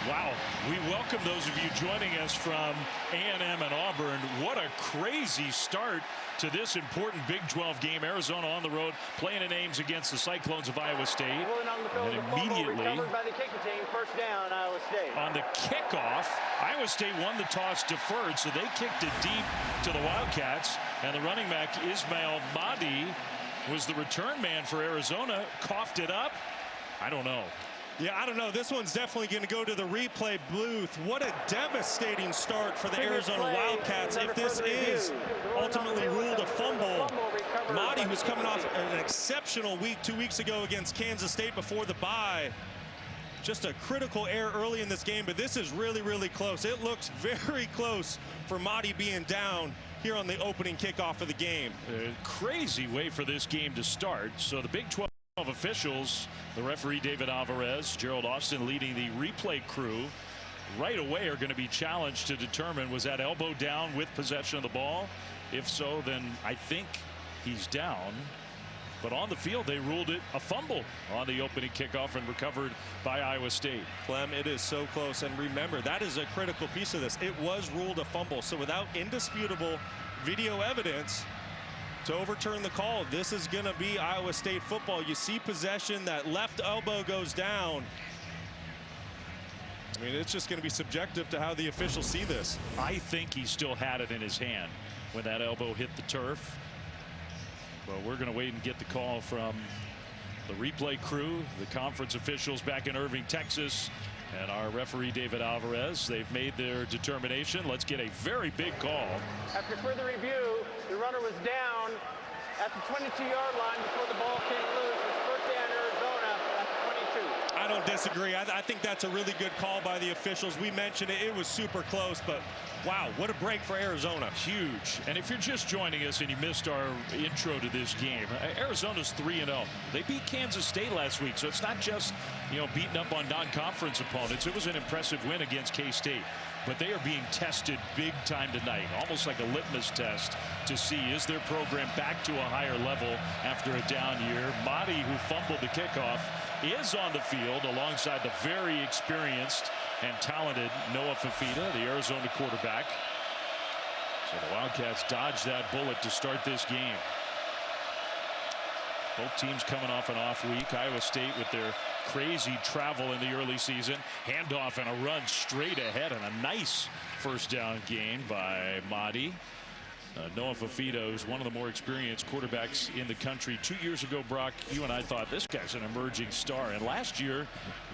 Wow, we welcome those of you joining us from A&M and Auburn. What a crazy start to this important Big 12 game. Arizona on the road playing in Ames against the Cyclones of Iowa State. And immediately by the kicking team, first down, Iowa State. On the kickoff, Iowa State won the toss, deferred, so they kicked it deep to the Wildcats. And the running back Ismail Mahdi was the return man for Arizona. Coughed it up. I don't know. Yeah, I don't know. This one's definitely going to go to the replay booth. What a devastating start for the Arizona Wildcats. If this is ultimately ruled a fumble, Mahdi, who's coming off an exceptional week 2 weeks ago against Kansas State before the bye, just a critical error early in this game, but this is really, really close. It looks very close for Mahdi being down here on the opening kickoff of the game. A crazy way for this game to start. So the Big 12 officials, the referee David Alvarez, Gerald Austin leading the replay crew, right away are going to be challenged to determine, was that elbow down with possession of the ball? If so, then I think he's down. But on the field, they ruled it a fumble on the opening kickoff and recovered by Iowa State. Clem, it is so close. And remember, that is a critical piece of this. It was ruled a fumble. So without indisputable video evidence to overturn the call, this is going to be Iowa State football. You see possession, that left elbow goes down. I mean, it's just going to be subjective to how the officials see this. I think he still had it in his hand when that elbow hit the turf. But we're going to wait and get the call from the replay crew, the conference officials back in Irving, Texas, and our referee David Alvarez. They've made their determination. Let's get a very big call. After further review, the runner was down at the 22-yard line before the ball came loose. It's first down Arizona at the 22. I don't disagree. I think that's a really good call by the officials. We mentioned it. It was super close, but wow, what a break for Arizona. Huge. And if you're just joining us and you missed our intro to this game, Arizona's 3-0. They beat Kansas State last week, so it's not just, beating up on non-conference opponents. It was an impressive win against K-State. But they are being tested big time tonight, almost like a litmus test to see, is their program back to a higher level after a down year. Mahdi, who fumbled the kickoff, is on the field alongside the very experienced and talented Noah Fifita, the Arizona quarterback. So the Wildcats dodged that bullet to start this game. Both teams coming off an off week. Iowa State with their crazy travel in the early season. Handoff and a run straight ahead, and a nice first down gain by Mahdi. Noah Fifita is one of the more experienced quarterbacks in the country. 2 years ago, Brock, you and I thought this guy's an emerging star, and last year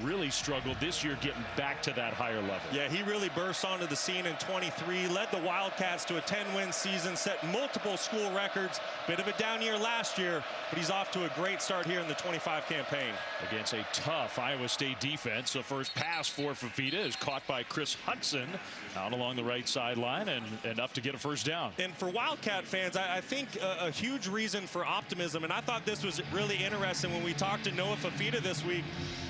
really struggled. This year getting back to that higher level. Yeah, he really burst onto the scene in 23, led the Wildcats to a 10-win season, set multiple school records. Bit of a down year last year, but he's off to a great start here in the 25 campaign. Against a tough Iowa State defense. The first pass for Fifita is caught by Chris Hudson out along the right sideline, and enough to get a first down. And for Wildcat fans, I think a huge reason for optimism, and I thought this was really interesting when we talked to Noah Fifita this week.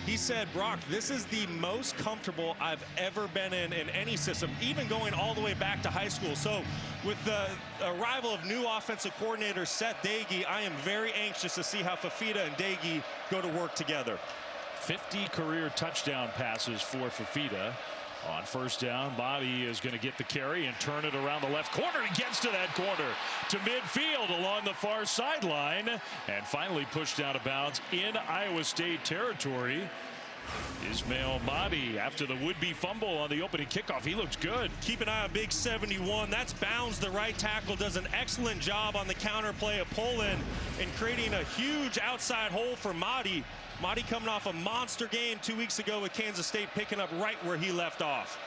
He said, Brock, this is the most comfortable I've ever been in any system, even going all the way back to high school. So with the arrival of new offensive coordinator Seth Doege, I am very anxious to see how Fifita and Doege go to work together. 50 career touchdown passes for Fifita. On first down, Mahdi is going to get the carry and turn it around the left corner. He gets to that corner to midfield along the far sideline and finally pushed out of bounds in Iowa State territory. Ismail Mahdi, after the would-be fumble on the opening kickoff, he looks good. Keep an eye on big 71. That's Bounds, the right tackle, does an excellent job on the counter play of pull-in and creating a huge outside hole for Mahdi. Mahdi coming off a monster game 2 weeks ago with Kansas State, picking up right where he left off.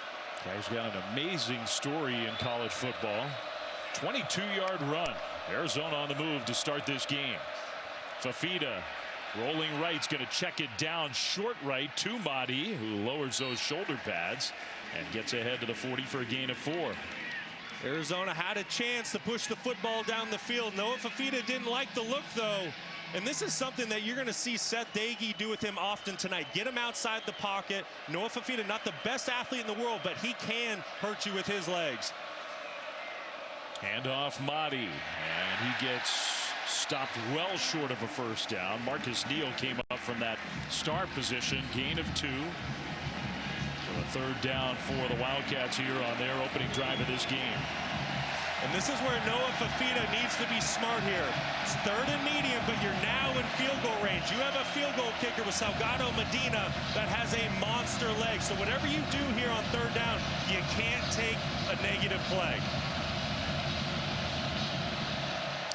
Guy's got an amazing story in college football. 22-yard run. Arizona on the move to start this game. Fifita rolling right's going to check it down short right to Mahdi, who lowers those shoulder pads and gets ahead to the 40 for a gain of 4. Arizona had a chance to push the football down the field. Noah Fifita didn't like the look, though. And this is something that you're going to see Seth Doege do with him often tonight. Get him outside the pocket. Noah Fifita, not the best athlete in the world, but he can hurt you with his legs. Handoff Mahdi, and he gets stopped well short of a first down. Marcus Neal came up from that star position, gain of 2. So A third down for the Wildcats here on their opening drive of this game. And this is where Noah Fafita needs to be smart here. It's third and medium, but you're now in field goal range. You have a field goal kicker with Salgado Medina that has a monster leg. So whatever you do here on third down, you can't take a negative play.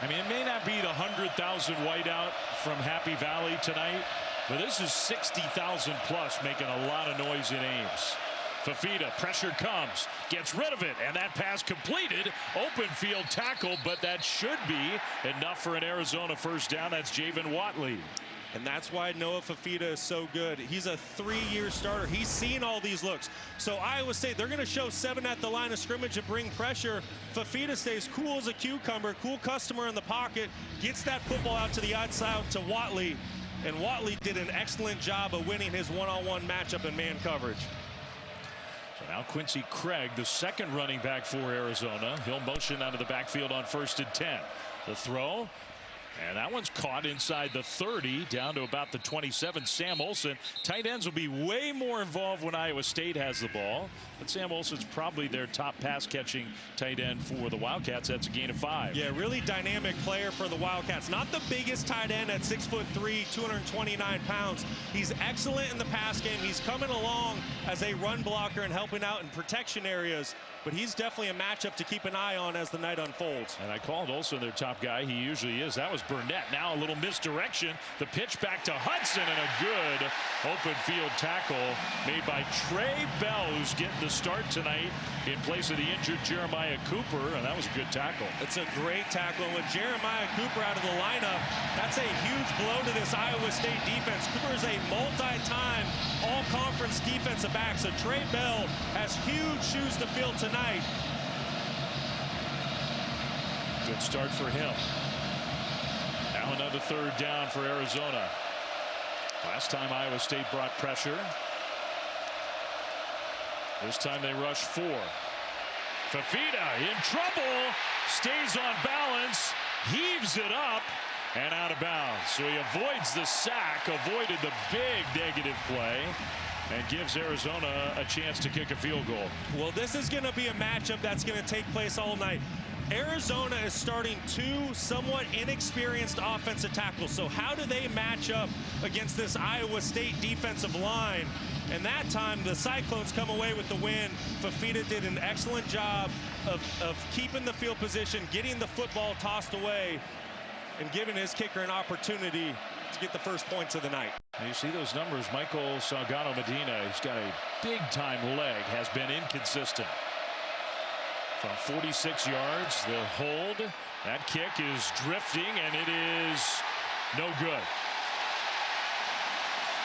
I mean, it may not be the 100,000 whiteout from Happy Valley tonight, but this is 60,000 plus making a lot of noise in Ames. Fafita, pressure comes, gets rid of it, and that pass completed. Open field tackle, but that should be enough for an Arizona first down. That's Javen Watley. And that's why Noah Fafita is so good. He's a 3-year starter. He's seen all these looks. So Iowa State, they're going to show 7 at the line of scrimmage and bring pressure. Fafita stays cool as a cucumber, cool customer in the pocket, gets that football out to the outside to Watley. And Watley did an excellent job of winning his one-on-one matchup in man coverage. So now Quincy Craig, the second running back for Arizona. He'll motion out of the backfield on 1st and 10. The throw. And that one's caught inside the 30, down to about the 27. Sam Olsen. Tight ends will be way more involved when Iowa State has the ball. But Sam Olsen's probably their top pass-catching tight end for the Wildcats. That's a gain of 5. Yeah, really dynamic player for the Wildcats. Not the biggest tight end at 6'3", 229 pounds. He's excellent in the pass game. He's coming along as a run blocker and helping out in protection areas. But he's definitely a matchup to keep an eye on as the night unfolds. And I called Olsen their top guy. He usually is. That was Burnett. Now a little misdirection. The pitch back to Hudson, and a good open field tackle made by Trey Bell, who's getting the start tonight in place of the injured Jeremiah Cooper, and that was a good tackle. It's a great tackle. And with Jeremiah Cooper out of the lineup, that's a huge blow to this Iowa State defense. Cooper is a multi-time all-conference defensive back, so Trey Bell has huge shoes to fill tonight. Good start for him. Now another third down for Arizona. Last time Iowa State brought pressure. This time they rush 4. Fafita in trouble, stays on balance, heaves it up, and out of bounds. So he avoids the sack, avoided the big negative play, and gives Arizona a chance to kick a field goal. Well, this is going to be a matchup that's going to take place all night. Arizona is starting 2 somewhat inexperienced offensive tackles. So how do they match up against this Iowa State defensive line? And that time, the Cyclones come away with the win. Fafita did an excellent job of keeping the field position, getting the football tossed away, and giving his kicker an opportunity to get the first points of the night. You see those numbers. Michael Salgado Medina, he's got a big-time leg, has been inconsistent. From 46 yards, the hold. That kick is drifting, and it is no good.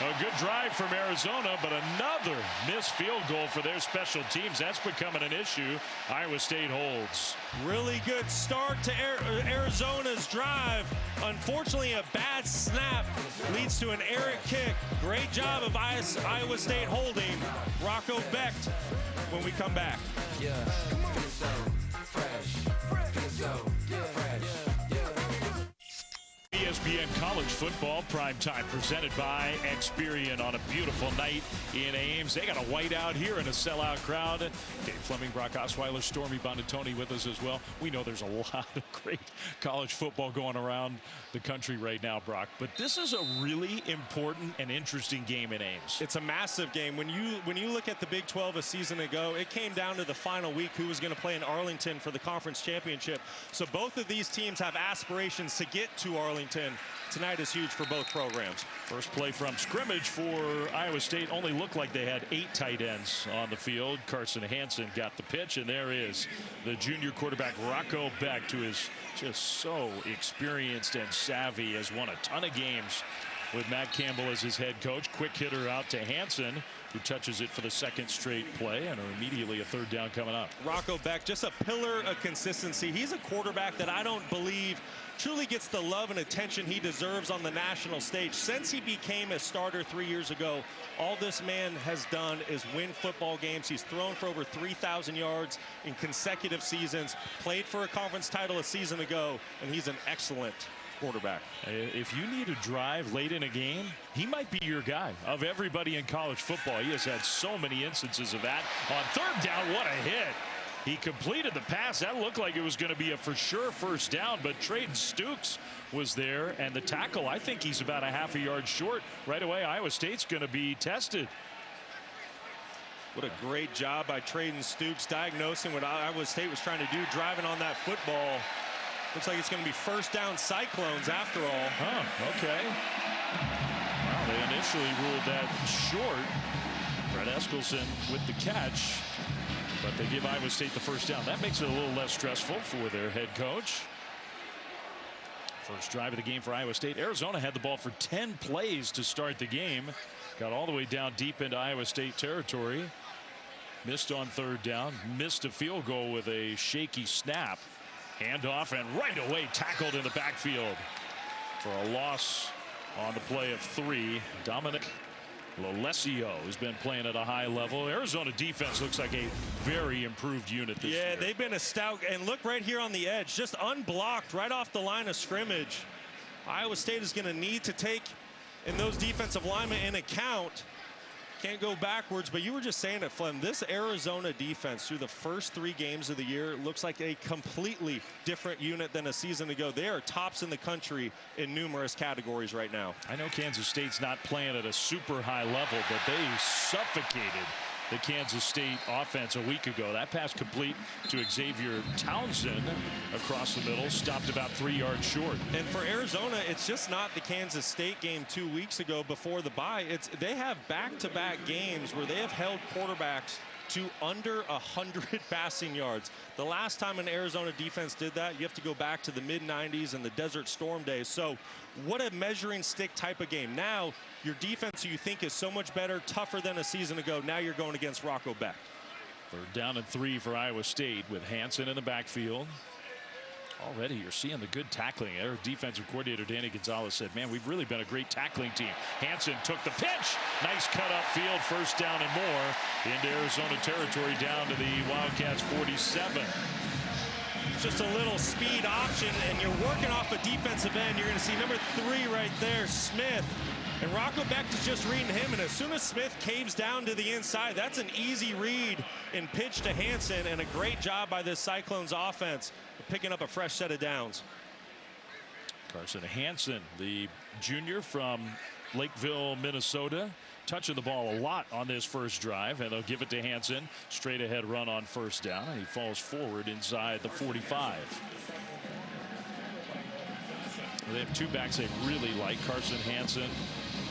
A good drive from Arizona, but another missed field goal for their special teams. That's becoming an issue. Iowa State holds. Really good start to Arizona's drive. Unfortunately, a bad snap leads to an errant kick. Great job of Iowa State holding. Rocco Becht when we come back. Yeah, fresh. ESPN College Football Primetime presented by Experian on a beautiful night in Ames. They got a whiteout here and a sellout crowd. Dave Fleming, Brock Osweiler, Stormy Bonatoni with us as well. We know there's a lot of great college football going around the country right now, Brock. But this is a really important and interesting game in Ames. It's a massive game. When you look at the Big 12 a season ago, it came down to the final week who was going to play in Arlington for the conference championship. So both of these teams have aspirations to get to Arlington. Tonight is huge for both programs. First play from scrimmage for Iowa State. Only looked like they had 8 tight ends on the field. Carson Hansen got the pitch, and there is the junior quarterback Rocco Becht, who is just so experienced and savvy, has won a ton of games with Matt Campbell as his head coach. Quick hitter out to Hansen, who touches it for the second straight play, and immediately a third down coming up. Rocco Becht, just a pillar of consistency. He's a quarterback that I don't believe truly gets the love and attention he deserves on the national stage. Since he became a starter 3 years ago, all this man has done is win football games. He's thrown for over 3,000 yards in consecutive seasons, played for a conference title a season ago, and he's an excellent quarterback. If you need a drive late in a game, he might be your guy. Of everybody in college football, he has had so many instances of that. On third down, what a hit. He completed the pass. That looked like it was going to be a for sure first down, but Trayton Stukes was there, and the tackle, I think he's about a half a yard short. Right away, Iowa State's going to be tested. What a great job by Trayton Stukes diagnosing what Iowa State was trying to do, driving on that football. Looks like it's going to be first down Cyclones after all. Okay. Well, they initially ruled that short. Brett Eskelson with the catch, but they give Iowa State the first down. That makes it a little less stressful for their head coach. First drive of the game for Iowa State. Arizona had the ball for 10 plays to start the game. Got all the way down deep into Iowa State territory. Missed on third down. Missed a field goal with a shaky snap. Handoff, and right away tackled in the backfield for a loss on the play of 3. Dominic Lolesio has been playing at a high level. Arizona defense looks like a very improved unit this year. Yeah, they've been a stout, and look right here on the edge, just unblocked right off the line of scrimmage. Iowa State is going to need to take in those defensive linemen in account. Can't go backwards, but you were just saying it, Flem. This Arizona defense through the first 3 games of the year looks like a completely different unit than a season ago. They are tops in the country in numerous categories right now. I know Kansas State's not playing at a super high level, but they suffocated the Kansas State offense a week ago. That pass complete to Xavier Townsend across the middle, stopped about 3 yards short. And for Arizona, it's just not the Kansas State game 2 weeks ago before the bye. They have back-to-back games where they have held quarterbacks to under 100 passing yards. The last time an Arizona defense did that, you have to go back to the mid-90s and the Desert Storm days. So what a measuring stick type of game. Now your defense you think is so much better, tougher than a season ago. Now you're going against Rocco Beck. Third down and 3 for Iowa State with Hansen in the backfield. Already you're seeing the good tackling. Their defensive coordinator Danny Gonzalez said, man, we've really been a great tackling team. Hansen took the pitch. Nice cut upfield, first down and more into Arizona territory, down to the Wildcats 47. Just a little speed option, and you're working off a defensive end. You're going to see number 3 right there, Smith. And Rocco Beck is just reading him, and as soon as Smith caves down to the inside, that's an easy read and pitch to Hansen, and a great job by this Cyclones offense picking up a fresh set of downs. Carson Hansen, the junior from Lakeville, Minnesota, touching the ball a lot on this first drive, and they'll give it to Hansen. Straight ahead run on first down, and he falls forward inside the 45. They have 2 backs they really like. Carson Hansen,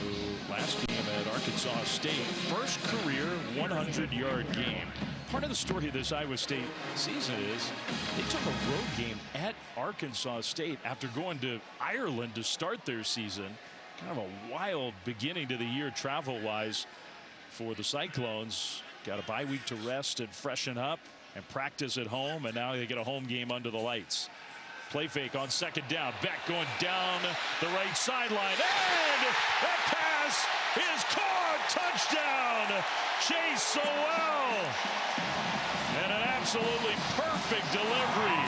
who last game at Arkansas State, first career 100-yard game. Part of the story of this Iowa State season is they took a road game at Arkansas State after going to Ireland to start their season. Kind of a wild beginning to the year travel-wise for the Cyclones. Got a bye week to rest and freshen up and practice at home, and now they get a home game under the lights. Play fake on second down. Beck going down the right sideline. And that pass is caught. Touchdown. Chase Sowell. And an absolutely perfect delivery.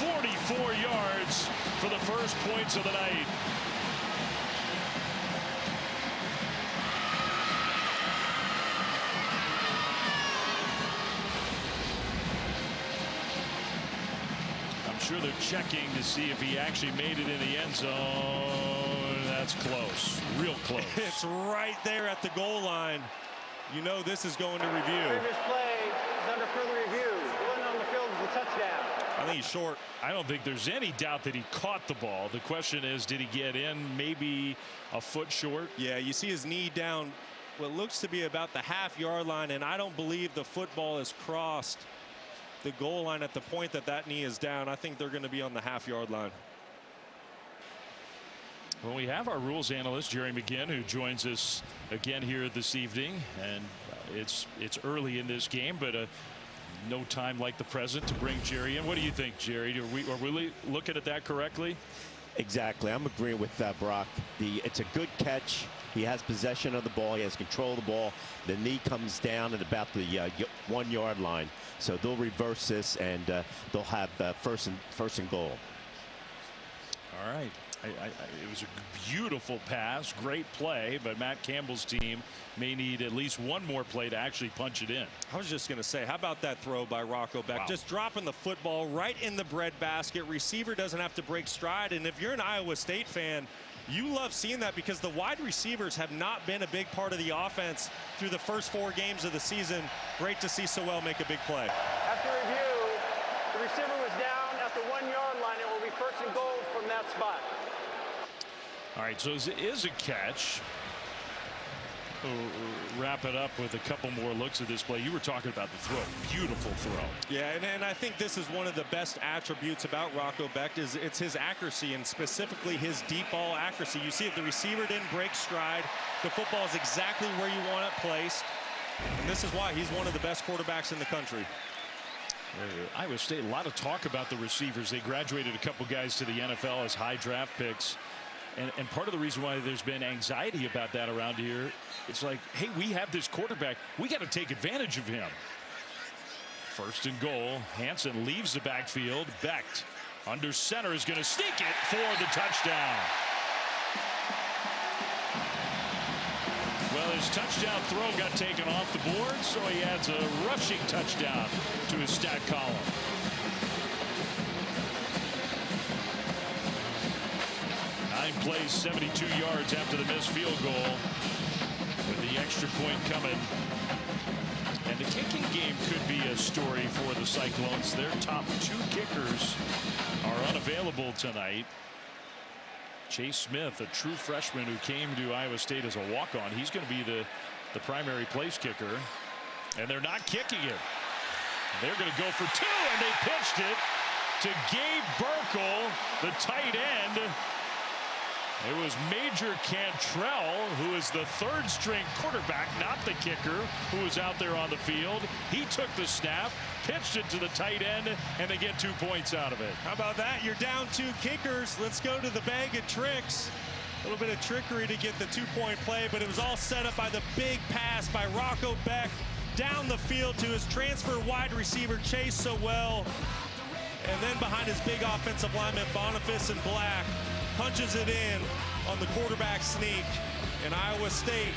44 yards for the first points of the night. Sure, they're checking to see if he actually made it in the end zone. That's close, real close. It's right there at the goal line. You know this is going to review. Previous play is under further review. The one on the field is a touchdown. I think he's short. I don't think there's any doubt that he caught the ball. The question is, did he get in maybe a foot short? Yeah, you see his knee down what looks to be about the half-yard line, and I don't believe the football has crossed the goal line at the point that knee is down. I think they're going to be on the half-yard line. Well, we have our rules analyst Jerry McGinn, who joins us again here this evening, and it's early in this game, but no time like the present to bring Jerry in. What do you think, Jerry? Are we looking at that correctly? Exactly. I'm agreeing with Brock. It's a good catch. He has possession of the ball. He has control of the ball. The knee comes down at about the 1 yard line. So they'll reverse this, and they'll have first and goal. All right. It was a beautiful pass, great play, but Matt Campbell's team may need at least one more play to actually punch it in. I was just going to say, how about that throw by Rocco Beck? Wow. Just dropping the football right in the breadbasket. Receiver doesn't have to break stride. And if you're an Iowa State fan, you love seeing that because the wide receivers have not been a big part of the offense through the first 4 games of the season. Great to see Sewell make a big play. After review, the receiver was down at the 1-yard line. It will be 1st and goal from that spot. All right, so it is a catch. We'll wrap it up with a couple more looks at this play. You were talking about the throw. Beautiful throw. Yeah, and I think this is one of the best attributes about Rocco Beck is it's his accuracy, and specifically his deep ball accuracy. You see it, the receiver didn't break stride. The football is exactly where you want it placed. And this is why he's one of the best quarterbacks in the country. Iowa State, a lot of talk about the receivers. They graduated a couple guys to the NFL as high draft picks. And part of the reason why there's been anxiety about that around here, it's like, hey, we have this quarterback. We got to take advantage of him. 1st and goal. Hansen leaves the backfield. Beck under center is going to sneak it for the touchdown. Well, his touchdown throw got taken off the board, so he adds a rushing touchdown to his stat column. 9 plays, 72 yards after the missed field goal, with the extra point coming. And the kicking game could be a story for the Cyclones. Their top 2 kickers are unavailable tonight. Chase Smith, a true freshman who came to Iowa State as a walk-on, he's going to be the primary place kicker. And they're not kicking it. They're going to go for 2, and they pitched it to Gabe Burkle, the tight end. It was Major Cantrell, who is the 3rd string quarterback, not the kicker, who was out there on the field. He took the snap, pitched it to the tight end, and they get 2 points out of it. How about that? You're down 2 kickers. Let's go to the bag of tricks. A little bit of trickery to get the 2-point play, but it was all set up by the big pass by Rocco Beck down the field to his transfer wide receiver, Chase Sewell. And then behind his big offensive lineman, Boniface and Black, punches it in on the quarterback sneak, and Iowa State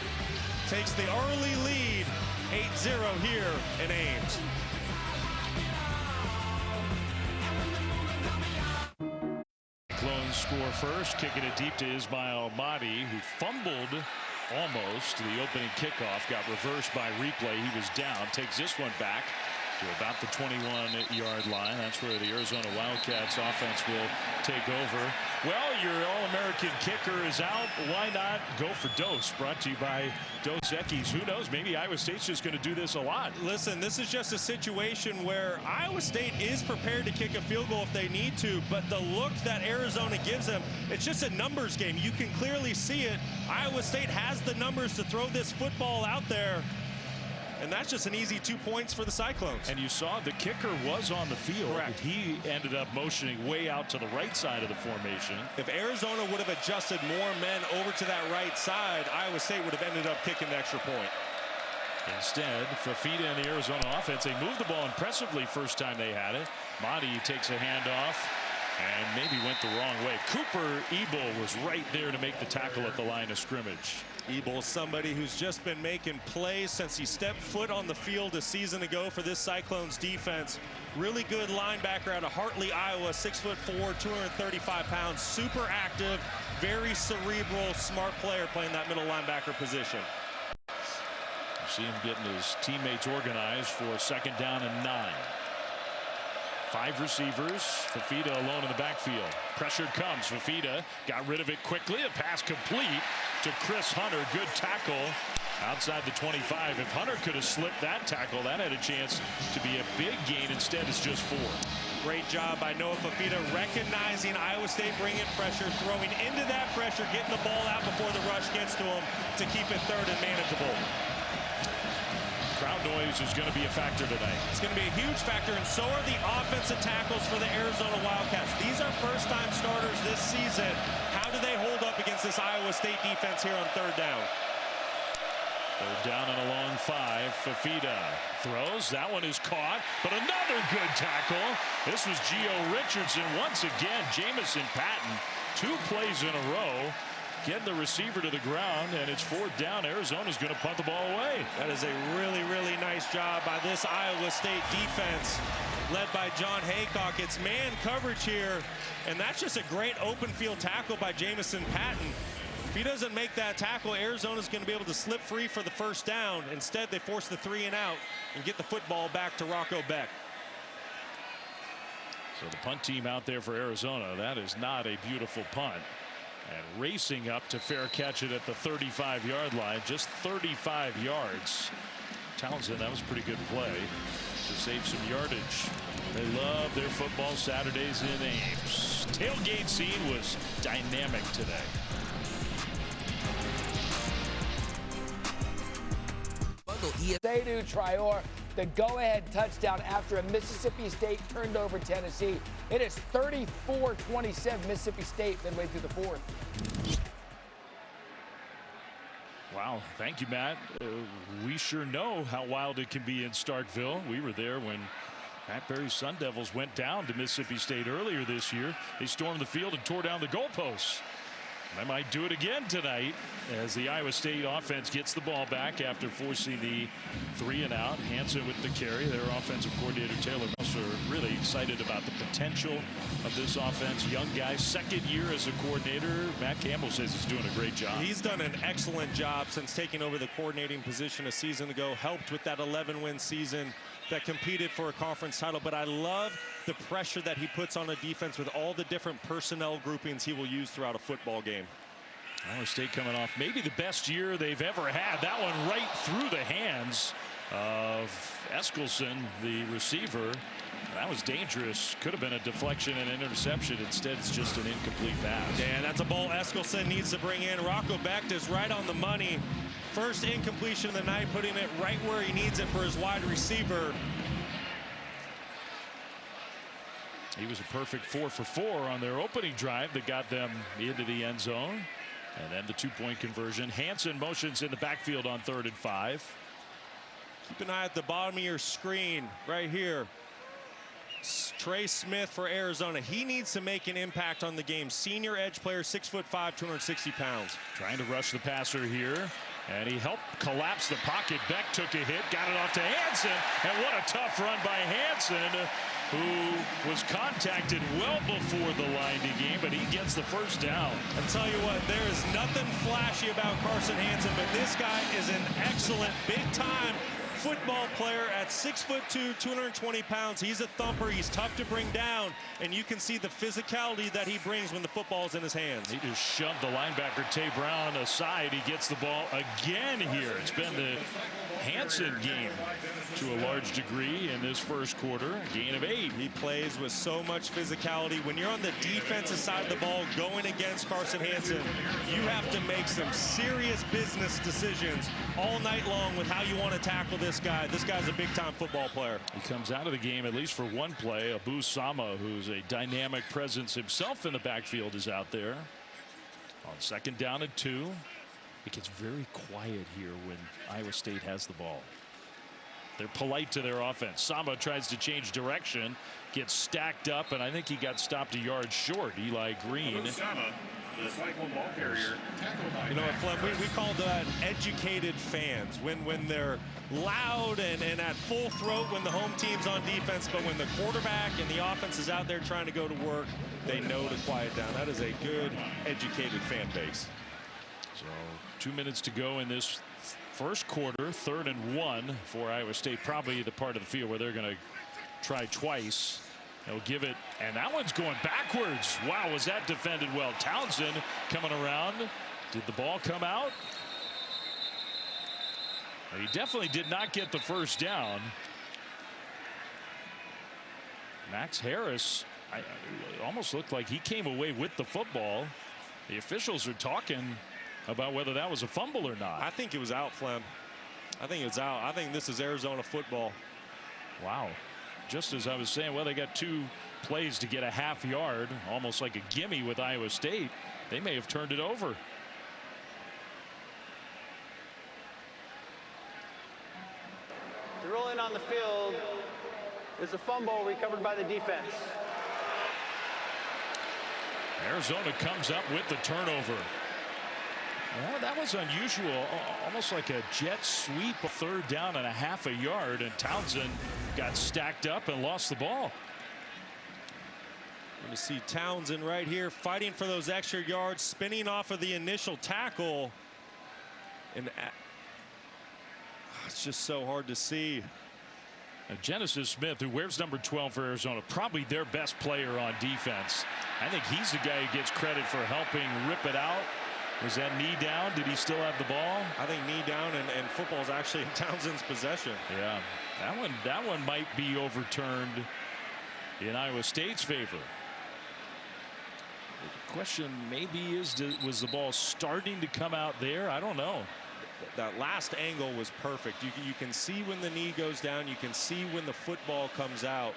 takes the early lead 8-0 here in Ames. Clones score first, kicking it deep to Ismail Mahdi, who fumbled almost. The opening kickoff got reversed by replay. He was down, takes this one back to about the 21-yard line. That's where the Arizona Wildcats offense will take over. Well, your All-American kicker is out. Why not go for Dos? Brought to you by Dos Equis. Who knows? Maybe Iowa State's just going to do this a lot. Listen, this is just a situation where Iowa State is prepared to kick a field goal if they need to, but the look that Arizona gives them, it's just a numbers game. You can clearly see it. Iowa State has the numbers to throw this football out there. And that's just an easy 2 points for the Cyclones. And you saw the kicker was on the field. Correct. He ended up motioning way out to the right side of the formation. If Arizona would have adjusted more men over to that right side, Iowa State would have ended up kicking the extra point. Instead, Fafita and the Arizona offense, they moved the ball impressively first time they had it. Mahdi takes a handoff and maybe went the wrong way. Cooper Ebel was right there to make the tackle at the line of scrimmage. Ebel, somebody who's just been making plays since he stepped foot on the field a season ago for this Cyclones defense. Really good linebacker out of Hartley, Iowa, 6'4", 235 pounds, super active, very cerebral, smart player playing that middle linebacker position. You see him getting his teammates organized for 2nd down and 9. 5 receivers. Fafita alone in the backfield. Pressure comes. Fafita got rid of it quickly. A pass complete to Chris Hunter. Good tackle outside the 25. If Hunter could have slipped that tackle, that had a chance to be a big gain. Instead, it's just 4. Great job by Noah Fafita recognizing Iowa State bringing pressure, throwing into that pressure, getting the ball out before the rush gets to him to keep it 3rd and manageable. Crowd noise is going to be a factor tonight. It's going to be a huge factor, and so are the offensive tackles for the Arizona Wildcats. These are first-time starters this season. How do they hold up against this Iowa State defense here on 3rd down? 3rd down and a long 5. Fafita throws. That one is caught, but another good tackle. This was Gio Richardson once again. Jamison Patton 2 plays in a row, getting the receiver to the ground, and it's 4th down. Arizona's going to punt the ball away. That is a really, really nice job by this Iowa State defense, led by John Haycock. It's man coverage here, and that's just a great open field tackle by Jamison Patton. If he doesn't make that tackle, Arizona's going to be able to slip free for the 1st down. Instead, they force the 3 and out and get the football back to Rocco Beck. So the punt team out there for Arizona, that is not a beautiful punt. And racing up to fair catch it at the 35-yard line, just 35 yards. Townsend, that was a pretty good play to save some yardage. They love their football Saturdays in Ames. Tailgate scene was dynamic today. Seydou Traore, the go-ahead touchdown after a Mississippi State turned over Tennessee. It is 34-27 Mississippi State midway through the 4th. Wow, thank you, Matt. We sure know how wild it can be in Starkville. We were there when Matt Berry's Sun Devils went down to Mississippi State earlier this year. They stormed the field and tore down the goalposts. They might do it again tonight as the Iowa State offense gets the ball back after forcing the 3 and out. Hansen with the carry. Their offensive coordinator Taylor Moss are really excited about the potential of this offense. Young guy, 2nd year as a coordinator. Matt Campbell says he's doing a great job. He's done an excellent job since taking over the coordinating position a season ago. Helped with that 11-win season that competed for a conference title. But I love the pressure that he puts on a defense with all the different personnel groupings he will use throughout a football game. Iowa State coming off maybe the best year they've ever had. That one right through the hands of Eskelson, the receiver. That was dangerous. Could have been a deflection and an interception. Instead, it's just an incomplete pass. Yeah, that's a ball Eskelson needs to bring in. Rocco Becht is right on the money. First incompletion of the night, putting it right where he needs it for his wide receiver. He was a perfect 4 for 4 on their opening drive that got them into the end zone. And then the 2-point conversion. Hansen motions in the backfield on 3rd and 5. Keep an eye at the bottom of your screen right here. Trey Smith for Arizona. He needs to make an impact on the game. Senior edge player, 6'5", 260 pounds. Trying to rush the passer here. And he helped collapse the pocket. Beck took a hit, got it off to Hansen. And what a tough run by Hansen, who was contacted well before the line to gain, but he gets the 1st down. I tell you what, there is nothing flashy about Carson Hansen, but this guy is an excellent big-time football player at 6'2", 220 pounds. He's a thumper. He's tough to bring down, and you can see the physicality that he brings when the football's in his hands. He just shoved the linebacker Tay Brown aside. He gets the ball again here. It's been the Hansen game to a large degree in this 1st quarter. Gain of 8. He plays with so much physicality. When you're on the defensive side of the ball going against Carson Hansen, you have to make some serious business decisions all night long with how you want to tackle this guy. This guy's a big-time football player. He comes out of the game, at least for one play. Abu Sama, who's a dynamic presence himself in the backfield, is out there. On 2nd down and 2. It gets very quiet here when Iowa State has the ball. They're polite to their offense. Sama tries to change direction, gets stacked up, and I think he got stopped a yard short. Eli Green. The cycle ball carrier. You know what, Flem, we call that educated fans when they're loud and at full throat when the home team's on defense, but when the quarterback and the offense is out there trying to go to work, they know to quiet down. That is a good, educated fan base. So 2 minutes to go in this 1st quarter. 3rd and 1 for Iowa State. Probably the part of the field where they're going to try twice. They'll give it, and that one's going backwards. Wow, was that defended well. Townsend coming around. Did the ball come out? He definitely did not get the 1st down. Max Harris, it almost looked like he came away with the football. The officials are talking about whether that was a fumble or not. I think it was out, Flem. I think it's out. I think this is Arizona football. Wow. Just as I was saying, well, they got 2 plays to get a half yard, almost like a gimme with Iowa State. They may have turned it over. The ruling on the field is a fumble recovered by the defense. Arizona comes up with the turnover. Well, that was unusual, almost like a jet sweep, a 3rd down and a half a yard, and Townsend got stacked up and lost the ball. Going to see Townsend right here fighting for those extra yards, spinning off of the initial tackle. And it's just so hard to see. Genesis Smith, who wears number 12 for Arizona, probably their best player on defense. I think he's the guy who gets credit for helping rip it out. Was that knee down? Did he still have the ball? I think knee down, and football is actually in Townsend's possession. Yeah, that one might be overturned in Iowa State's favor. The question maybe is, was the ball starting to come out there? I don't know. That last angle was perfect. You can see when the knee goes down. You can see when the football comes out.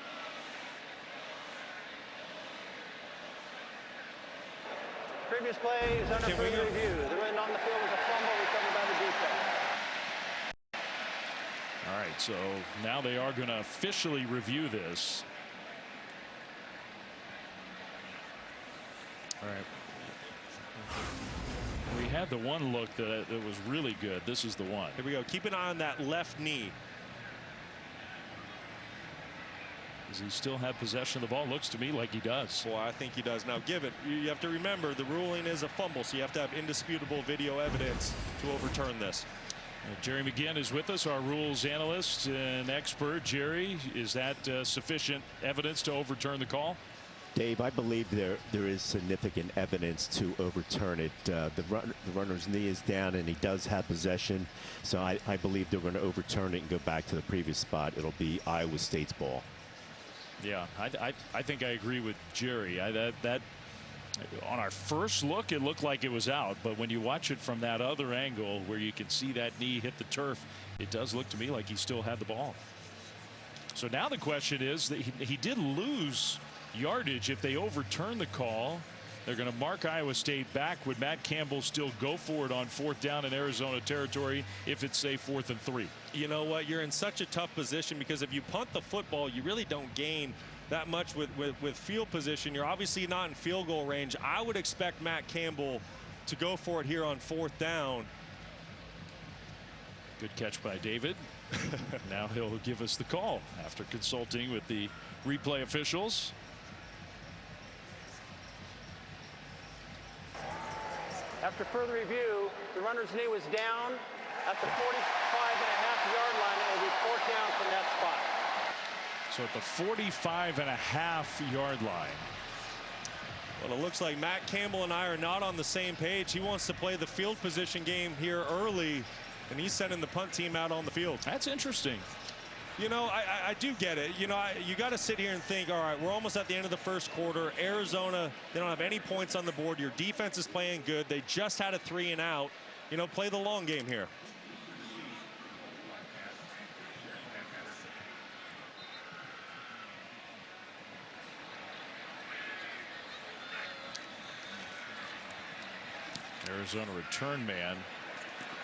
Previous play is under further review. The run on the field was a fumble recovered by the defense. All right, so now they are going to officially review this. All right. We had the one look that was really good. This is the one. Here we go. Keep an eye on that left knee. Does he still have possession of the ball? Looks to me like he does. Well, I think he does. Now, you have to remember the ruling is a fumble, so you have to have indisputable video evidence to overturn this. Jerry McGinn is with us, our rules analyst and expert. Jerry, is that sufficient evidence to overturn the call? Dave, I believe there is significant evidence to overturn it. The runner's knee is down and he does have possession, so I believe they're going to overturn it and go back to the previous spot. It'll be Iowa State's ball. Yeah, I think I agree with Jerry. That on our first look, it looked like it was out, but when you watch it from that other angle where you can see that knee hit the turf, it does look to me like he still had the ball. So now the question is that he did lose yardage. If they overturn the call, they're going to mark Iowa State back. Would Matt Campbell still go for it on 4th down in Arizona territory if it's, say, 4th and 3? You know what? You're in such a tough position because if you punt the football, you really don't gain that much with field position. You're obviously not in field goal range. I would expect Matt Campbell to go for it here on 4th down. Good catch by David. Now he'll give us the call after consulting with the replay officials. After further review, the runner's knee was down at the 45.5-yard line. It will be 4th down from that spot. So at the 45.5-yard line. Well, it looks like Matt Campbell and I are not on the same page. He wants to play the field position game here early, and he's sending the punt team out on the field. That's interesting. You know, I do get it. You know, you got to sit here and think, all right, we're almost at the end of the first quarter. Arizona, they don't have any points on the board. Your defense is playing good. They just had a 3-and-out. You know, play the long game here. Arizona return man.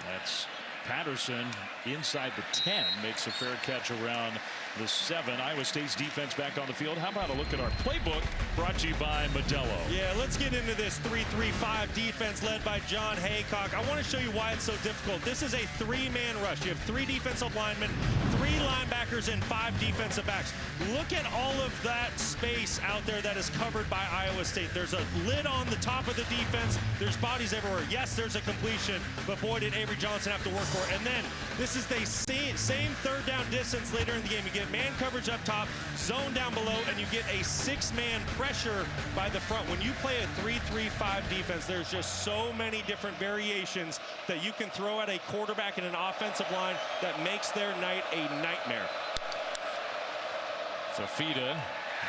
That's Patterson inside the 10, makes a fair catch around the 7. Iowa State's defense back on the field. How about a look at our playbook brought to you by Modelo? Yeah, let's get into this 3-3-5 defense led by John Haycock. I want to show you why it's so difficult. This is a 3-man rush. You have 3 defensive linemen, 3 linebackers, and 5 defensive backs. Look at all of that space out there that is covered by Iowa State. There's a lid on the top of the defense. There's bodies everywhere. Yes, there's a completion, but boy, did Avery Johnson have to work for it. And then this is the same 3rd down distance later in the game. You get man coverage up top, zone down below, and you get a 6-man pressure by the front. When you play a 3-3-5 defense, there's just so many different variations that you can throw at a quarterback and an offensive line that makes their night a nightmare. Fafita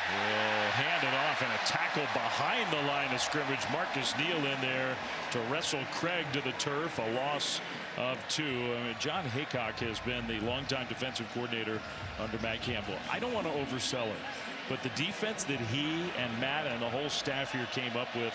will hand it off, and a tackle behind the line of scrimmage. Marcus Neal in there to wrestle Craig to the turf. A loss of 2. I mean, John Haycock has been the longtime defensive coordinator under Matt Campbell. I don't want to oversell it, but the defense that he and Matt and the whole staff here came up with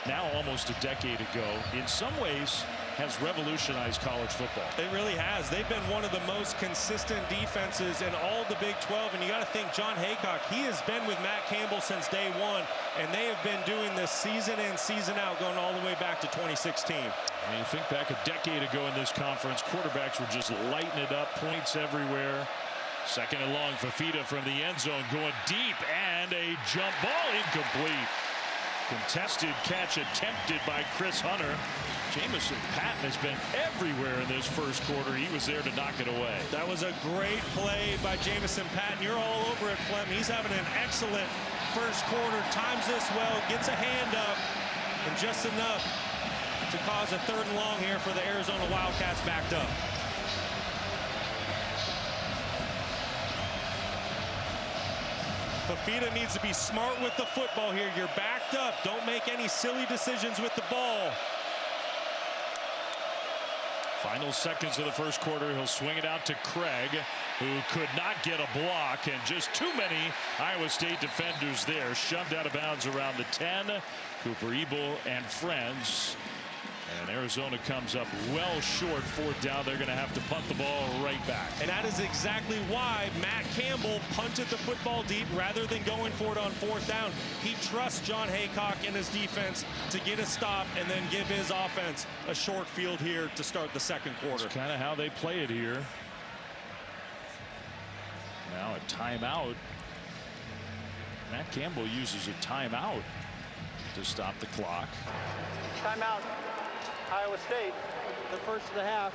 now almost a decade ago, in some ways has revolutionized college football. It really has. They've been one of the most consistent defenses in all the Big 12. And you got to think John Haycock, he has been with Matt Campbell since day one. And they have been doing this season in, season out, going all the way back to 2016. And you think back a decade ago in this conference, quarterbacks were just lighting it up, points everywhere. Second and long, Fafita from the end zone going deep, and a jump ball incomplete. Contested catch attempted by Chris Hunter. Jamison Patton has been everywhere in this first quarter. He was there to knock it away. That was a great play by Jamison Patton. You're all over it, Flem. He's having an excellent first quarter. Times this well, gets a hand up, and just enough to cause a third and long here for the Arizona Wildcats backed up. Fafita needs to be smart with the football here. You're backed up. Don't make any silly decisions with the ball. Final seconds of the first quarter. He'll swing it out to Craig, who could not get a block, and just too many Iowa State defenders there. Shoved out of bounds around the 10. Cooper Ebel and friends. And Arizona comes up well short. Fourth down. They're going to have to punt the ball right back. And that is exactly why Matt Campbell punted the football deep rather than going for it on fourth down. He trusts John Haycock and his defense to get a stop and then give his offense a short field here to start the second quarter. That's kind of how they play it here. Now a timeout. Matt Campbell uses a timeout to stop the clock. Timeout. Iowa State, the first of the half.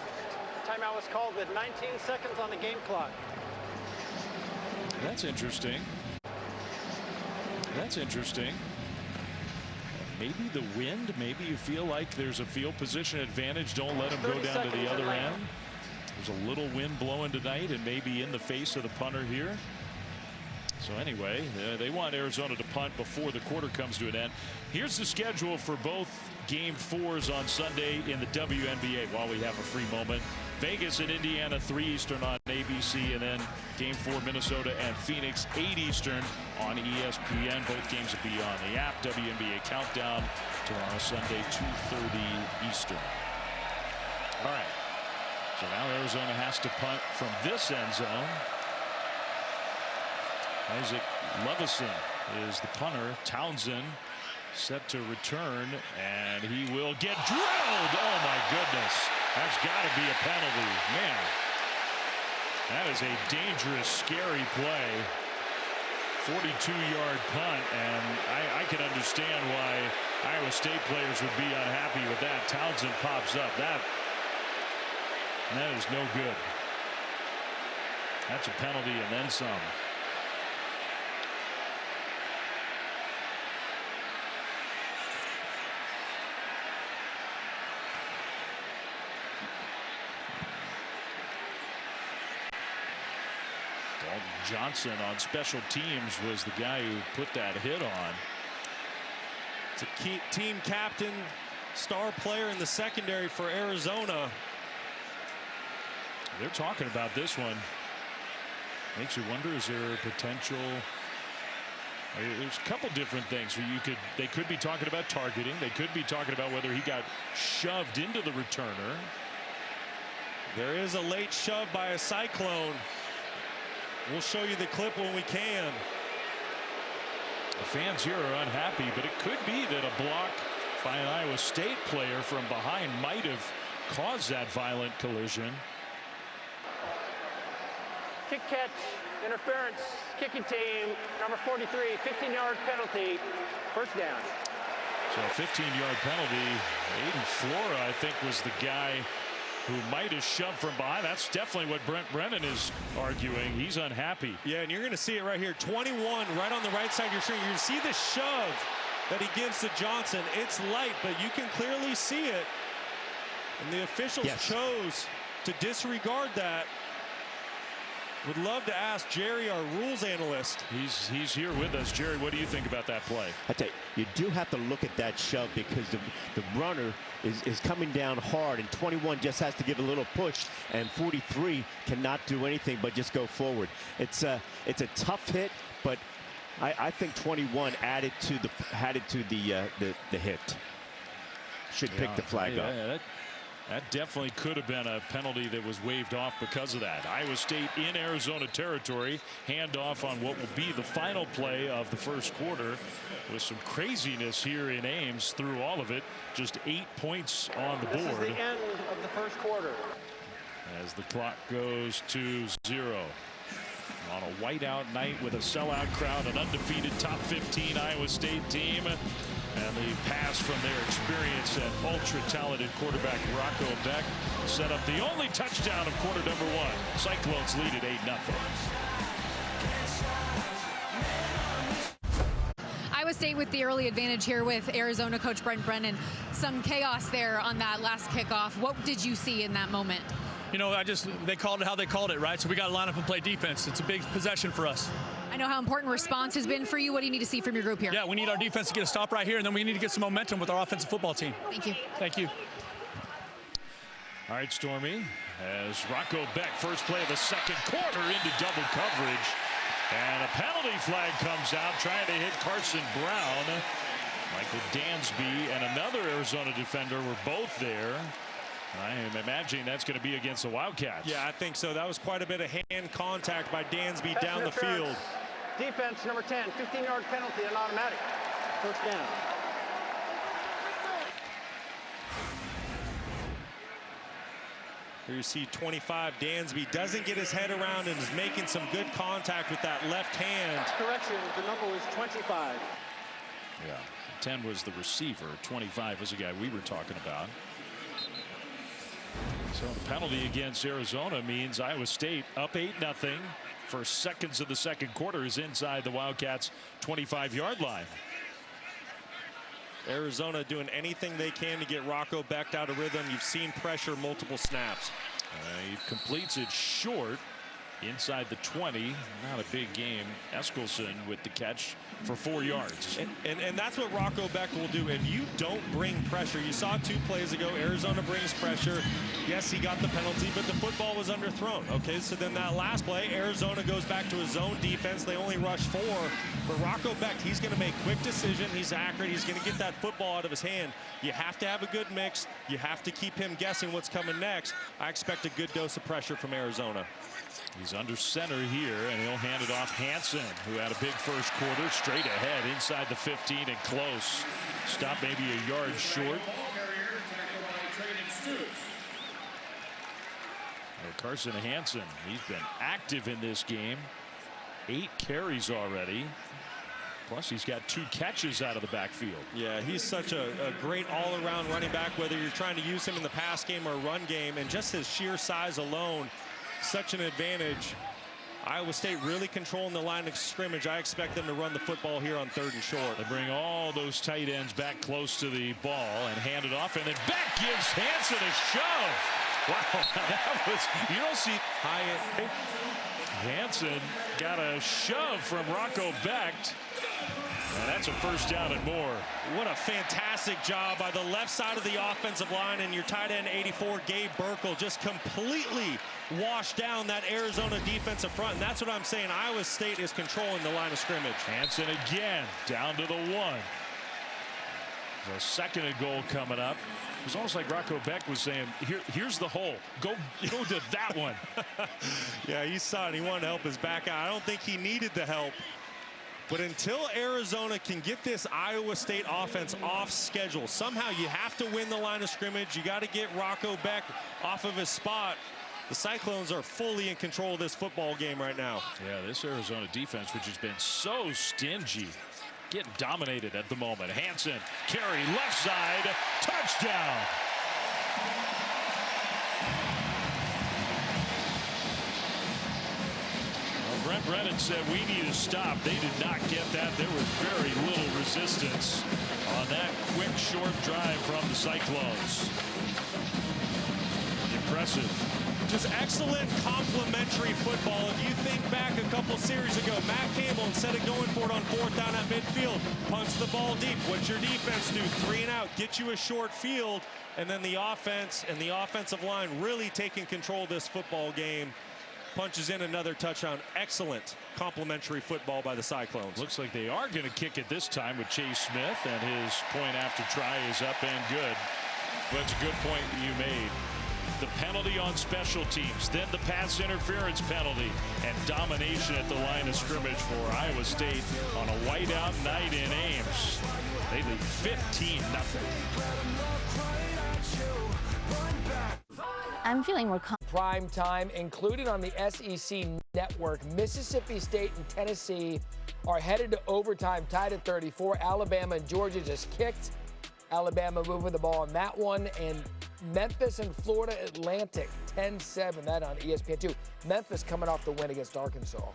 Timeout was called with 19 seconds on the game clock. That's interesting. That's interesting. Maybe the wind, maybe you feel like there's a field position advantage. Don't let them go down to the other end. There's a little wind blowing tonight and maybe in the face of the punter here. So anyway, they want Arizona to punt before the quarter comes to an end. Here's the schedule for both Game 4s on Sunday in the WNBA while we have a free moment. Vegas and Indiana 3 Eastern on ABC, and then Game 4 Minnesota and Phoenix 8 Eastern on ESPN. Both games will be on the app. WNBA Countdown tomorrow Sunday 2:30 Eastern. All right. So now Arizona has to punt from this end zone. Isaac Levison is the punter. Townsend set to return, and he will get drilled. Oh my goodness, that's got to be a penalty. Man, that is a dangerous, scary play. 42-yard punt, and I can understand why Iowa State players would be unhappy with that. Townsend pops up. That is no good. That's a penalty and then some. Johnson on special teams was the guy who put that hit on. It's a key team captain, star player in the secondary for Arizona. They're talking about this one. Makes you wonder, is there a potential? There's a couple different things. They could be talking about targeting. They could be talking about whether he got shoved into the returner. There is a late shove by a Cyclone. We'll show you the clip when we can. The fans here are unhappy, but it could be that a block by an Iowa State player from behind might have caused that violent collision. Kick catch, interference, kicking team, number 43, 15-yard penalty, first down. So a 15-yard penalty. Aiden Flora, I think, was the guy who might have shoved from behind. That's definitely what Brent Brennan is arguing. He's unhappy. Yeah, and you're going to see it right here. 21 right on the right side of your screen. You're going to see the shove that he gives to Johnson. It's light, but you can clearly see it. And the officials chose to disregard that. Would love to ask Jerry, our rules analyst. He's here with us. Jerry, what do you think about that play? I tell you do have to look at that shove because the runner is coming down hard, and 21 just has to give a little push, and 43 cannot do anything but just go forward. It's a tough hit, but I think 21 added to the hit. Should pick the flag up. That definitely could have been a penalty that was waved off because of that. Iowa State in Arizona territory. Handoff on what will be the final play of the first quarter, with some craziness here in Ames through all of it. Just 8 points on the board. This is the end of the first quarter. As the clock goes to 0. On a whiteout night with a sellout crowd, an undefeated top 15 Iowa State team. And the pass from their experienced and ultra-talented quarterback Rocco Beck set up the only touchdown of quarter number 1. Cyclones lead at 8-0. Iowa State with the early advantage here with Arizona coach Brent Brennan. Some chaos there on that last kickoff. What did you see in that moment? You know, they called it how they called it, right? So we got to line up and play defense. It's a big possession for us. I know how important response has been for you. What do you need to see from your group here? Yeah, we need our defense to get a stop right here, and then we need to get some momentum with our offensive football team. Thank you. Thank you. All right, Stormy, as Rocco Beck, first play of the second quarter, into double coverage. And a penalty flag comes out, trying to hit Carson Brown. Michael Dansby and another Arizona defender were both there. I am imagining that's going to be against the Wildcats. Yeah, I think so. That was quite a bit of hand contact by Dansby down the field. Defense number 10, 15-yard penalty and automatic. First down. Here you see 25, Dansby doesn't get his head around and is making some good contact with that left hand. Correction, the number was 25. Yeah, 10 was the receiver. 25 was the guy we were talking about. So the penalty against Arizona means Iowa State up 8-0. First seconds of the second quarter is inside the Wildcats' 25-yard line. Arizona doing anything they can to get Rocco Beck out of rhythm. You've seen pressure multiple snaps. He completes it short inside the 20. Not a big game. Eskelson with the catch for 4 yards. And that's what Rocco Beck will do. If you don't bring pressure, you saw 2 plays ago, Arizona brings pressure. Yes, he got the penalty, but the football was underthrown. Okay, so then that last play, Arizona goes back to his zone defense. They only rush 4. But Rocco Beck, he's going to make quick decision. He's accurate. He's going to get that football out of his hand. You have to have a good mix. You have to keep him guessing what's coming next. I expect a good dose of pressure from Arizona. He's under center here, and he'll hand it off Hansen, who had a big first quarter, straight ahead inside the 15 and close. Stop maybe a yard short. Carson Hansen, he's been active in this game. 8 carries already. Plus, he's got 2 catches out of the backfield. Yeah, he's such a great all-around running back, whether you're trying to use him in the pass game or run game, and just his sheer size alone, such an advantage. Iowa State really controlling the line of scrimmage. I expect them to run the football here on 3rd and short. They bring all those tight ends back close to the ball and hand it off, and then Beck gives Hansen a shove. Wow, that was, you don't see Hyatt. Hansen got a shove from Rocco Beck. And that's a first down and more. What a fantastic job by the left side of the offensive line, and your tight end 84, Gabe Burkle, just completely washed down that Arizona defensive front. And that's what I'm saying. Iowa State is controlling the line of scrimmage. Hansen again down to the 1. The second and goal coming up. It was almost like Rocco Beck was saying, here's the hole. Go to that one. Yeah, he saw it. He wanted to help his back out. I don't think he needed the help. But until Arizona can get this Iowa State offense off schedule, somehow you have to win the line of scrimmage. You got to get Rocco Beck off of his spot. The Cyclones are fully in control of this football game right now. Yeah, this Arizona defense, which has been so stingy, getting dominated at the moment. Hansen, carry left side, touchdown. Brent Brennan said we need to stop. They did not get that. There was very little resistance on that quick short drive from the Cyclones. Impressive. Just excellent complementary football. If you think back a couple series ago, Matt Campbell, instead of going for it on 4th down at midfield, punts the ball deep. What's your defense do? 3 and out, get you a short field, and then the offense and the offensive line really taking control of this football game. Punches in another touchdown. Excellent complementary football by the Cyclones. Looks like they are going to kick it this time with Chase Smith, and his point after try is up and good. Well, that's a good point you made. The penalty on special teams, then the pass interference penalty, and domination at the line of scrimmage for Iowa State on a whiteout night in Ames. They lead 15-0. I'm feeling more Prime time, included on the SEC network. Mississippi State and Tennessee are headed to overtime, tied at 34. Alabama and Georgia just kicked. Alabama moving the ball on that one. And Memphis and Florida Atlantic, 10-7, that on ESPN2. Memphis coming off the win against Arkansas. All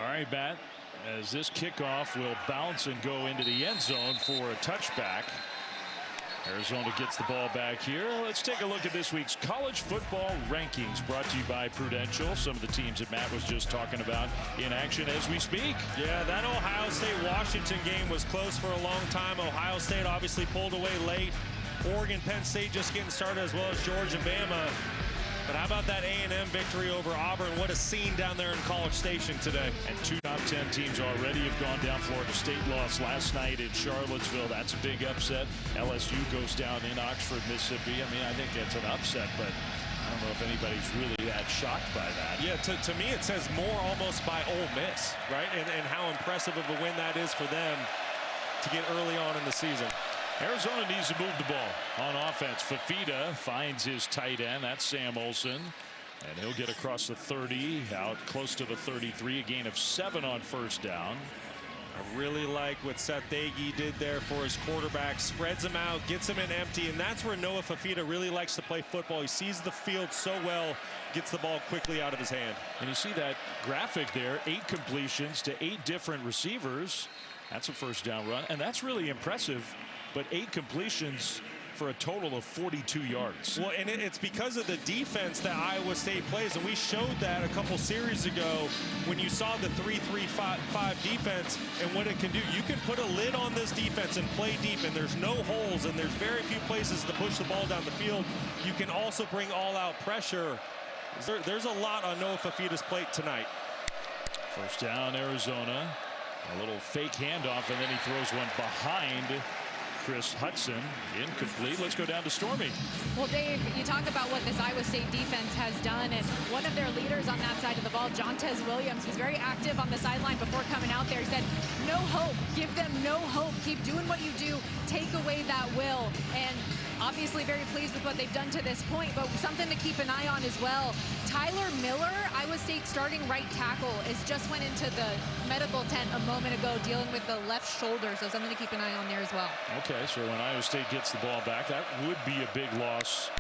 right, Matt, as this kickoff will bounce and go into the end zone for a touchback. Arizona gets the ball back here. Let's take a look at this week's college football rankings, brought to you by Prudential. Some of the teams that Matt was just talking about in action as we speak. Yeah, that Ohio State-Washington game was close for a long time. Ohio State obviously pulled away late. Oregon, Penn State just getting started, as well as Georgia, Bama. But how about that A&M victory over Auburn? What a scene down there in College Station today. And 2 top 10 teams already have gone down. Florida State lost last night in Charlottesville. That's a big upset. LSU goes down in Oxford, Mississippi. I mean, I think that's an upset, but I don't know if anybody's really that shocked by that. Yeah, to me it says more almost by Ole Miss, right? And how impressive of a win that is for them to get early on in the season. Arizona needs to move the ball on offense. Fafita finds his tight end. That's Sam Olsen. And he'll get across the 30, out close to the 33. A gain of 7 on first down. I really like what Seth Agee did there for his quarterback. Spreads him out, gets him in empty, and that's where Noah Fafita really likes to play football. He sees the field so well, gets the ball quickly out of his hand. And you see that graphic there, 8 completions to 8 different receivers. That's a first down run, and that's really impressive. But 8 completions for a total of 42 yards. Well, and it's because of the defense that Iowa State plays, and we showed that a couple series ago when you saw the 3-3-5 defense and what it can do. You can put a lid on this defense and play deep, and there's no holes, and there's very few places to push the ball down the field. You can also bring all-out pressure. There's a lot on Noah Fafita's plate tonight. First down, Arizona. A little fake handoff, and then he throws one behind Chris Hudson. Incomplete. Let's go down to Stormy. Well, Dave, you talk about what this Iowa State defense has done, and one of their leaders on that side of the ball, Jontez Williams, was very active on the sideline before coming out there. He said, no hope. Give them no hope. Keep doing what you do. Take away that will. And obviously very pleased with what they've done to this point, but something to keep an eye on as well. Tyler Miller, Iowa State starting right tackle, just went into the medical tent a moment ago dealing with the left shoulder, so something to keep an eye on there as well. Okay, so when Iowa State gets the ball back, that would be a big loss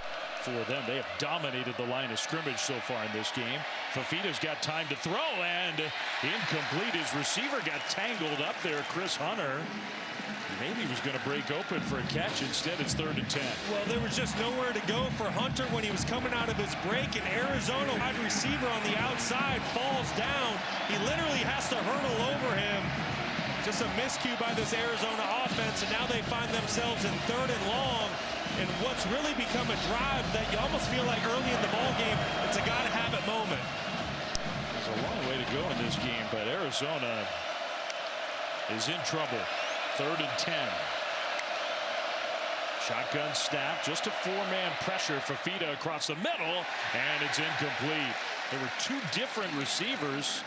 for them. They have dominated the line of scrimmage so far in this game. Fafita's got time to throw, and incomplete. His receiver got tangled up there, Chris Hunter. Maybe he was going to break open for a catch. Instead, it's 3rd and 10. Well, there was just nowhere to go for Hunter when he was coming out of his break, and Arizona wide receiver on the outside falls down. He literally has to hurdle over him. Just a miscue by this Arizona offense, and now they find themselves in 3rd and long. And what's really become a drive that you almost feel like early in the ball game, it's a gotta-have-it moment. There's a long way to go in this game, but Arizona is in trouble. 3rd and 10. Shotgun snap, just a 4-man pressure. Fafita across the middle, and it's incomplete. There were 2 different receivers.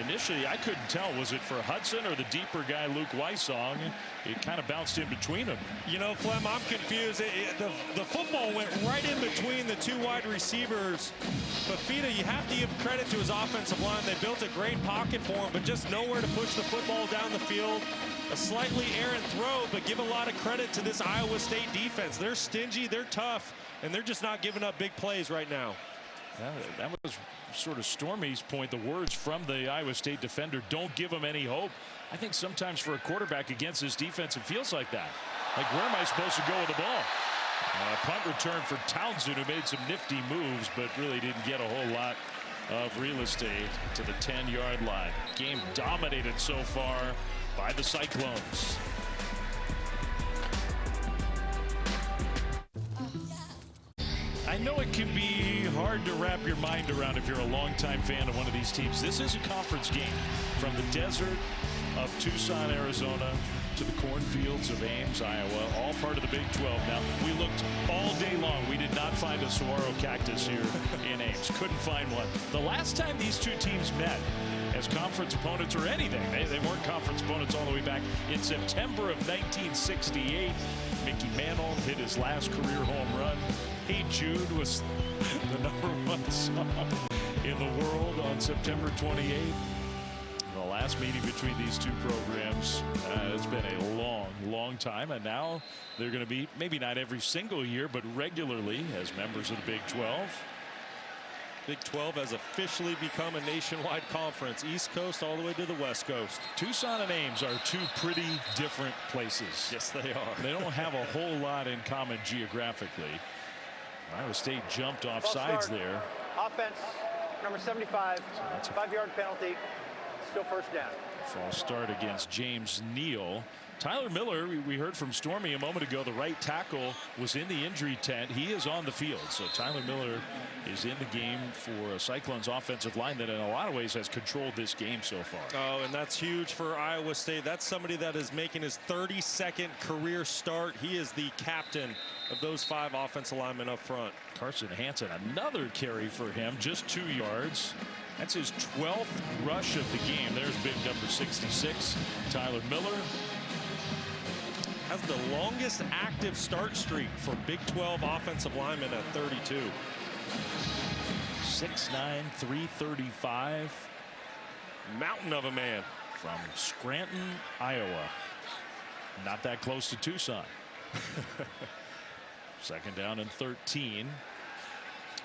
Initially, I couldn't tell, was it for Hudson or the deeper guy, Luke Weissong? It kind of bounced in between them. You know, Flem, I'm confused. The football went right in between the 2 wide receivers. Fafita, you have to give credit to his offensive line. They built a great pocket for him, but just nowhere to push the football down the field. A slightly errant throw, but give a lot of credit to this Iowa State defense. They're stingy, they're tough, and they're just not giving up big plays right now. That was sort of Stormy's point. The words from the Iowa State defender, don't give them any hope. I think sometimes for a quarterback against this defense, it feels like that. Like, where am I supposed to go with the ball? Punt return for Townsend, who made some nifty moves, but really didn't get a whole lot of real estate to the 10-yard line. Game dominated so far by the Cyclones. I know it can be hard to wrap your mind around if you're a longtime fan of one of these teams. This is a conference game from the desert of Tucson, Arizona to the cornfields of Ames, Iowa, all part of the Big 12. Now, we looked all day long. We did not find a saguaro cactus here in Ames. Couldn't find one. The last time these two teams met as conference opponents or anything, they weren't conference opponents all the way back in September of 1968. Mickey Mantle hit his last career home run. Hey Jude was the #1 song in the world on September 28th. The last meeting between these two programs, it's been a long time, and now they're going to be, maybe not every single year, but regularly as members of the Big 12. Big 12 has officially become a nationwide conference, East Coast all the way to the West Coast. Tucson and Ames are two pretty different places. Yes, they are. They don't have a whole lot in common geographically. Iowa State jumped off sides there. Offense, number 75, 5-yard penalty, still first down. False start against James Neal. Tyler Miller, we heard from Stormy a moment ago, the right tackle was in the injury tent. He is on the field. So Tyler Miller is in the game for Cyclones offensive line that in a lot of ways has controlled this game so far. Oh, and that's huge for Iowa State. That's somebody that is making his 32nd career start. He is the captain of those 5 offensive linemen up front. Carson Hansen, another carry for him, just 2 yards. That's his 12th rush of the game. There's big number 66, Tyler Miller. Has the longest active start streak for Big 12 offensive linemen at 32. 6'9", 335. Mountain of a man. From Scranton, Iowa. Not that close to Tucson. Second down and 13.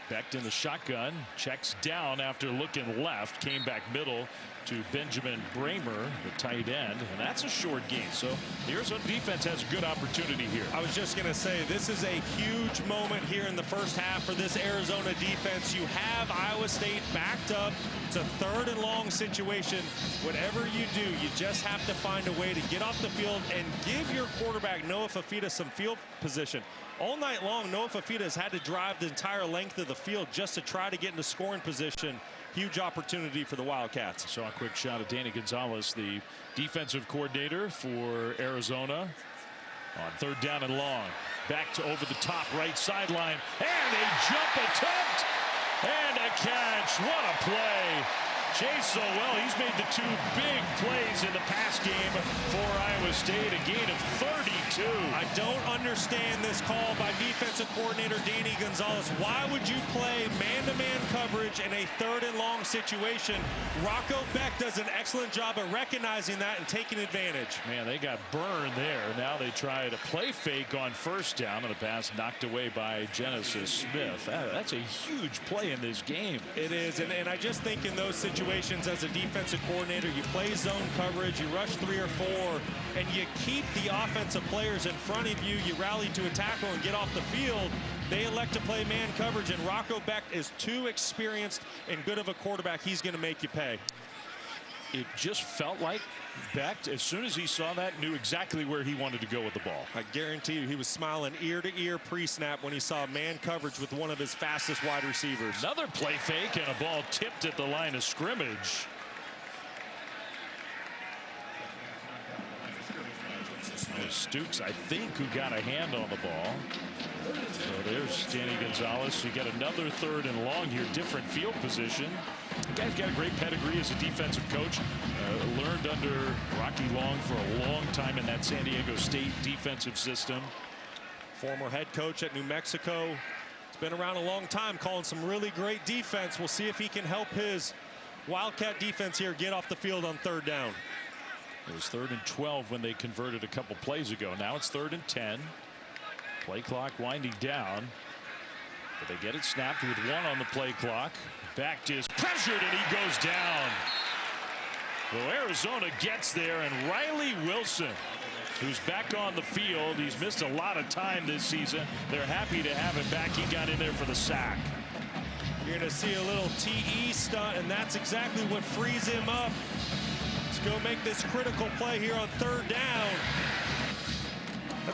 Becht in the shotgun, checks down after looking left, came back middle to Benjamin Bramer, the tight end, and that's a short gain. So the Arizona defense has a good opportunity here. I was just going to say, this is a huge moment here in the first half for this Arizona defense. You have Iowa State backed up. It's a 3rd and long situation. Whatever you do, you just have to find a way to get off the field and give your quarterback Noah Fafita some field position. All night long, Noah Fafita has had to drive the entire length of the field just to try to get into scoring position. Huge opportunity for the Wildcats. Saw a quick shot of Danny Gonzalez, the defensive coordinator for Arizona. On 3rd down and long. Back to over the top right sideline. And a jump attempt. And a catch. What a play. Chase so well. He's made the 2 big plays in the pass game for Iowa State. A gain of 32. I don't understand this call by defensive coordinator Danny Gonzalez. Why would you play man-to-man coverage in a 3rd and long situation? Rocco Becht does an excellent job of recognizing that and taking advantage. Man, they got burned there. Now they try to play fake on 1st down, and the pass knocked away by Genesis Smith. That's a huge play in this game. It is, and I just think in those situations as a defensive coordinator, you play zone coverage, you rush 3 or 4, and you keep the offensive players in front of you. You rally to a tackle and get off the field. They elect to play man coverage, and Rocco Becht is too experienced and good of a quarterback. He's going to make you pay. It just felt like Becht, as soon as he saw that, knew exactly where he wanted to go with the ball. I guarantee you he was smiling ear to ear pre-snap when he saw man coverage with one of his fastest wide receivers. Another play fake and a ball tipped at the line of scrimmage. Stooks, I think, who got a hand on the ball. So there's Danny Gonzalez. You got another 3rd and long here, different field position. The guy's got a great pedigree as a defensive coach. Learned under Rocky Long for a long time in that San Diego State defensive system. Former head coach at New Mexico. He's been around a long time, calling some really great defense. We'll see if he can help his Wildcat defense here get off the field on 3rd down. It was 3rd and 12 when they converted a couple plays ago. Now it's 3rd and 10. Play clock winding down. But they get it snapped with 1 on the play clock. Becht is pressured and he goes down. Well, Arizona gets there, and Riley Wilson, who's back on the field. He's missed a lot of time this season. They're happy to have him back. He got in there for the sack. You're going to see a little TE stunt, and that's exactly what frees him up. Let's go make this critical play here on 3rd down.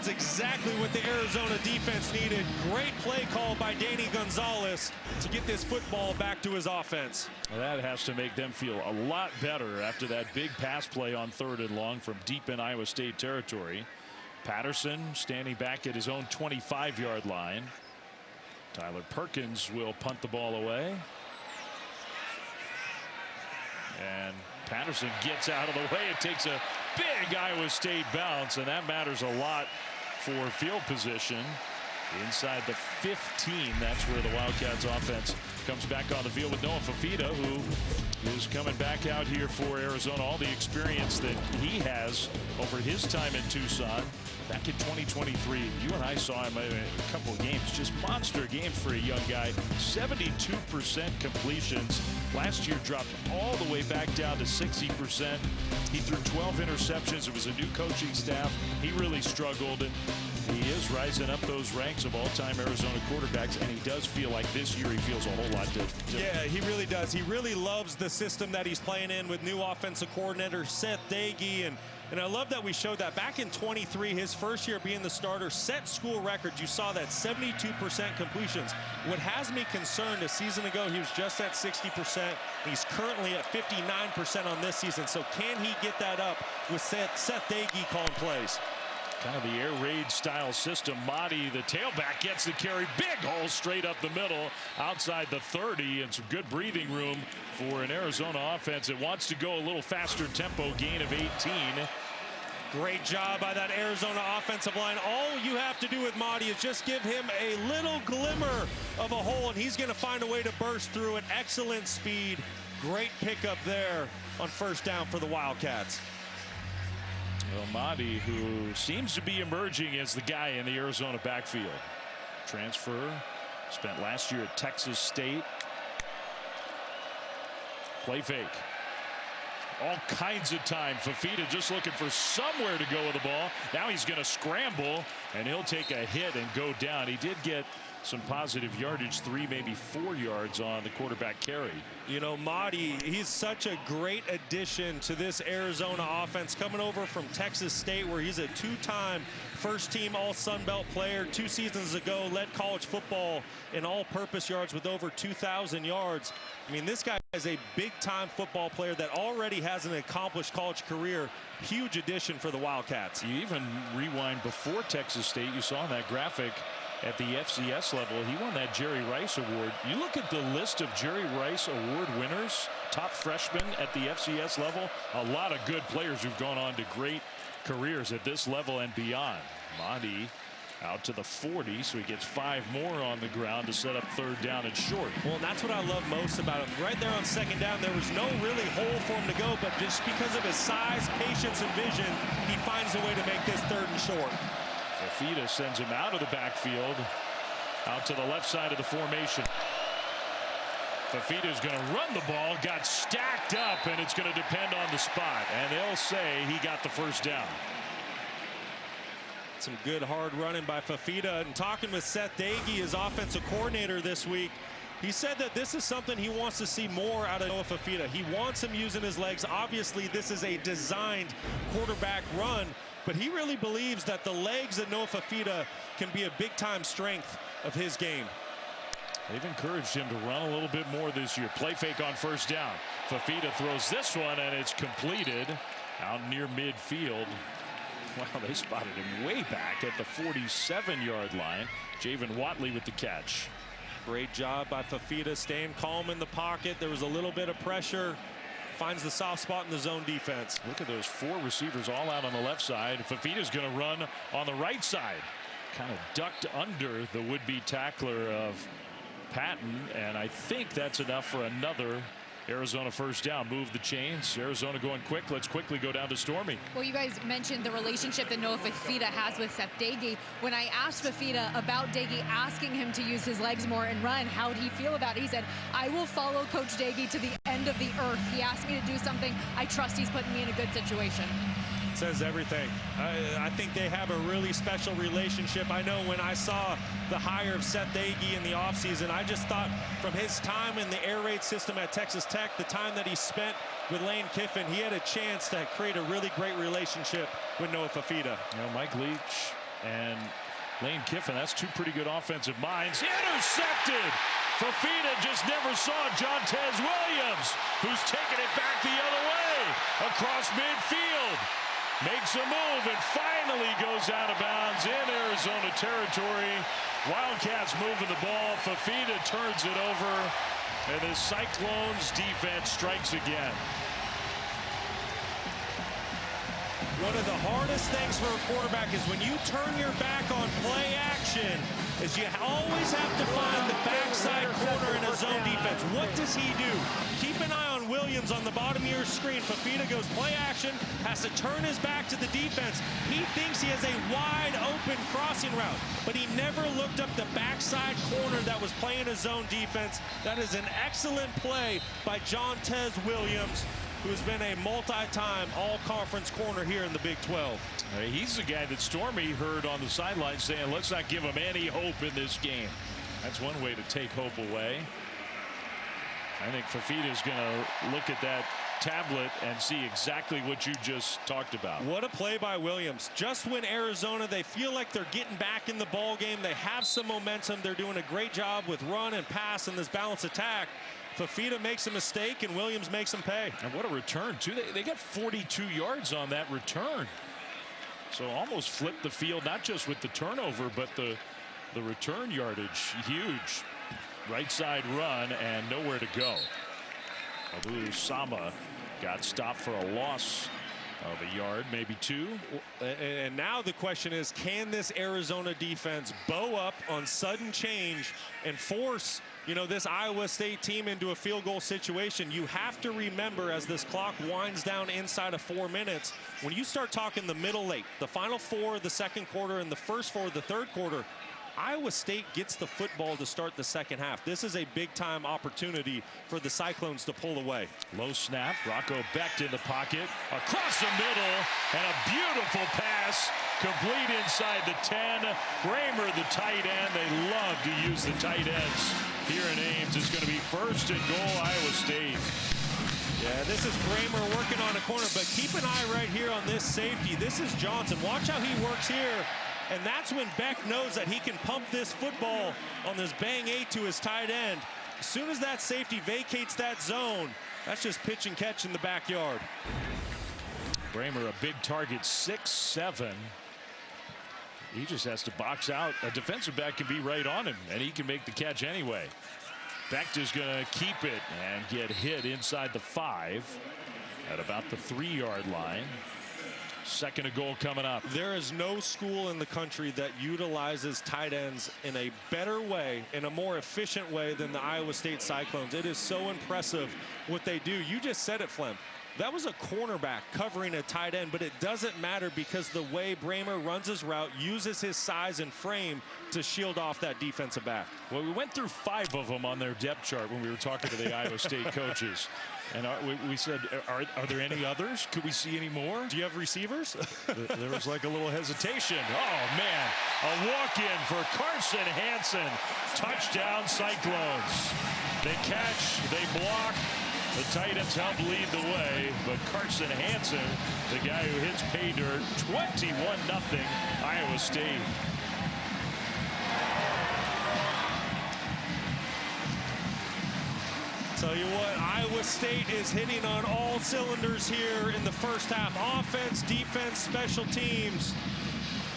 was exactly what the Arizona defense needed. Great play call by Danny Gonzalez to get this football back to his offense. Well, that has to make them feel a lot better after that big pass play on 3rd and long from deep in Iowa State territory. Patterson standing back at his own 25-yard line. Tyler Perkins will punt the ball away. And Patterson gets out of the way. It takes a big Iowa State bounce, and that matters a lot for field position. Inside the 15, that's where the Wildcats offense comes back on the field with Noah Fifita, who is coming back out here for Arizona. All the experience that he has over his time in Tucson. Back in 2023, you and I saw him in a couple of games, just monster games for a young guy. 72% completions. Last year dropped all the way back down to 60%. He threw 12 interceptions. It was a new coaching staff. He really struggled. He is rising up those ranks of all-time Arizona quarterbacks, and he does feel like this year he feels a whole lot different. Yeah, he really does. He really loves the system that he's playing in with new offensive coordinator Seth Dagey, and I love that we showed that back in 23, his first year being the starter, set school records. You saw that 72% completions. What has me concerned, a season ago he was just at 60%. He's currently at 59% on this season. So can he get that up with Seth Dagey calling plays? Kind of the air raid style system. Mahdi, the tailback, gets the carry. Big hole straight up the middle outside the 30, and some good breathing room for an Arizona offense that wants to go a little faster tempo, gain of 18. Great job by that Arizona offensive line. All you have to do with Mahdi is just give him a little glimmer of a hole, and he's going to find a way to burst through it. Excellent speed. Great pickup there on 1st down for the Wildcats. Well, Mahdi, who seems to be emerging as the guy in the Arizona backfield. Transfer, spent last year at Texas State. Play fake. All kinds of time. Fifita just looking for somewhere to go with the ball. Now he's going to scramble, and he'll take a hit and go down. He did get some positive yardage, 3, maybe 4 yards on the quarterback carry. You know, Mahdi, he's such a great addition to this Arizona offense, coming over from Texas State, where he's a 2-time first-team All-Sun Belt player. 2 seasons ago, led college football in all-purpose yards with over 2,000 yards. I mean, this guy is a big-time football player that already has an accomplished college career. Huge addition for the Wildcats. You even rewind before Texas State, you saw in that graphic at the FCS level, he won that Jerry Rice Award. You look at the list of Jerry Rice Award winners, top freshmen at the FCS level, a lot of good players who've gone on to great careers at this level and beyond. Mahdi out to the 40, so he gets 5 more on the ground to set up 3rd down and short. Well, and that's what I love most about him. Right there on 2nd down, there was no really hole for him to go, but just because of his size, patience, and vision, he finds a way to make this 3rd and short. Fifita sends him out of the backfield, out to the left side of the formation. Fifita's going to run the ball, got stacked up, and it's going to depend on the spot. And they'll say he got the 1st down. Some good hard running by Fifita. And talking with Seth Dagey, his offensive coordinator this week, he said that this is something he wants to see more out of Noah Fifita. He wants him using his legs. Obviously, this is a designed quarterback run, but he really believes that the legs of Noah Fifita can be a big-time strength of his game. They've encouraged him to run a little bit more this year. Play fake on 1st down. Fifita throws this one, and it's completed out near midfield. Wow, they spotted him way back at the 47-yard line. Javen Watley with the catch. Great job by Fifita, staying calm in the pocket. There was a little bit of pressure. Finds the soft spot in the zone defense. Look at those 4 receivers all out on the left side. Fifita's going to run on the right side. Kind of ducked under the would-be tackler of Patton, and I think that's enough for another Arizona 1st down. Move the chains. Arizona going quick. Let's quickly go down to Stormy. Well, you guys mentioned the relationship that Noah Fifita has with Seth Dagey. When I asked Fifita about Dagey asking him to use his legs more and run, how did he feel about it? He said, I will follow Coach Dagey to the end of the earth. He asked me to do something. I trust he's putting me in a good situation. Says everything. I think they have a really special relationship. I know when I saw the hire of Seth Dagey in the offseason, I just thought from his time in the air raid system at Texas Tech, the time that he spent with Lane Kiffin, he had a chance to create a really great relationship with Noah Fifita. You know, Mike Leach And Lane Kiffin, that's two pretty good offensive minds. Intercepted. Fafita just never saw Jontez Williams, who's taking it back the other way across midfield. Makes a move and finally goes out of bounds in Arizona territory. Wildcats moving the ball. Fafita turns it over, and the Cyclones defense strikes again. One of the hardest things for a quarterback is when you turn your back on play action, is you always have to find the backside corner in a zone defense. What does he do? Keep an eye on Williams on the bottom of your screen. Fafita goes play action, has to turn his back to the defense. He thinks he has a wide open crossing route, but he never looked up the backside corner that was playing a zone defense. That is an excellent play by Jontez Williams, who's been a multi-time all-conference corner here in the Big 12. He's the guy that Stormy heard on the sideline saying, let's not give him any hope in this game. That's one way to take hope away. I think Fafita's going to look at that tablet and see exactly what you just talked about. What a play by Williams. Just when Arizona, they feel like they're getting back in the ball game, they have some momentum, they're doing a great job with run and pass and this balanced attack. Fafita makes a mistake and Williams makes him pay. And what a return too. They got 42 yards on that return. So almost flipped the field, not just with the turnover, but the return yardage. Huge. Right side run and nowhere to go. Abu Sama got stopped for a loss of a yard, maybe two. And now the question is, can this Arizona defense bow up on sudden change and force, you know, this Iowa State team into a field goal situation? You have to remember, as this clock winds down inside of 4 minutes, when you start talking the middle late, the final four of the second quarter and the first four of the third quarter, Iowa State gets the football to start the second half. This is a big-time opportunity for the Cyclones to pull away. Low snap. Rocco Becht in the pocket. Across the middle. And a beautiful pass. Complete inside the 10. Bramer, the tight end. They love to use the tight ends here in Ames. It's going to be first and goal, Iowa State. Yeah, this is Bramer working on a corner, but keep an eye right here on this safety. This is Johnson. Watch how he works here. And that's when Becht knows that he can pump this football on this bang eight to his tight end. As soon as that safety vacates that zone, that's just pitch and catch in the backyard. Bramer, a big target, 6'7". He just has to box out. A defensive back can be right on him, and he can make the catch anyway. Becht is going to keep it and get hit inside the 5 at about the 3-yard line. Second and goal coming up. There is no school in the country that utilizes tight ends in a better way, in a more efficient way than the Iowa State Cyclones. It is so impressive what they do. You just said it, Flem. That was a cornerback covering a tight end, but it doesn't matter because the way Bramer runs his route uses his size and frame to shield off that defensive back. Well, we went through 5 of them on their depth chart when we were talking to the Iowa State coaches. And we said, are there any others? Could we see any more? Do you have receivers? There was like a little hesitation. Oh, man. A walk-in for Carson Hansen. Touchdown, Cyclones. They catch, they block. The Titans help lead the way, but Carson Hansen, the guy who hits pay dirt, 21-0 Iowa State. Tell you what, Iowa State is hitting on all cylinders here in the first half. Offense, defense, special teams.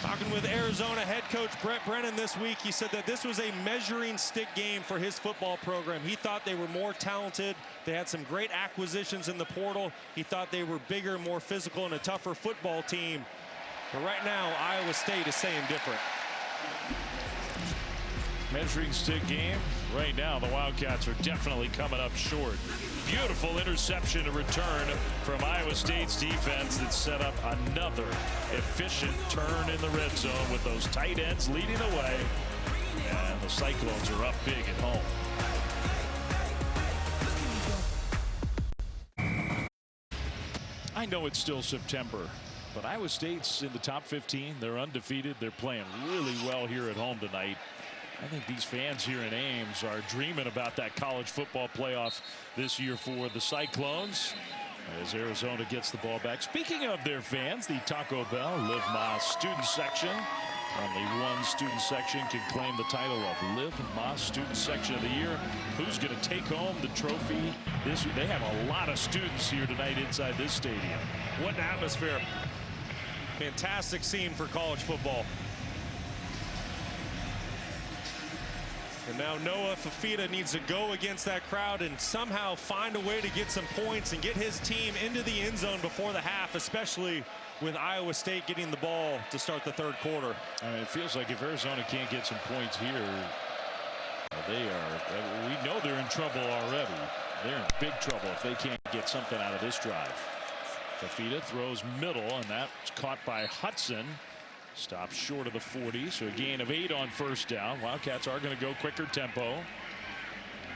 Talking with Arizona head coach Brett Brennan this week, he said that this was a measuring stick game for his football program. He thought they were more talented. They had some great acquisitions in the portal. He thought they were bigger, more physical, and a tougher football team. But right now, Iowa State is saying different. Measuring stick game. Right now, the Wildcats are definitely coming up short. Beautiful interception to return from Iowa State's defense that set up another efficient turn in the red zone with those tight ends leading the way. And the Cyclones are up big at home. I know it's still September, but Iowa State's in the top 15. They're undefeated. They're playing really well here at home tonight. I think these fans here in Ames are dreaming about that college football playoff this year for the Cyclones as Arizona gets the ball back. Speaking of their fans, the Taco Bell Live Ma student section Only one student section can claim the title of Liv Moss Student Section of the Year. Who's going to take home the trophy this year? They have a lot of students here tonight inside this stadium. What an atmosphere. Fantastic scene for college football. And now Noah Fafita needs to go against that crowd and somehow find a way to get some points and get his team into the end zone before the half, especially with Iowa State getting the ball to start the third quarter. It feels like if Arizona can't get some points here, we know they're in trouble already. They're in big trouble if they can't get something out of this drive. Fafita throws middle, and that's caught by Hudson. Stops short of the 40, so a gain of 8 on first down. Wildcats are going to go quicker tempo.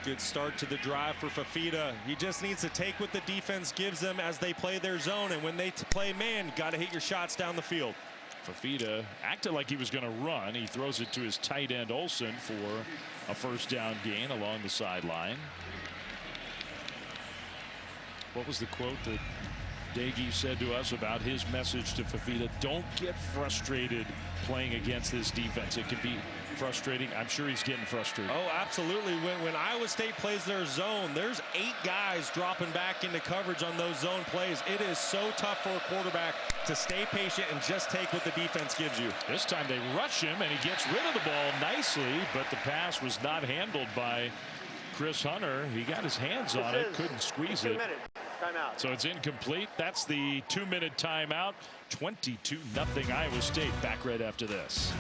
Good start to the drive for Fafita. He just needs to take what the defense gives them as they play their zone, and when they play man, got to hit your shots down the field. Fafita acted like he was going to run. He throws it to his tight end Olsen for a first down gain along the sideline. What was the quote that Daggy said to us about his message to Fafita? Don't get frustrated playing against this defense. It can be frustrating. I'm sure he's getting frustrated. Oh, absolutely. When Iowa State plays their zone, there's 8 guys dropping back into coverage on those zone plays. It is so tough for a quarterback to stay patient and just take what the defense gives you. This time they rush him and he gets rid of the ball nicely, but the pass was not handled by Chris Hunter. He got his hands on it, couldn't squeeze it. Timeout. So it's incomplete. That's the 2-minute timeout. 22-0 Iowa State. Back right after this.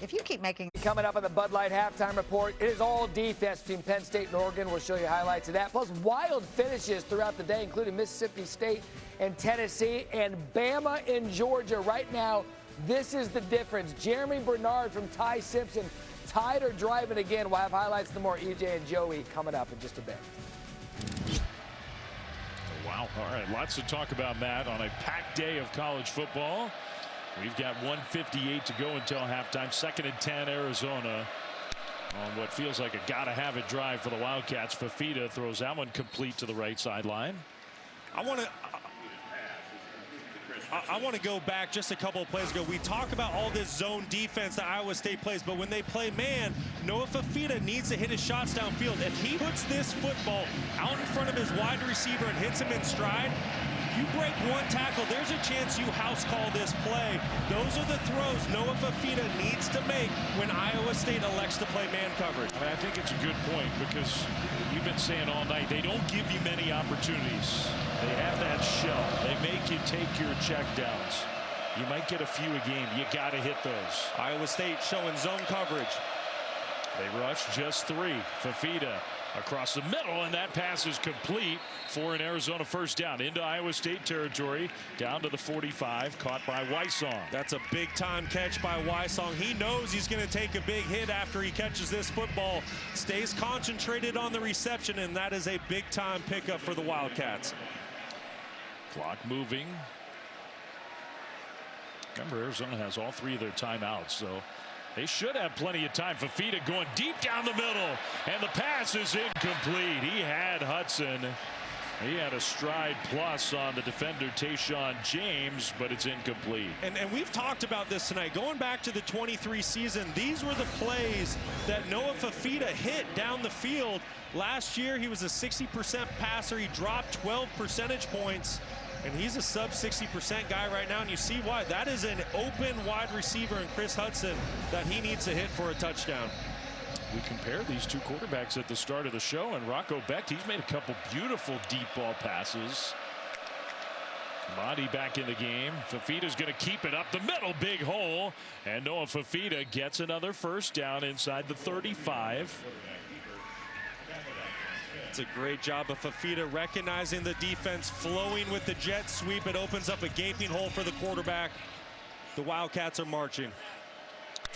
If you keep making... Coming up on the Bud Light halftime report, it is all defense between Penn State and Oregon. We'll show you highlights of that. Plus wild finishes throughout the day, including Mississippi State and Tennessee and Bama in Georgia. Right now, this is the difference. Jeremy Bernard from Ty Simpson tied or driving again. We'll have highlights to more EJ and Joey coming up in just a bit. Wow. All right. Lots to talk about, Matt, on a packed day of college football. We've got 1:58 to go until halftime. 2nd and 10 Arizona on what feels like a gotta-have-it drive for the Wildcats. Fafita throws that one complete to the right sideline. I want to go back just a couple of plays ago. We talk about all this zone defense that Iowa State plays, but when they play man, Noah Fafita needs to hit his shots downfield. If he puts this football out in front of his wide receiver and hits him in stride, you break one tackle, there's a chance you house call this play. Those are the throws Noah Fafita needs to make when Iowa State elects to play man coverage. I think it's a good point because you've been saying all night they don't give you many opportunities. They have that shell. They make you take your checkdowns. You might get a few a game. You got to hit those. Iowa State showing zone coverage. They rush just 3. Fafita across the middle, and that pass is complete for an Arizona first down into Iowa State territory, down to the 45, caught by Wysong. That's a big-time catch by Wysong. He knows he's going to take a big hit after he catches this football, stays concentrated on the reception, and that is a big-time pickup for the Wildcats. Clock moving. Remember, Arizona has all 3 of their timeouts, so they should have plenty of time. Fafita going deep down the middle, and the pass is incomplete. He had Hudson. He had a stride plus on the defender Tayshawn James, but it's incomplete. And we've talked about this tonight. Going back to the 23 season, these were the plays that Noah Fafita hit down the field. Last year, he was a 60% passer. He dropped 12 percentage points. And he's a sub 60% guy right now, and you see why. That is an open wide receiver in Chris Hudson that he needs to hit for a touchdown. We compared these 2 quarterbacks at the start of the show, and Rocco Becht, he's made a couple beautiful deep ball passes. Mahdi back in the game. Fafita's going to keep it up the middle, big hole, and Noah Fafita gets another first down inside the 35. It's a great job of Fafita recognizing the defense, flowing with the jet sweep. It opens up a gaping hole for the quarterback. The Wildcats are marching.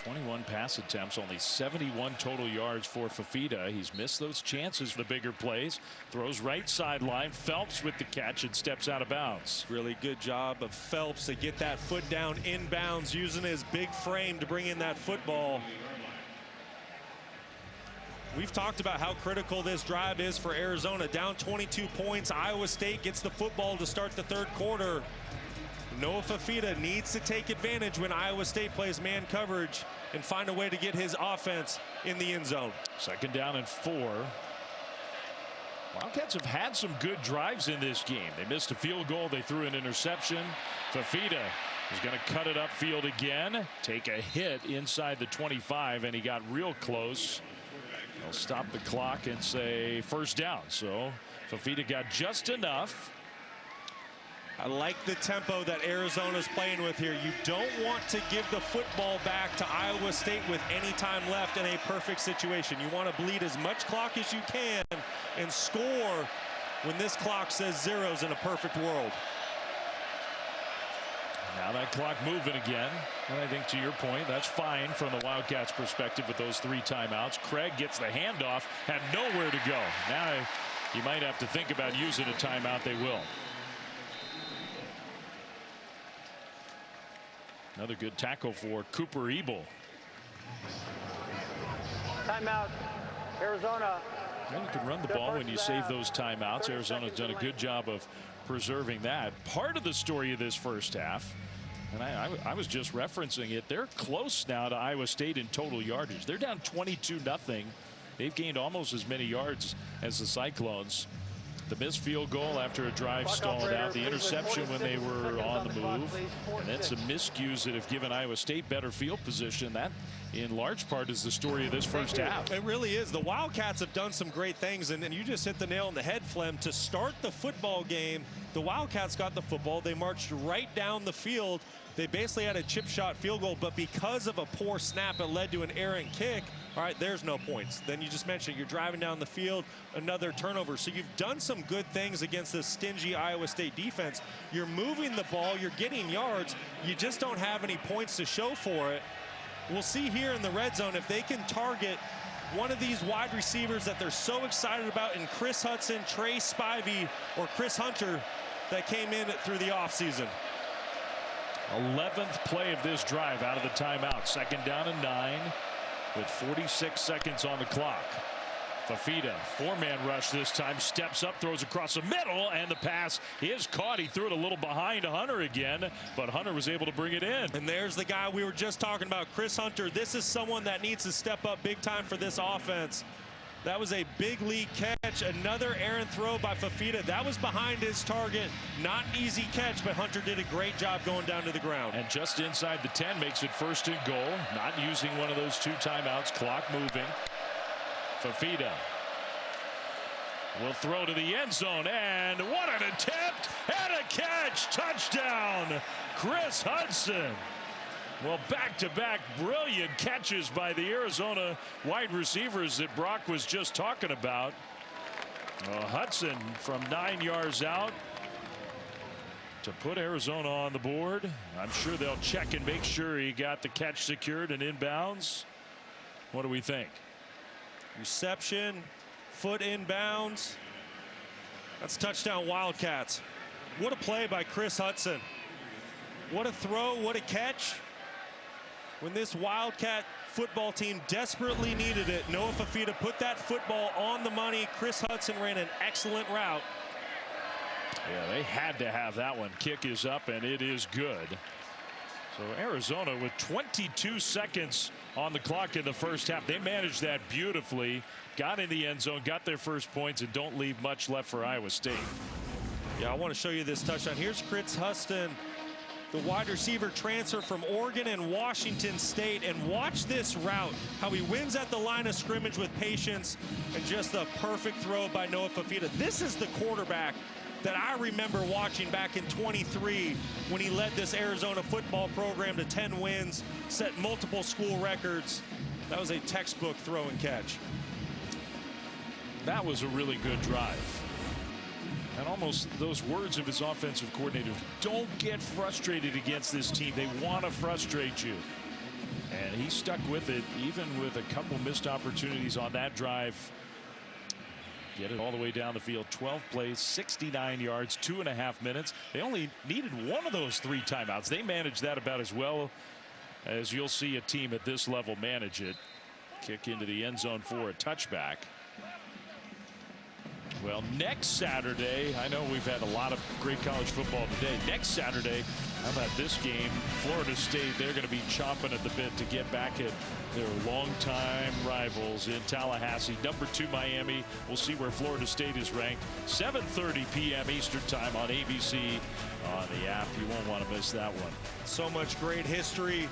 21 pass attempts, only 71 total yards for Fafita. He's missed those chances for the bigger plays. Throws right sideline. Phelps with the catch and steps out of bounds. Really good job of Phelps to get that foot down inbounds, using his big frame to bring in that football. We've talked about how critical this drive is for Arizona. Down 22 points. Iowa State gets the football to start the third quarter. Noah Fafita needs to take advantage when Iowa State plays man coverage and find a way to get his offense in the end zone. 2nd down and 4. Wildcats have had some good drives in this game. They missed a field goal. They threw an interception. Fafita is going to cut it upfield again. Take a hit inside the 25, and he got real close. They'll stop the clock and say 1st down. So Fafita got just enough. I like the tempo that Arizona's playing with here. You don't want to give the football back to Iowa State with any time left in a perfect situation. You want to bleed as much clock as you can and score when this clock says zeros in a perfect world. Now that clock moving again. And I think to your point, that's fine from the Wildcats' perspective with those 3 timeouts. Craig gets the handoff, had nowhere to go. Now you might have to think about using a timeout. They will. Another good tackle for Cooper Ebel. Timeout, Arizona. Well, you can run the ball when you save those timeouts. Arizona's done a good job of preserving that. Part of the story of this first half, and I was just referencing it, they're close now to Iowa State in total yardage. They're down 22-0. They've gained almost as many yards as the Cyclones. The missed field goal after a drive stalled out, the interception when they were on the move, and then some miscues that have given Iowa State better field position. That in large part is the story of this first half. It really is. The Wildcats have done some great things, and you just hit the nail on the head, Flem. To start the football game, the Wildcats got the football. They marched right down the field. They basically had a chip shot field goal, but because of a poor snap, it led to an errant kick. All right, there's no points. Then you just mentioned you're driving down the field, another turnover. So you've done some good things against this stingy Iowa State defense. You're moving the ball, you're getting yards. You just don't have any points to show for it. We'll see here in the red zone if they can target one of these wide receivers that they're so excited about in Chris Hudson, Trey Spivey, or Chris Hunter that came in through the offseason. 11th play of this drive out of the timeout. 2nd down and 9 with 46 seconds on the clock. Fafita, 4-man rush this time, steps up, throws across the middle, and the pass is caught. He threw it a little behind Hunter again, but Hunter was able to bring it in. And there's the guy we were just talking about, Chris Hunter. This is someone that needs to step up big time for this offense. That was a big league catch. Another errant throw by Fafita. That was behind his target. Not an easy catch, but Hunter did a great job going down to the ground. And just inside the 10 makes it 1st and goal. Not using one of those 2 timeouts. Clock moving. Fafita will throw to the end zone, and what an attempt and a catch. Touchdown, Chris Hudson. Well, back-to-back brilliant catches by the Arizona wide receivers that Brock was just talking about. Hudson from 9 yards out to put Arizona on the board. I'm sure they'll check and make sure he got the catch secured and inbounds. What do we think? Reception, foot inbounds. That's touchdown Wildcats. What a play by Chris Hudson. What a throw, what a catch. When this Wildcat football team desperately needed it, Noah Fafita put that football on the money. Chris Hudson ran an excellent route. Yeah, they had to have that one. Kick is up, and it is good. So Arizona with 22 seconds on the clock in the first half. They managed that beautifully. Got in the end zone, got their first points, and don't leave much left for Iowa State. Yeah, I want to show you this touchdown. Here's Chris Hudson, the wide receiver transfer from Oregon and Washington State. And watch this route, how he wins at the line of scrimmage with patience, and just a perfect throw by Noah Fafita. This is the quarterback that I remember watching back in 23 when he led this Arizona football program to 10 wins, set multiple school records. That was a textbook throw and catch. That was a really good drive. And almost those words of his offensive coordinator, don't get frustrated against this team. They want to frustrate you. And he stuck with it, even with a couple missed opportunities on that drive. Get it all the way down the field. 12 plays, 69 yards, 2.5 minutes. They only needed one of those 3 timeouts. They managed that about as well as you'll see a team at this level manage it. Kick into the end zone for a touchback. Well, next Saturday, I know we've had a lot of great college football today. Next Saturday, how about this game? Florida State, they're going to be chomping at the bit to get back at their longtime rivals in Tallahassee. Number 2 Miami. We'll see where Florida State is ranked. 7:30 p.m. Eastern time on ABC on the app. You won't want to miss that one. So much great history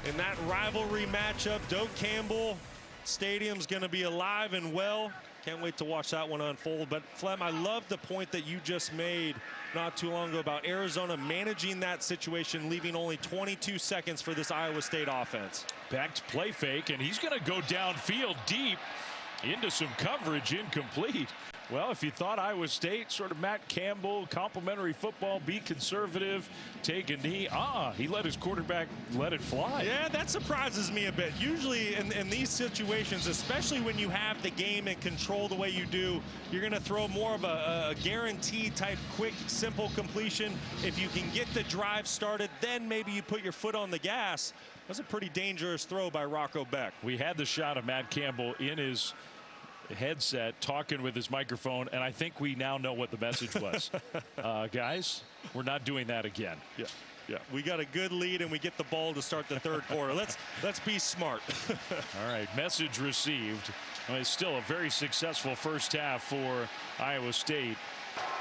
in that rivalry matchup. Doak Campbell Stadium's going to be alive and well. Can't wait to watch that one unfold. But Flem, I love the point that you just made not too long ago about Arizona managing that situation, leaving only 22 seconds for this Iowa State offense. Back to play fake, and he's going to go downfield deep into some coverage, incomplete. Well, if you thought Iowa State, sort of Matt Campbell, complimentary football, be conservative, take a knee. He let his quarterback let it fly. Yeah, that surprises me a bit. Usually in these situations, especially when you have the game in control the way you do, you're going to throw more of a guaranteed type quick, simple completion. If you can get the drive started, then maybe you put your foot on the gas. That's a pretty dangerous throw by Rocco Beck. We had the shot of Matt Campbell in his headset talking with his microphone, and I think we now know what the message was. Guys, we're not doing that again. Yeah, we got a good lead and we get the ball to start the third quarter. Let's be smart. All right, message received. It's still a very successful first half for Iowa State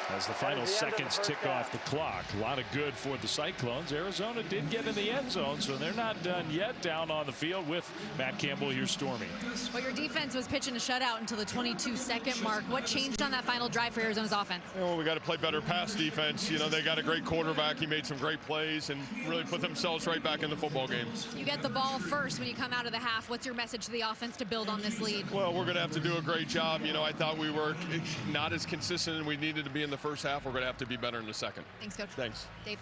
as the final seconds tick off the clock. A lot of good for the Cyclones. Arizona did get in the end zone, so they're not done yet down on the field with Matt Campbell. Here's Stormy. Well, your defense was pitching a shutout until the 22-second mark. What changed on that final drive for Arizona's offense? Well, we got to play better pass defense. You know, they got a great quarterback. He made some great plays and really put themselves right back in the football game. You get the ball first when you come out of the half. What's your message to the offense to build on this lead? Well, we're going to have to do a great job. You know, I thought we were not as consistent as we needed to be in the first half. We're going to have to be better in the second. Thanks, Coach. Thanks. Dave.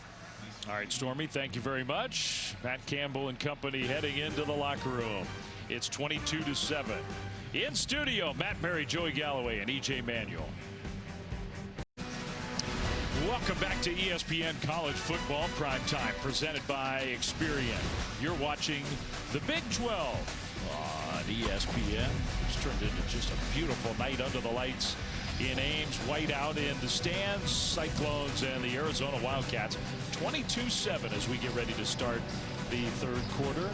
All right, Stormy, thank you very much. Matt Campbell and company heading into the locker room. It's 22-7. In studio, Matt Perry, Joey Galloway, and E.J. Manuel. Welcome back to ESPN College Football Primetime, presented by Experian. You're watching the Big 12 on ESPN. It's turned into just a beautiful night under the lights in Ames. White out in the stands. Cyclones and the Arizona Wildcats. 22-7 as we get ready to start the third quarter.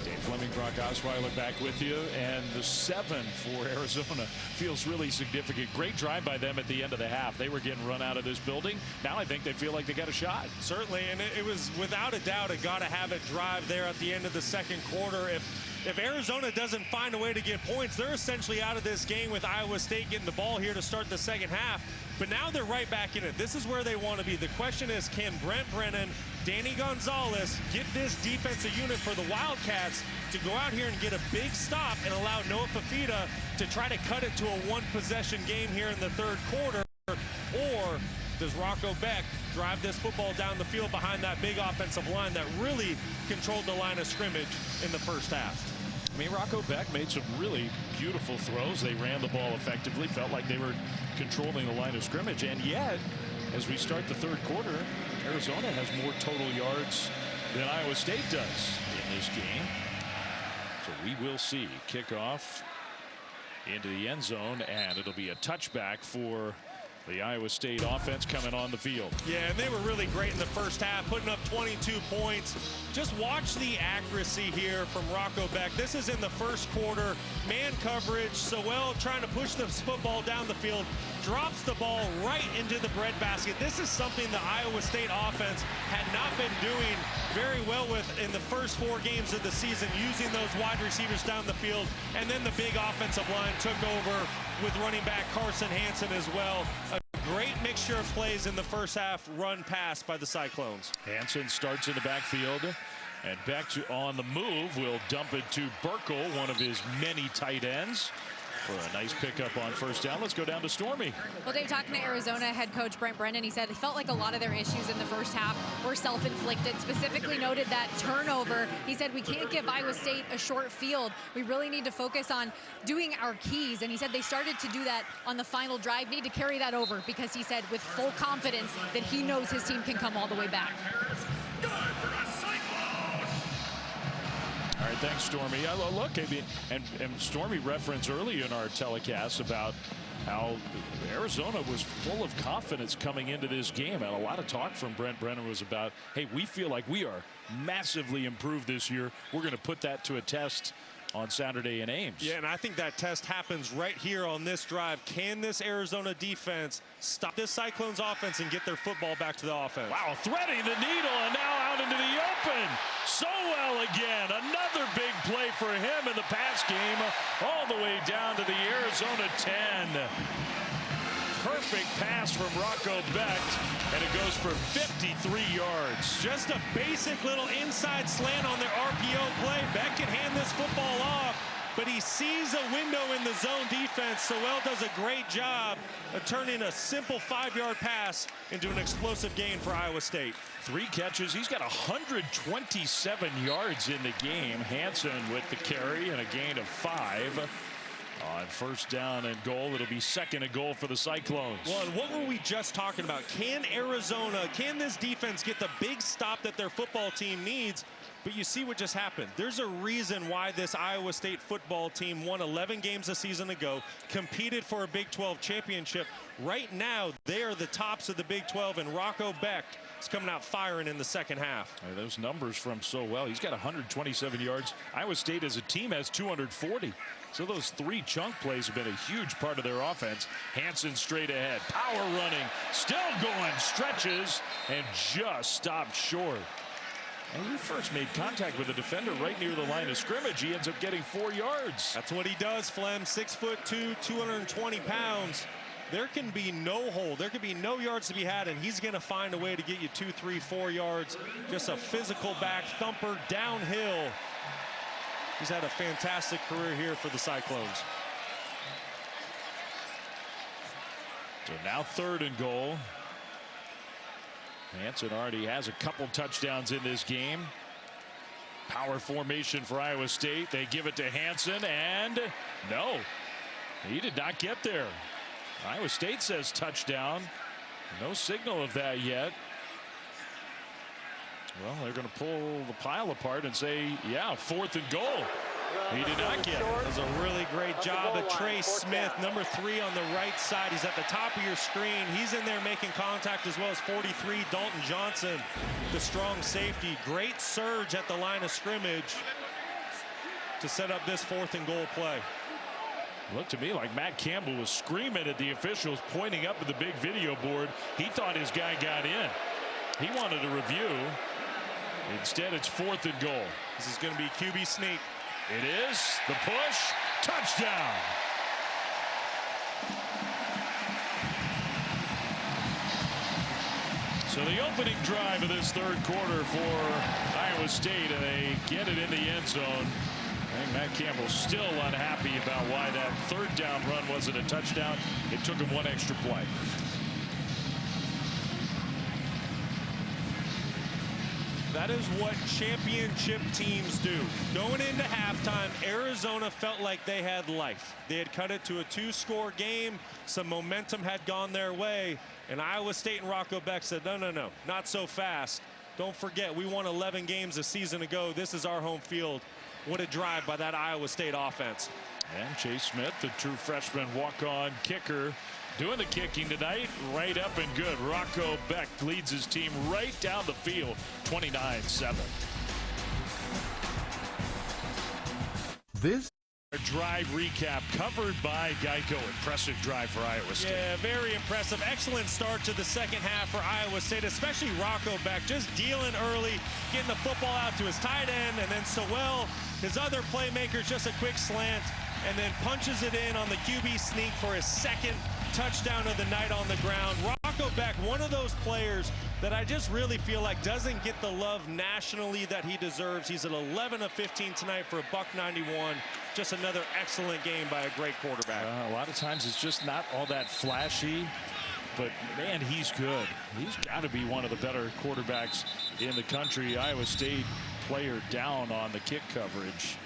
Dave Fleming, Brock Osweiler back with you. And the 7 for Arizona feels really significant. Great drive by them at the end of the half. They were getting run out of this building. Now I think they feel like they got a shot. Certainly, and it was without a doubt a gotta-have-it drive there at the end of the second quarter. If Arizona doesn't find a way to get points, they're essentially out of this game with Iowa State getting the ball here to start the second half. But now they're right back in it. This is where they want to be. The question is, can Brent Brennan, Danny Gonzalez get this defensive unit for the Wildcats to go out here and get a big stop and allow Noah Fafita to try to cut it to a one-possession game here in the third quarter? Or does Rocco Beck drive this football down the field behind that big offensive line that really controlled the line of scrimmage in the first half? I mean, Rocco Beck made some really beautiful throws. They ran the ball effectively, felt like they were controlling the line of scrimmage. And yet, as we start the third quarter, Arizona has more total yards than Iowa State does in this game. So we will see kickoff into the end zone, and it'll be a touchback for the Iowa State offense coming on the field. Yeah, and they were really great in the first half, putting up 22 points. Just watch the accuracy here from Rocco Beck. This is in the first quarter. Man coverage, Sewell trying to push this football down the field, drops the ball right into the breadbasket. This is something the Iowa State offense had not been doing very well with in the first 4 games of the season, using those wide receivers down the field. And then the big offensive line took over with running back Carson Hansen as well. A great mixture of plays in the first half, run pass by the Cyclones. Hansen starts in the backfield, and Beck on the move will dump it to Burkle, one of his many tight ends, for a nice pickup on first down. Let's go down to Stormy. Well, Dave, talking to Arizona head coach Brent Brennan, he said he felt like a lot of their issues in the first half were self-inflicted. Specifically noted that turnover. He said we can't give Iowa State a short field. We really need to focus on doing our keys. And he said they started to do that on the final drive. Need to carry that over, because he said with full confidence that he knows his team can come all the way back. All right, thanks, Stormy. Look, I mean, and Stormy referenced early in our telecast about how Arizona was full of confidence coming into this game. And a lot of talk from Brent Brennan was about, hey, we feel like we are massively improved this year. We're going to put that to a test on Saturday in Ames. Yeah, and I think that test happens right here on this drive. Can this Arizona defense stop this Cyclones offense and get their football back to the offense? Wow, threading the needle and now out into the open. So well again. Another big play for him in the pass game, all the way down to the Arizona 10. Perfect pass from Rocco Becht, and it goes for 53 yards. Just a basic little inside slant on their RPO play. Becht can hand this football off, but he sees a window in the zone defense. Sewell does a great job of turning a simple 5-yard pass into an explosive gain for Iowa State. 3 catches. He's got 127 yards in the game. Hansen with the carry and a gain of 5. On first down and goal, it'll be 2nd and goal for the Cyclones. Well, and what were we just talking about? Can this defense get the big stop that their football team needs? But you see what just happened. There's a reason why this Iowa State football team won 11 games a season ago, competed for a Big 12 championship. Right now, they are the tops of the Big 12, and Rocco Becht is coming out firing in the second half. Those numbers from so well. He's got 127 yards. Iowa State as a team has 240. So those 3 chunk plays have been a huge part of their offense. Hansen straight ahead. Power running. Still going. Stretches and just stopped short. And he first made contact with the defender right near the line of scrimmage. He ends up getting 4 yards. That's what he does, Flem. 6'2", 220 pounds. There can be no hole. There can be no yards to be had, and he's going to find a way to get you 2, 3, 4 yards. Just a physical back thumper downhill. He's had a fantastic career here for the Cyclones. So now 3rd and goal. Hansen already has a couple touchdowns in this game. Power formation for Iowa State. They give it to Hansen, and no, he did not get there. Iowa State says touchdown. No signal of that yet. Well, they're going to pull the pile apart and say, yeah, 4th and goal. He did not get it. That was a really great job of Trey Smith, number 3 on the right side. He's at the top of your screen. He's in there making contact, as well as 43, Dalton Johnson, the strong safety. Great surge at the line of scrimmage to set up this 4th and goal play. Looked to me like Matt Campbell was screaming at the officials, pointing up at the big video board. He thought his guy got in. He wanted a review. Instead, it's 4th and goal. This is going to be QB sneak. It is. The push. Touchdown. So the opening drive of this 3rd quarter for Iowa State, and they get it in the end zone. I think Matt Campbell's still unhappy about why that 3rd down run wasn't a touchdown. It took him 1 extra play. That is what championship teams do. Going into halftime, Arizona felt like they had life. They had cut it to a 2-score game. Some momentum had gone their way. And Iowa State and Rocco Becht said, no, no, no, not so fast. Don't forget, we won 11 games a season ago. This is our home field. What a drive by that Iowa State offense. And Chase Smith, the true freshman walk-on kicker, doing the kicking tonight, right up and good. Rocco Becht leads his team right down the field, 29-7. This drive recap covered by Geico. Impressive drive for Iowa State. Yeah, very impressive. Excellent start to the second half for Iowa State, especially Rocco Becht, just dealing early, getting the football out to his tight end, and then Sewell, his other playmakers, just a quick slant, and then punches it in on the QB sneak for his 2nd touchdown of the night on the ground. Rocco Becht, one of those players that I just really feel like doesn't get the love nationally that he deserves. He's at 11 of 15 tonight for a $191. Just another excellent game by a great quarterback. A lot of times it's just not all that flashy, but man, he's good. He's got to be one of the better quarterbacks in the country. Iowa State player down on the kick coverage.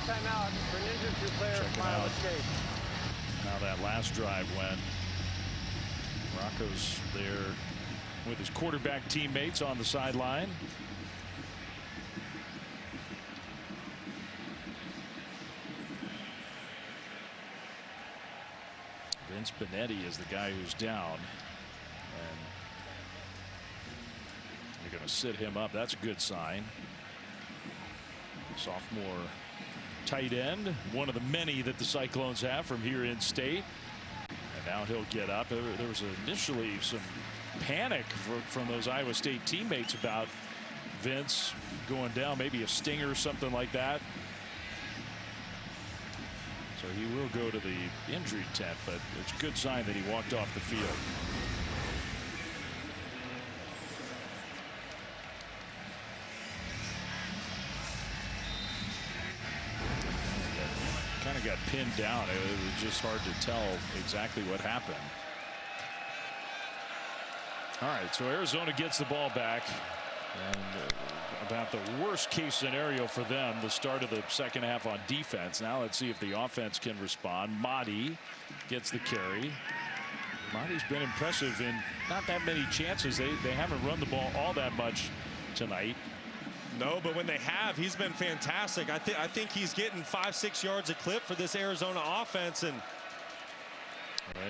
Timeout for an injured player from Iowa State. How that last drive went. Rocco's there with his quarterback teammates on the sideline. Vince Benetti is the guy who's down. And they're going to sit him up. That's a good sign. Sophomore tight end, one of the many that the Cyclones have from here in state. And now he'll get up. There was initially some panic from those Iowa State teammates about Vince going down, maybe a stinger or something like that. So he will go to the injury tent, but it's a good sign that he walked off the field. Kind of got pinned down. It was just hard to tell exactly what happened. All right, so Arizona gets the ball back. And about the worst case scenario for them, the start of the second half on defense. Now let's see if the offense can respond. Madi gets the carry. Madi's been impressive in not that many chances. They haven't run the ball all that much tonight. No, but when they have, he's been fantastic. I think he's getting 5-6 yards a clip for this Arizona offense. And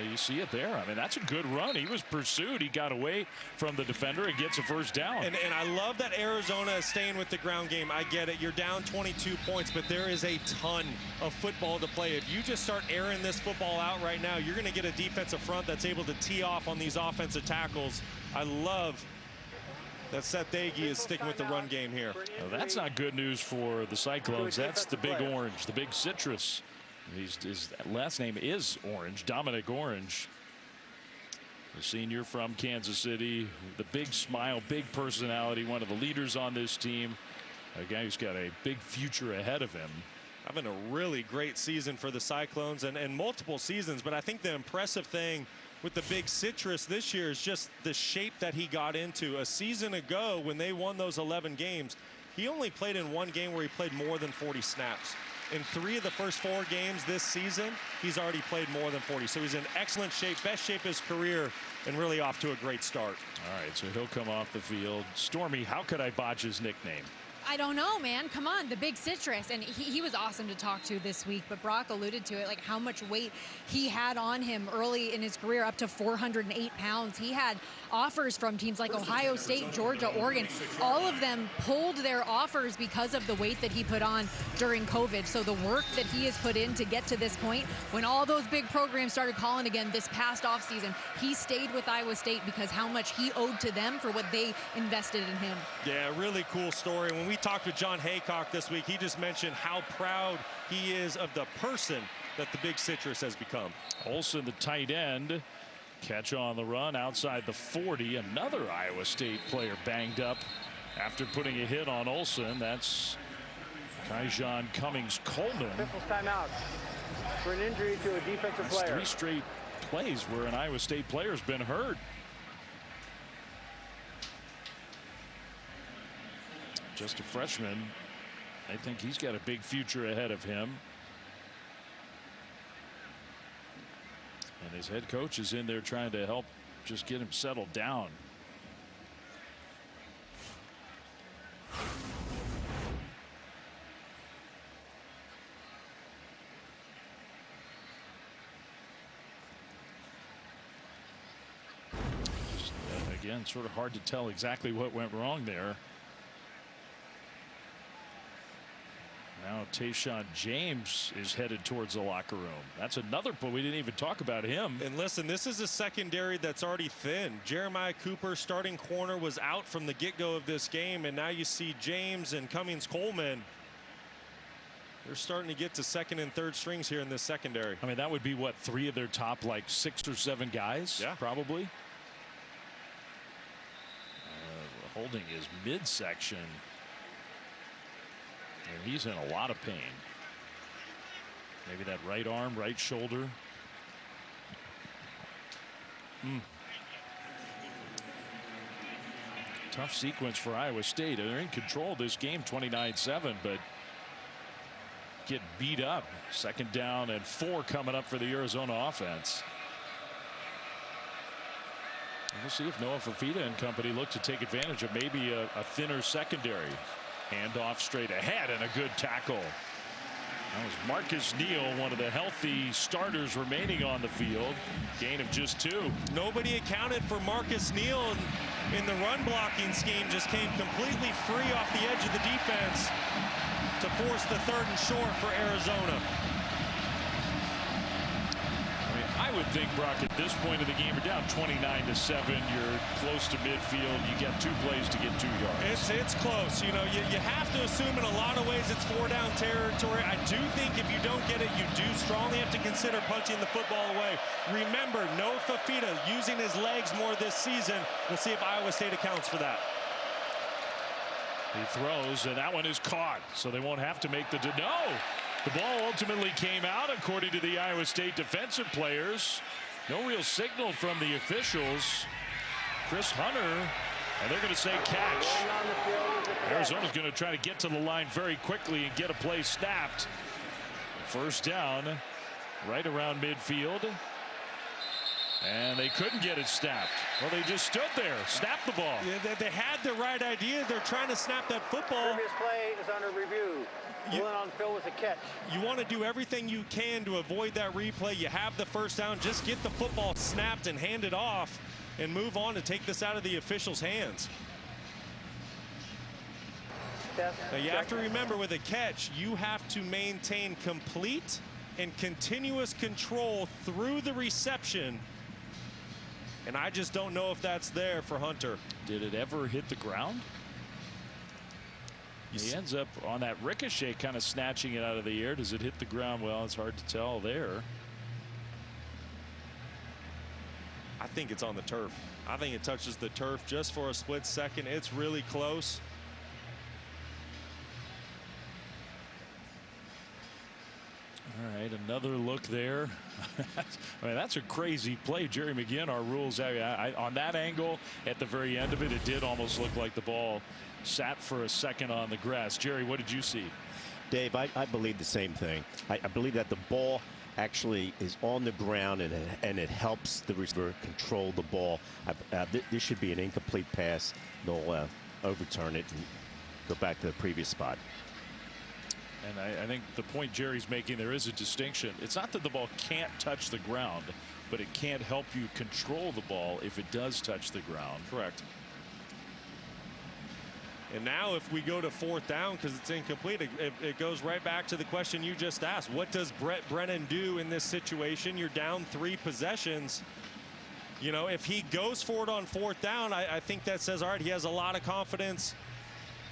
you see it there. I mean, that's a good run. He was pursued. He got away from the defender and gets a first down. And I love that Arizona is staying with the ground game. I get it. You're down 22 points, but there is a ton of football to play. If you just start airing this football out right now, you're going to get a defensive front that's able to tee off on these offensive tackles. I love that Seth Agee is sticking with the run game here. Well, that's not good news for the Cyclones. That's the big orange, the big citrus. His last name is Orange, Dominic Orange. The senior from Kansas City, the big smile, big personality, one of the leaders on this team. A guy who's got a big future ahead of him. Having a really great season for the Cyclones and multiple seasons, but I think the impressive thing with the big citrus this year is just the shape that he got into. A season ago when they won those 11 games, he only played in one game where he played more than 40 snaps. In 3 of the first 4 games this season, he's already played more than 40. So he's in excellent shape, best shape of his career, and really off to a great start. All right, so he'll come off the field. Stormy, how could I botch his nickname? I don't know, man. Come on, the big citrus. And he was awesome to talk to this week, but Brock alluded to it, like how much weight he had on him early in his career, up to 408 pounds. He had offers from teams like Ohio State, Georgia, Oregon. All of them pulled their offers because of the weight that he put on during COVID. So the work that he has put in to get to this point, when all those big programs started calling again this past offseason, he stayed with Iowa State because how much he owed to them for what they invested in him. Yeah, really cool story. When we talked with John Haycock this week, he just mentioned how proud he is of the person that the big citrus has become. Olsen, the tight end, catch on the run outside the 40. Another Iowa State player banged up after putting a hit on Olsen. That's Kyjon Cummings-Coleman. Officials timeout for an injury to a defensive That's player. 3 straight plays where an Iowa State player's been hurt. Just a freshman. I think he's got a big future ahead of him. And his head coach is in there trying to help just get him settled down. Just, again, sort of hard to tell exactly what went wrong there. Now Tayshawn James is headed towards the locker room. That's another, but we didn't even talk about him. And listen, this is a secondary that's already thin. Jeremiah Cooper, starting corner, was out from the get-go of this game, and now you see James and Cummings-Coleman. They're starting to get to second and third strings here in this secondary. I mean, that would be what, 3 of their top like 6 or 7 guys? Yeah, probably. Holding his midsection. And he's in a lot of pain. Maybe that right arm, right shoulder. Tough sequence for Iowa State. They're in control of this game, 29-7, but get beat up. 2nd down and 4 coming up for the Arizona offense. We'll see if Noah Fafita and company look to take advantage of maybe a thinner secondary. Handoff straight ahead and a good tackle. That was Marcus Neal, one of the healthy starters remaining on the field. Gain of just 2. Nobody accounted for Marcus Neal in the run blocking scheme. Just came completely free off the edge of the defense to force the 3rd and short for Arizona. I would think, Brock, at this point of the game, we're down 29-7. You're close to midfield. You get 2 plays to get 2 yards. It's close. You know, you have to assume in a lot of ways it's 4-down territory. I do think if you don't get it, you do strongly have to consider punching the football away. Remember, no Fafita using his legs more this season. We'll see if Iowa State accounts for that. He throws, and that one is caught, so they won't have to make the no. The ball ultimately came out, according to the Iowa State defensive players. No real signal from the officials. Chris Hunter, and they're going to say catch. Arizona's going to try to get to the line very quickly and get a play snapped. 1st down, right around midfield. And they couldn't get it snapped. Well, they just stood there, snapped the ball. Yeah, they had the right idea. They're trying to snap that football. Previous play is under review. Ruling on Phil was a catch. You want to do everything you can to avoid that replay. You have the 1st down. Just get the football snapped and hand it off and move on to take this out of the officials' hands. Now, you have to remember, with a catch, you have to maintain complete and continuous control through the reception. And I just don't know if that's there for Hunter. Did it ever hit the ground? He ends up on that ricochet, kind of snatching it out of the air. Does it hit the ground? Well, it's hard to tell there. I think it's on the turf. I think it touches the turf just for a split second. It's really close. All right, another look there. I mean, that's a crazy play. Jerry McGinn, our rules, on that angle at the very end of it, it did almost look like the ball sat for a second on the grass. Jerry, what did you see? Dave, I believe the same thing. I believe that the ball actually is on the ground and it helps the receiver control the ball. This should be an incomplete pass. They'll overturn it and go back to the previous spot. And I think the point Jerry's making, there is a distinction. It's not that the ball can't touch the ground, but it can't help you control the ball if it does touch the ground. Correct. And now if we go to 4th down because it's incomplete, it goes right back to the question you just asked. What does Brett Brennan do in this situation? You're down 3 possessions. You know, if he goes for it on 4th down, I think that says, all right, he has a lot of confidence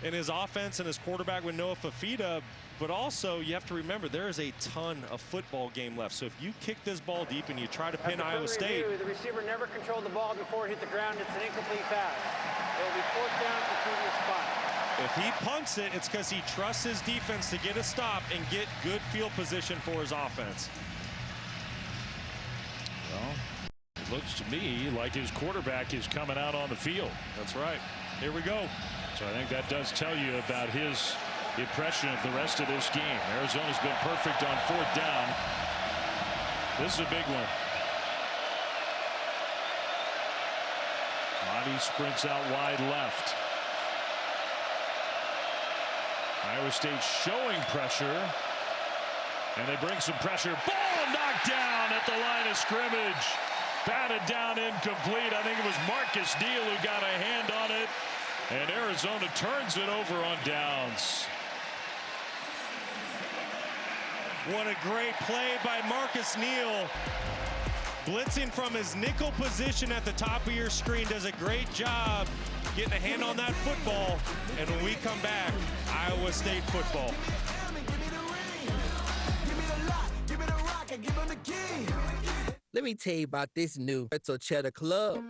in his offense and his quarterback with Noah Fafita. But also, you have to remember, there is a ton of football game left. So if you kick this ball deep and you try to pin Iowa State. The receiver never controlled the ball before it hit the ground. It's an incomplete pass. It will be 4th down to the previous spot. If he punts it, it's because he trusts his defense to get a stop and get good field position for his offense. Well, it looks to me like his quarterback is coming out on the field. That's right. Here we go. So I think that does tell you about his impression of the rest of this game. Arizona's been perfect on 4th down. This is a big one. Monty sprints out wide left. Iowa State showing pressure, and they bring some pressure. Ball knocked down at the line of scrimmage. Batted down, incomplete. I think it was Marcus Neal who got a hand on it, and Arizona turns it over on downs. What a great play by Marcus Neal. Blitzing from his nickel position at the top of your screen, does a great job getting a hand on that football. And when we come back, Iowa State football. Let me tell you about this new Pretzel Cheddar Club.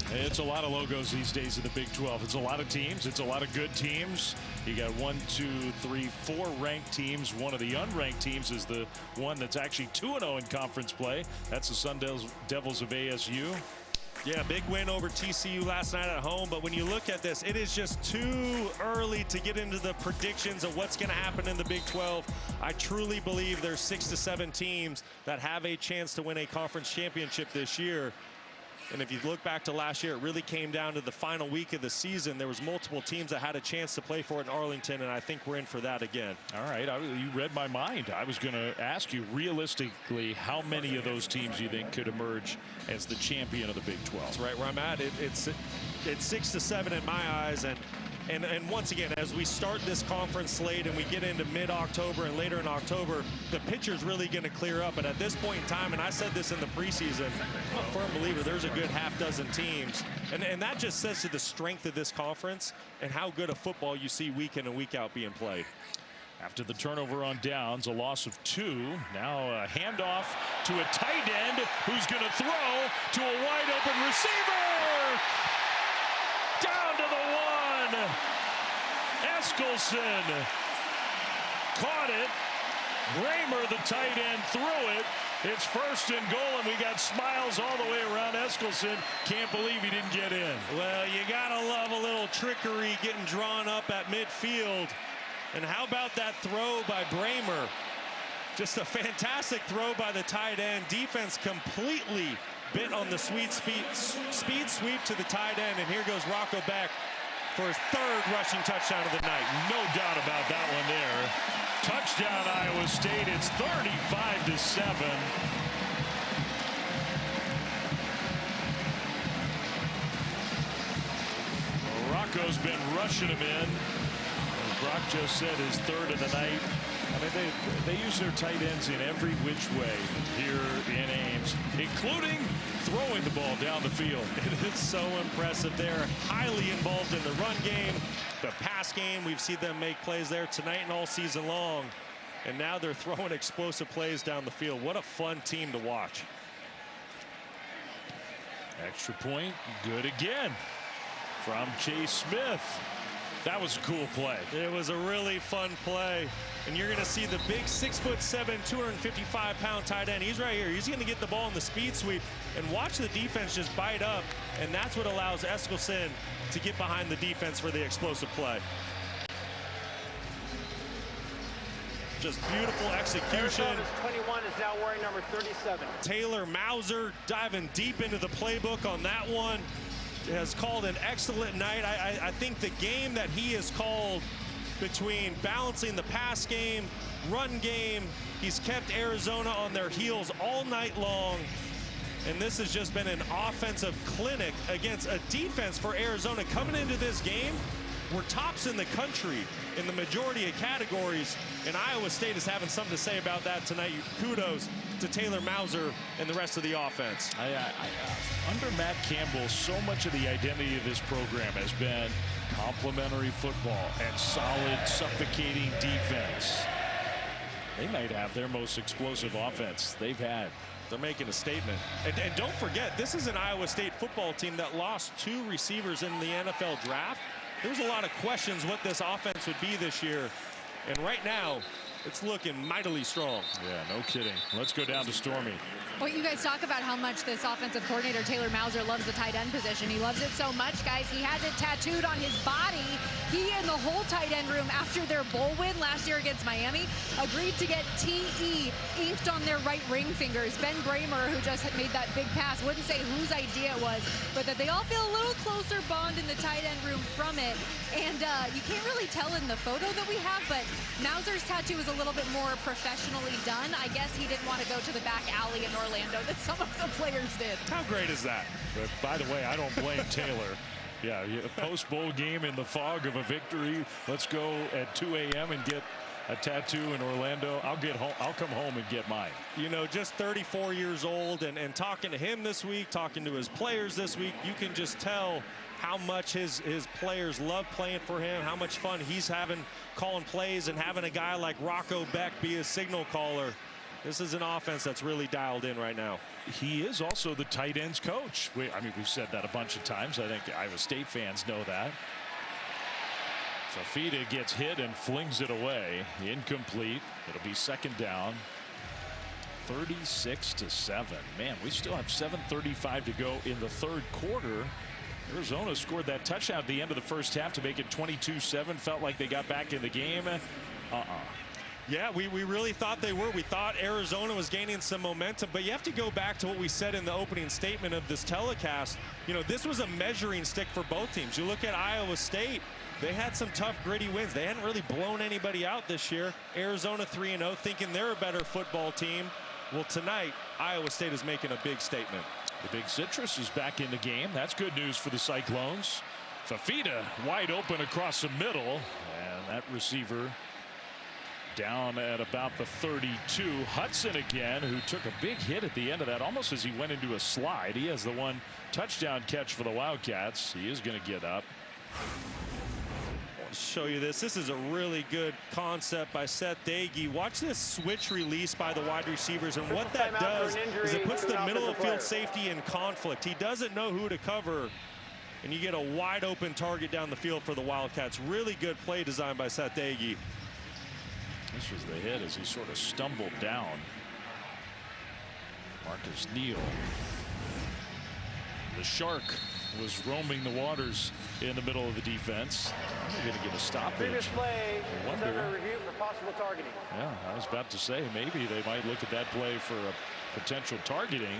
It's a lot of logos these days in the Big 12. It's a lot of teams. It's a lot of good teams. You got 1, 2, 3, 4 ranked teams. One of the unranked teams is the one that's actually 2-0 in conference play. That's the Sun Devils of ASU. Yeah, big win over TCU last night at home. But when you look at this, it is just too early to get into the predictions of what's going to happen in the Big 12. I truly believe there's 6 to 7 teams that have a chance to win a conference championship this year. And if you look back to last year, it really came down to the final week of the season. There was multiple teams that had a chance to play for it in Arlington, and I think we're in for that again. All right, you read my mind. I was going to ask you, realistically, how many of those teams you think could emerge as the champion of the Big 12? That's right where I'm at. It's 6 to 7 in my eyes, and once again, as we start this conference slate and we get into mid-October and later in October, the picture's really going to clear up. But at this point in time, and I said this in the preseason, I'm a firm believer there's a good half dozen teams. And that just says to the strength of this conference and how good a football you see week in and week out being played. After the turnover on downs, a loss of 2. Now a handoff to a tight end who's going to throw to a wide open receiver. Down to the 1. Eskelson caught it. Bramer, the tight end, threw it. It's 1st and goal, and we got smiles all the way around Eskelson. Can't believe he didn't get in. Well, you gotta love a little trickery getting drawn up at midfield. And how about that throw by Bramer? Just a fantastic throw by the tight end. Defense completely bit on the speed sweep to the tight end, and here goes Rocco Beck for his 3rd rushing touchdown of the night. No doubt about that one there. Touchdown Iowa State. It's 35 to 7. Rocco's been rushing him in. As Brock just said, his 3rd of the night. I mean, they use their tight ends in every which way here in Ames, including throwing the ball down the field. It is so impressive. They're highly involved in the run game, the pass game. We've seen them make plays there tonight and all season long. And now they're throwing explosive plays down the field. What a fun team to watch. Extra point, good again from Chase Smith. That was a cool play. It was a really fun play. And you're going to see the big 6'7", 255-pound tight end. He's right here. He's going to get the ball in the speed sweep and watch the defense just bite up. And that's what allows Eskelson to get behind the defense for the explosive play. Just beautiful execution. Arizona's 21 is now wearing number 37. Taylor Mauser diving deep into the playbook on that one. Has called an excellent night. I think the game that he has called between balancing the pass game, run game, he's kept Arizona on their heels all night long. And this has just been an offensive clinic against a defense for Arizona. Coming into this game, we're tops in the country in the majority of categories, and Iowa State is having something to say about that tonight. Kudos to Taylor Mauser and the rest of the offense. Under Matt Campbell, so much of the identity of this program has been complementary football and solid, suffocating defense. They might have their most explosive offense they've had. They're making a statement. And don't forget, this is an Iowa State football team that lost 2 receivers in the NFL draft. There's a lot of questions what this offense would be this year. And right now, it's looking mightily strong. Yeah, no kidding. Let's go down to Stormy. Well, you guys talk about how much this offensive coordinator, Taylor Mauser, loves the tight end position. He loves it so much, guys. He has it tattooed on his body. He and the whole tight end room, after their bowl win last year against Miami, agreed to get TE inked on their right ring fingers. Ben Bramer, who just had made that big pass, wouldn't say whose idea it was, but that they all feel a little closer bond in the tight end room from it. And you can't really tell in the photo that we have, but Mauser's tattoo is a little bit more professionally done. I guess he didn't want to go to the back alley in Orlando that some of the players did. How great is that? But by the way, I don't blame Taylor. Yeah, post-bowl game in the fog of a victory. Let's go at 2 a.m. and get a tattoo in Orlando. I'll come home and get mine. You know, just 34 years old, and talking to him this week, talking to his players this week, you can just tell how much his players love playing for him, how much fun he's having calling plays and having a guy like Rocco Beck be his signal caller. This is an offense that's really dialed in right now. He is also the tight ends coach. I mean, we've said that a bunch of times. I think Iowa State fans know that. Fafita gets hit and flings it away. Incomplete. It'll be 2nd down. 36 to 7. Man, we still have 7:35 to go in the 3rd quarter. Arizona scored that touchdown at the end of the 1st half to make it 22-7. Felt like they got back in the game. Yeah, we really thought they were. We thought Arizona was gaining some momentum, but you have to go back to what we said in the opening statement of this telecast. You know, this was a measuring stick for both teams. You look at Iowa State, they had some tough, gritty wins. They hadn't really blown anybody out this year. Arizona 3-0, thinking they're a better football team. Well, tonight, Iowa State is making a big statement. The Big Citrus is back in the game. That's good news for the Cyclones. Fafita wide open across the middle, and that receiver down at about the 32. Hudson again, who took a big hit at the end of that, almost as he went into a slide. He has the one touchdown catch for the Wildcats. He is going to get up. I'll show you this. This is a really good concept by Seth Dagey. Watch this switch release by the wide receivers, and what that does is it puts the middle of the field safety in conflict. He doesn't know who to cover, and you get a wide open target down the field for the Wildcats. Really good play design by Seth Dagey. This was the hit as he sort of stumbled down. Marcus Neal. The Shark was roaming the waters in the middle of the defense. They're going to get a stoppage. Previous play was under review for possible targeting. Yeah, I was about to say maybe they might look at that play for a potential targeting.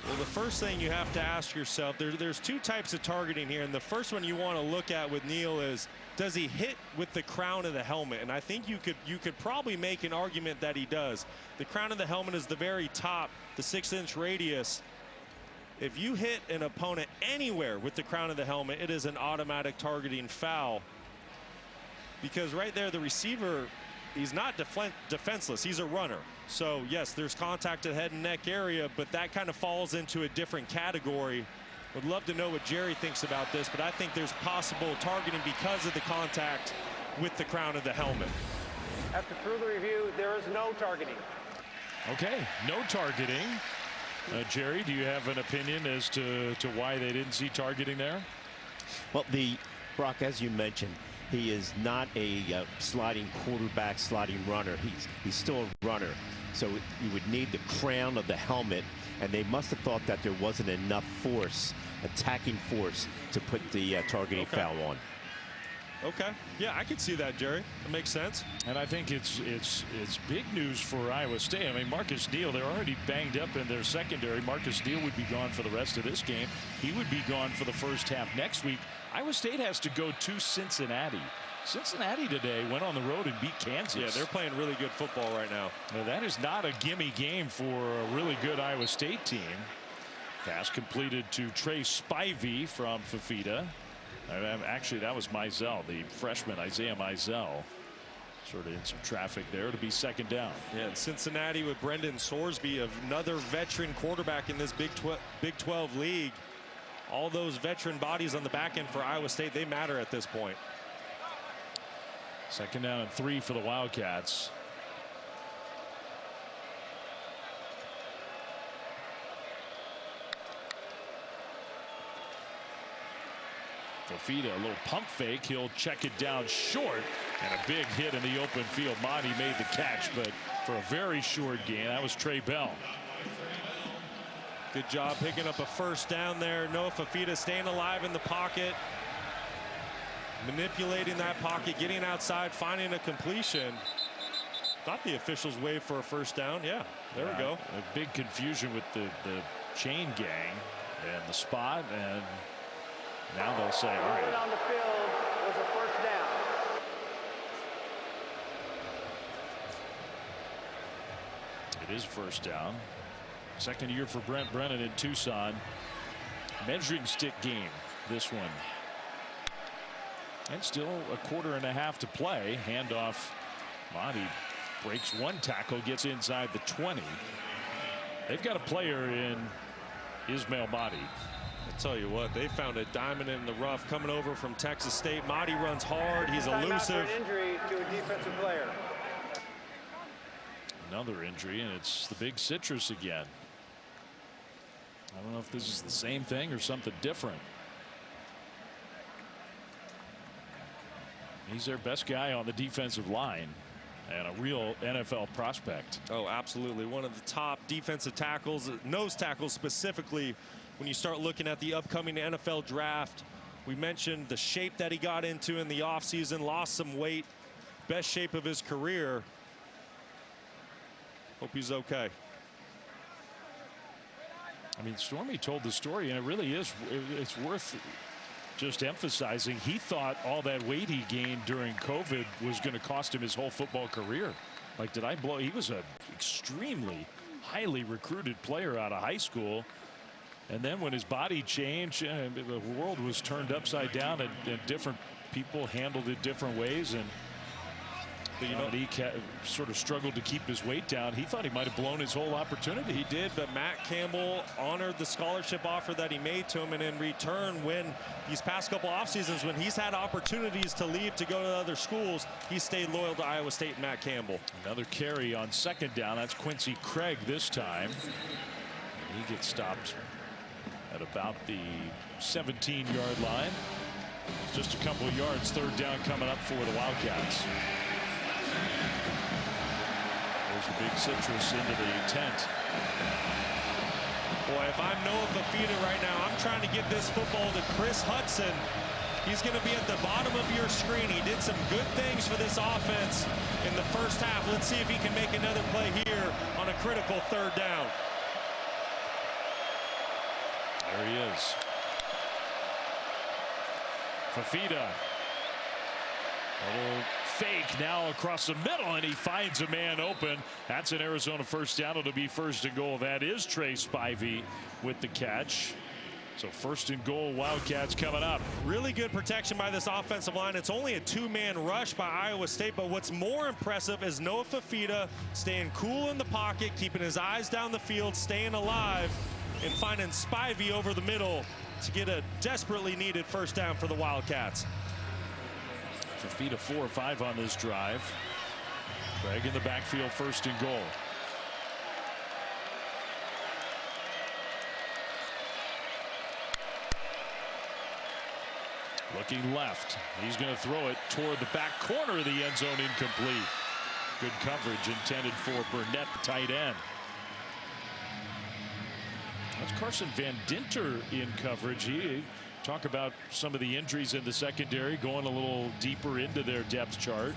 Well, the first thing you have to ask yourself, there's two types of targeting here, and the first one you want to look at with Neal is, does he hit with the crown of the helmet? And I think you could probably make an argument that he does. The crown of the helmet is the very top, the 6-inch radius. If you hit an opponent anywhere with the crown of the helmet, it is an automatic targeting foul. Because right there, the receiver, he's not defenseless. He's a runner. So, yes, there's contact at head and neck area, but that kind of falls into a different category. Would love to know what Jerry thinks about this, but I think there's possible targeting because of the contact with the crown of the helmet. After further review, there is no targeting. Okay, no targeting. Jerry, do you have an opinion as to why they didn't see targeting there? Well, Brock, as you mentioned, he is not a sliding quarterback, sliding runner. He's still a runner. So you would need the crown of the helmet, and they must have thought that there wasn't enough force, attacking force, to put the targeting foul on. Okay, yeah, I could see that, Jerry. That makes sense. And I think it's big news for Iowa State. I mean, Marcus Neal, they're already banged up in their secondary. Marcus Neal would be gone for the rest of this game. He would be gone for the first half next week. Iowa State has to go to Cincinnati. Cincinnati today went on the road and beat Kansas. Yeah, they're playing really good football right now. Now, that is not a gimme game for a really good Iowa State team. Pass completed to Trey Spivey from Fafita. Actually, that was Mizell, the freshman Isaiah Mizell. Sort of in some traffic there to be second down. Yeah, and Cincinnati with Brendan Sorsby, another veteran quarterback in this Big 12 league. All those veteran bodies on the back end for Iowa State, they matter at this point. Second down and 3 for the Wildcats. Fafita, a little pump fake. He'll check it down short, and a big hit in the open field. Monty made the catch, but for a very short gain. That was Trey Bell. Good job picking up a first down there. Noah Fafita staying alive in the pocket, manipulating that pocket, getting outside, finding a completion. Thought the officials waved for a first down. Yeah, there we go. A big confusion with the chain gang and the spot, and now they'll say, all right. On the field was a first down. It is first down. Second year for Brent Brennan in Tucson. Measuring stick game, this one. And still a quarter and a half to play. Handoff. Monty breaks one tackle, gets inside the 20. They've got a player in Ismail Mahdi. I tell you what, they found a diamond in the rough coming over from Texas State. Mahdi runs hard. He's elusive. An injury to a defensive player. Another injury, and it's the Big Citrus again. I don't know if this is the same thing or something different. He's their best guy on the defensive line. And a real NFL prospect. Oh, absolutely. One of the top defensive tackles, nose tackles specifically, when you start looking at the upcoming NFL draft. We mentioned the shape that he got into in the offseason, lost some weight, best shape of his career. Hope he's okay. I mean, Stormy told the story, and it really is, it's worth just emphasizing. He thought all that weight he gained during COVID was going to cost him his whole football career. Like, did I blow? He was an extremely highly recruited player out of high school. And then when his body changed, the world was turned upside down, and different people handled it different ways. And you know, he sort of struggled to keep his weight down. He thought he might have blown his whole opportunity. He did, but Matt Campbell honored the scholarship offer that he made to him, and in return, when these past couple off seasons, when he's had opportunities to leave to go to other schools, he stayed loyal to Iowa State and Matt Campbell. Another carry on second down. That's Quincy Craig this time. And he gets stopped at about the 17-yard line. Just a couple of yards. Third down coming up for the Wildcats. There's a big citrus into the tent. Boy, if I'm Noah Fafita right now, I'm trying to get this football to Chris Hudson. He's going to be at the bottom of your screen. He did some good things for this offense in the first half. Let's see if he can make another play here on a critical third down. There he is. Fafita. A little fake now across the middle, and he finds a man open. That's an Arizona first down. It'll be first and goal. That is Trey Spivey with the catch. So first and goal, Wildcats coming up. Really good protection by this offensive line. It's only a two-man rush by Iowa State, but what's more impressive is Noah Fafita staying cool in the pocket, keeping his eyes down the field, staying alive, and finding Spivey over the middle to get a desperately needed first down for the Wildcats. Fafita 4 or 5 on this drive. Craig in the backfield, first and goal. Looking left. He's going to throw it toward the back corner of the end zone, incomplete. Good coverage intended for Burnett, the tight end. That's Carson Van Dinter in coverage. He talk about some of the injuries in the secondary, going a little deeper into their depth chart.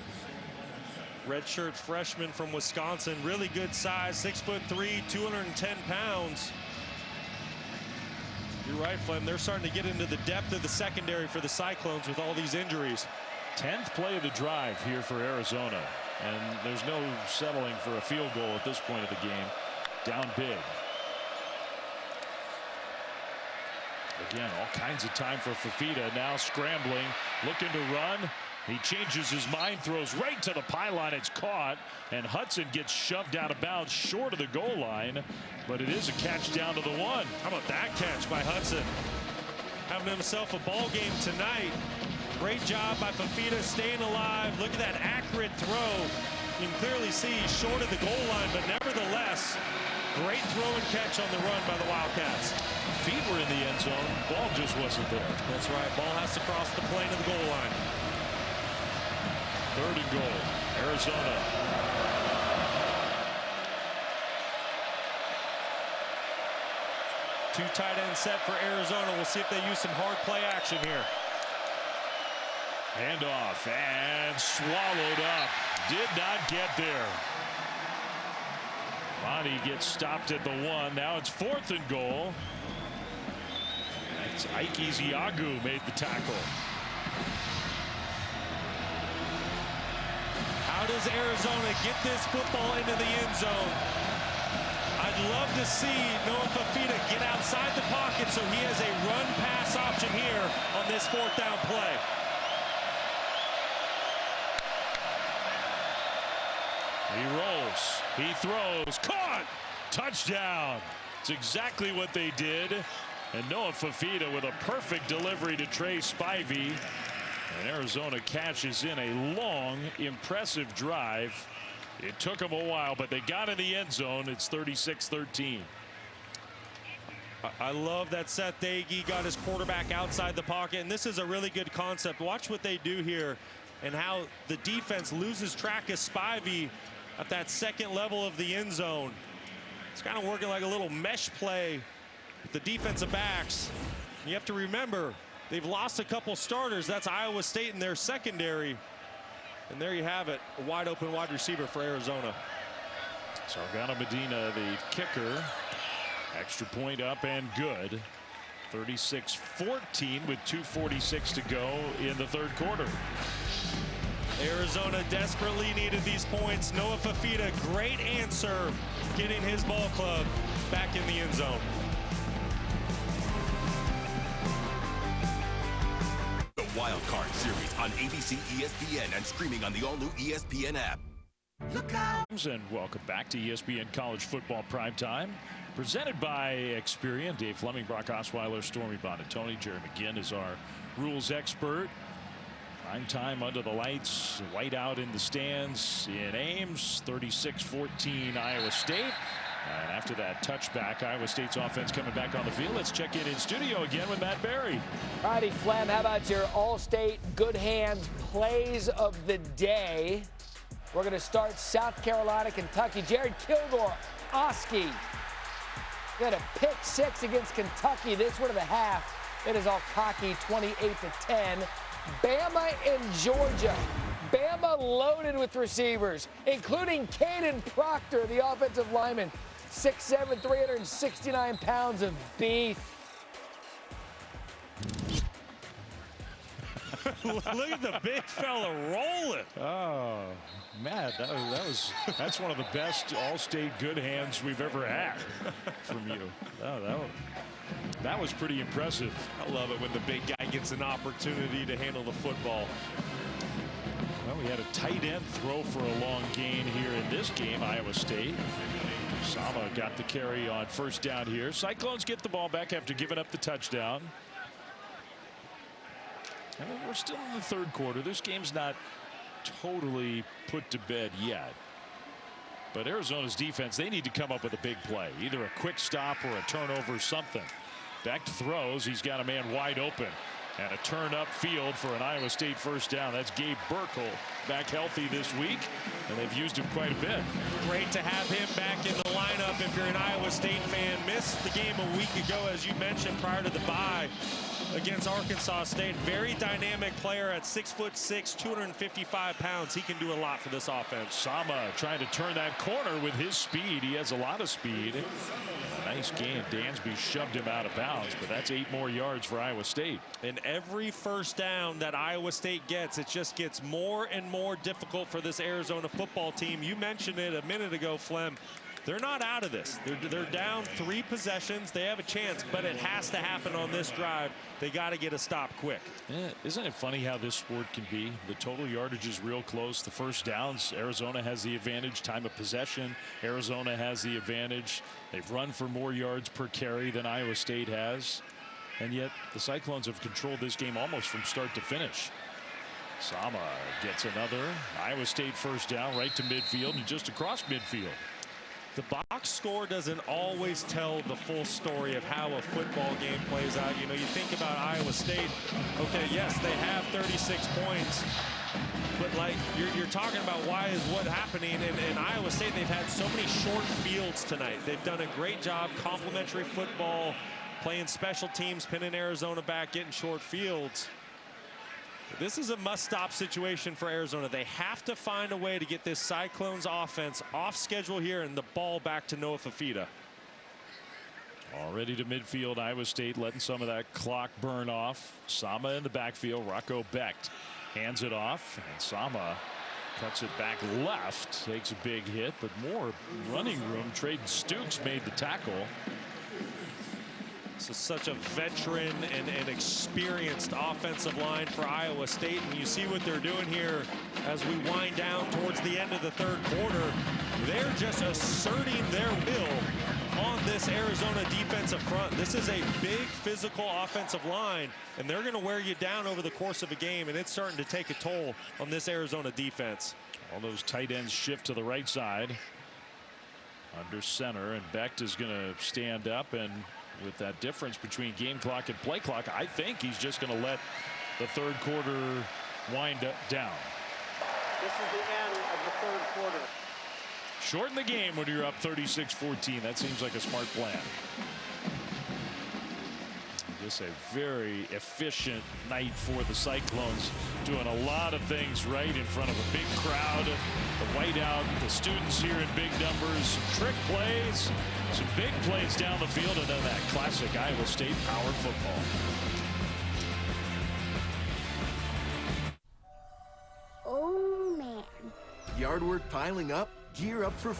Redshirt freshman from Wisconsin, really good size, 6'3", 210 pounds. You're right, Flem. They're starting to get into the depth of the secondary for the Cyclones with all these injuries. 10th play of the drive here for Arizona, and there's no settling for a field goal at this point of the game. Down big. Again, all kinds of time for Fafita. Now scrambling, looking to run. He changes his mind, throws right to the pylon. It's caught, and Hudson gets shoved out of bounds short of the goal line, but it is a catch down to the 1. How about that catch by Hudson? Having himself a ball game tonight. Great job by Fafita staying alive. Look at that accurate throw. You can clearly see he's short of the goal line, but nevertheless, great throw and catch on the run by the Wildcats. Feet were in the end zone. Ball just wasn't there. That's right. Ball has to cross the plane of the goal line. Third and goal. Arizona. Two tight end set for Arizona. We'll see if they use some hard play action here. Handoff and swallowed up. Did not get there. Monty gets stopped at the 1. Now it's 4th and goal. It's Ike Ezeagu made the tackle. How does Arizona get this football into the end zone? I'd love to see Noah Fafita get outside the pocket so he has a run-pass option here on this 4th down play. He rolls. He throws. Caught! Touchdown! It's exactly what they did. And Noah Fafita with a perfect delivery to Trey Spivey. And Arizona cashes in a long, impressive drive. It took them a while, but they got in the end zone. It's 36-13. I love that Seth Agee got his quarterback outside the pocket, and this is a really good concept. Watch what they do here. and how the defense loses track of Spivey at that second level of the end zone. It's kind of working like a little mesh play with the defensive backs. You have to remember, they've lost a couple starters. That's Iowa State in their secondary. And there you have it, a wide open wide receiver for Arizona. Sargano Medina, the kicker. Extra point up and good. 36-14 with 2:46 to go in the third quarter. Arizona desperately needed these points. Noah Fafita, great answer, getting his ball club back in the end zone. The Wild Card Series on ABC, ESPN, and streaming on the all-new ESPN app. Look out! And welcome back to ESPN College Football Primetime. Presented by Experian. Dave Fleming, Brock Osweiler, Stormy Bonatoni. Jerry McGinn is our rules expert. Prime time under the lights. White out in the stands in Ames. 36-14 Iowa State. And after that touchback, Iowa State's offense coming back on the field. Let's check in studio again with Matt Barry. All righty, Flem, how about your All-State good hands plays of the day? We're going to start South Carolina, Kentucky. Jared Kilgore, Oski. Got a pick six against Kentucky. This one of the half. It is all cocky, 28-10. Bama and Georgia. Bama loaded with receivers, including Caden Proctor, the offensive lineman. 6'7", 369 pounds of beef. Look at the big fella rolling. Oh, Matt, that's one of the best All-State good hands we've ever had from you. Oh, that was pretty impressive. I love it when the big guy gets an opportunity to handle the football. Well, we had a tight end throw for a long gain here in this game. Iowa State. Sama got the carry on first down here. Cyclones get the ball back after giving up the touchdown. And we're still in the third quarter. This game's not totally put to bed yet. But Arizona's defense, they need to come up with a big play. Either a quick stop or a turnover, something. Back to throws. He's got a man wide open. And a turn up field for an Iowa State first down. That's Gabe Burkle back healthy this week. And they've used him quite a bit. Great to have him back in the lineup if you're an Iowa State fan. Missed the game a week ago, as you mentioned, prior to the bye against Arkansas State. Very dynamic player at 6'6", 255 pounds. He can do a lot for this offense. Sama trying to turn that corner with his speed. He has a lot of speed. Nice game. Dansby shoved him out of bounds, but that's 8 more yards for Iowa State. And every first down that Iowa State gets, it just gets more and more difficult for this Arizona football team. You mentioned it a minute ago, Flem. They're not out of this. They're down 3 possessions. They have a chance, but it has to happen on this drive. They got to get a stop quick. Yeah, isn't it funny how this sport can be? The total yardage is real close. The first downs, Arizona has the advantage. Time of possession, Arizona has the advantage. They've run for more yards per carry than Iowa State has. And yet the Cyclones have controlled this game almost from start to finish. Sama gets another Iowa State first down right to midfield and just across midfield. The box score doesn't always tell the full story of how a football game plays out. You know, you think about Iowa State. Okay, yes, they have 36 points. But, like, you're talking about why is what happening. In Iowa State, they've had so many short fields tonight. They've done a great job, complimentary football, playing special teams, pinning Arizona back, getting short fields. This is a must-stop situation for Arizona. They have to find a way to get this Cyclones offense off schedule here and the ball back to Noah Fafita. Already to midfield, Iowa State letting some of that clock burn off. Sama in the backfield. Rocco Becht hands it off, and Sama cuts it back left. Takes a big hit, but more running room. Traden Stukes made the tackle. This is such a veteran and experienced offensive line for Iowa State. And you see what they're doing here as we wind down towards the end of the third quarter. They're just asserting their will on this Arizona defensive front. This is a big physical offensive line, and they're going to wear you down over the course of a game, and it's starting to take a toll on this Arizona defense. All those tight ends shift to the right side under center, and Becht is going to stand up, and with that difference between game clock and play clock, I think he's just going to let the third quarter wind down. This is the end of the third quarter. Shorten the game when you're up 36-14. That seems like a smart plan. Just a very efficient night for the Cyclones, doing a lot of things right in front of a big crowd. The whiteout, the students here in big numbers, some trick plays, some big plays down the field, and then that classic Iowa State power football. Oh, man. Yard work piling up. Gear up for.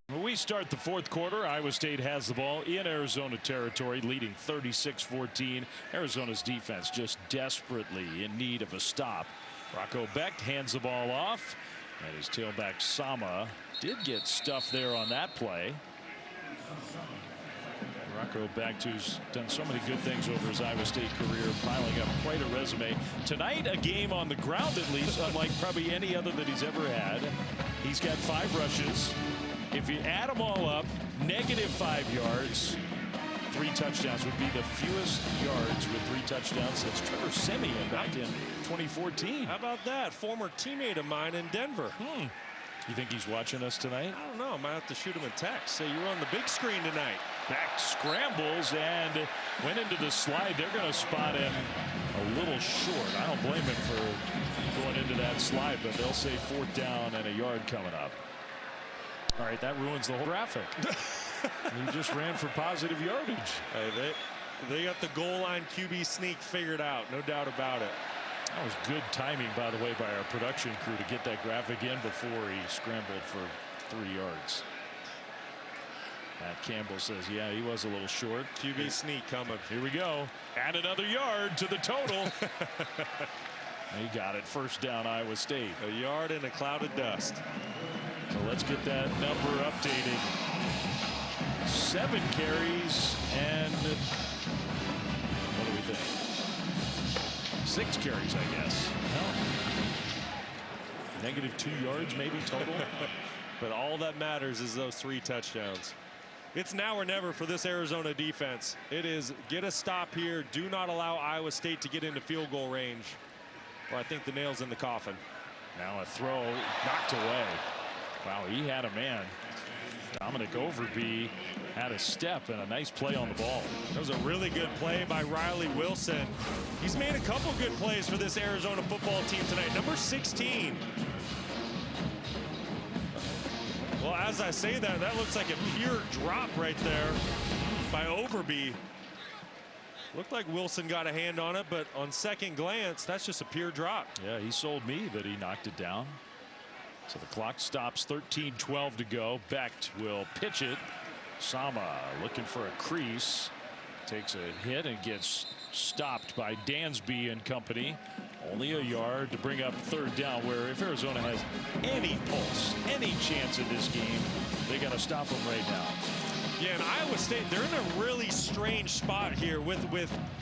When we start the fourth quarter, Iowa State has the ball in Arizona territory, leading 36-14. Arizona's defense just desperately in need of a stop. Rocco Becht hands the ball off, and his tailback Sama did get stuffed there on that play. Rocco Becht, who's done so many good things over his Iowa State career, piling up quite a resume. Tonight, a game on the ground at least, unlike probably any other that he's ever had. He's got 5 rushes. If you add them all up, -5 yards, 3 touchdowns would be the fewest yards with 3 touchdowns since Trevor Siemian back in 2014. How about that? Former teammate of mine in Denver. You think he's watching us tonight? I don't know. I might have to shoot him a text. Say you're on the big screen tonight. Becht scrambles and went into the slide. They're going to spot him a little short. I don't blame him for going into that slide, but they'll say 4th down and a yard coming up. All right, that ruins the whole graphic. He just ran for positive yardage. Hey, they got the goal line QB sneak figured out, no doubt about it. That was good timing, by the way, by our production crew to get that graphic in before he scrambled for 3 yards. Matt Campbell says, yeah, he was a little short. QB sneak coming. Here we go. Add another yard to the total. He got it. 1st down, Iowa State. A yard in a cloud of dust. So let's get that number updated. 7 carries and what do we think? 6 carries, I guess. Well, -2 yards maybe total. But all that matters is those 3 touchdowns. It's now or never for this Arizona defense. It is get a stop here. Do not allow Iowa State to get into field goal range. Well, I think the nail's in the coffin. Now a throw knocked away. Wow, he had a man. Dominic Overby had a step and a nice play on the ball. That was a really good play by Riley Wilson. He's made a couple good plays for this Arizona football team tonight. Number 16. Well, as I say that, that looks like a pure drop right there by Overby. Looked like Wilson got a hand on it, but on second glance, that's just a pure drop. Yeah, he sold me that he knocked it down. So the clock stops, 13-12 to go. Becht will pitch it. Sama looking for a crease. Takes a hit and gets stopped by Dansby and company. Only a yard to bring up 3rd down, where if Arizona has any pulse, any chance in this game, they got to stop them right now. Yeah, and Iowa State, they're in a really strange spot here with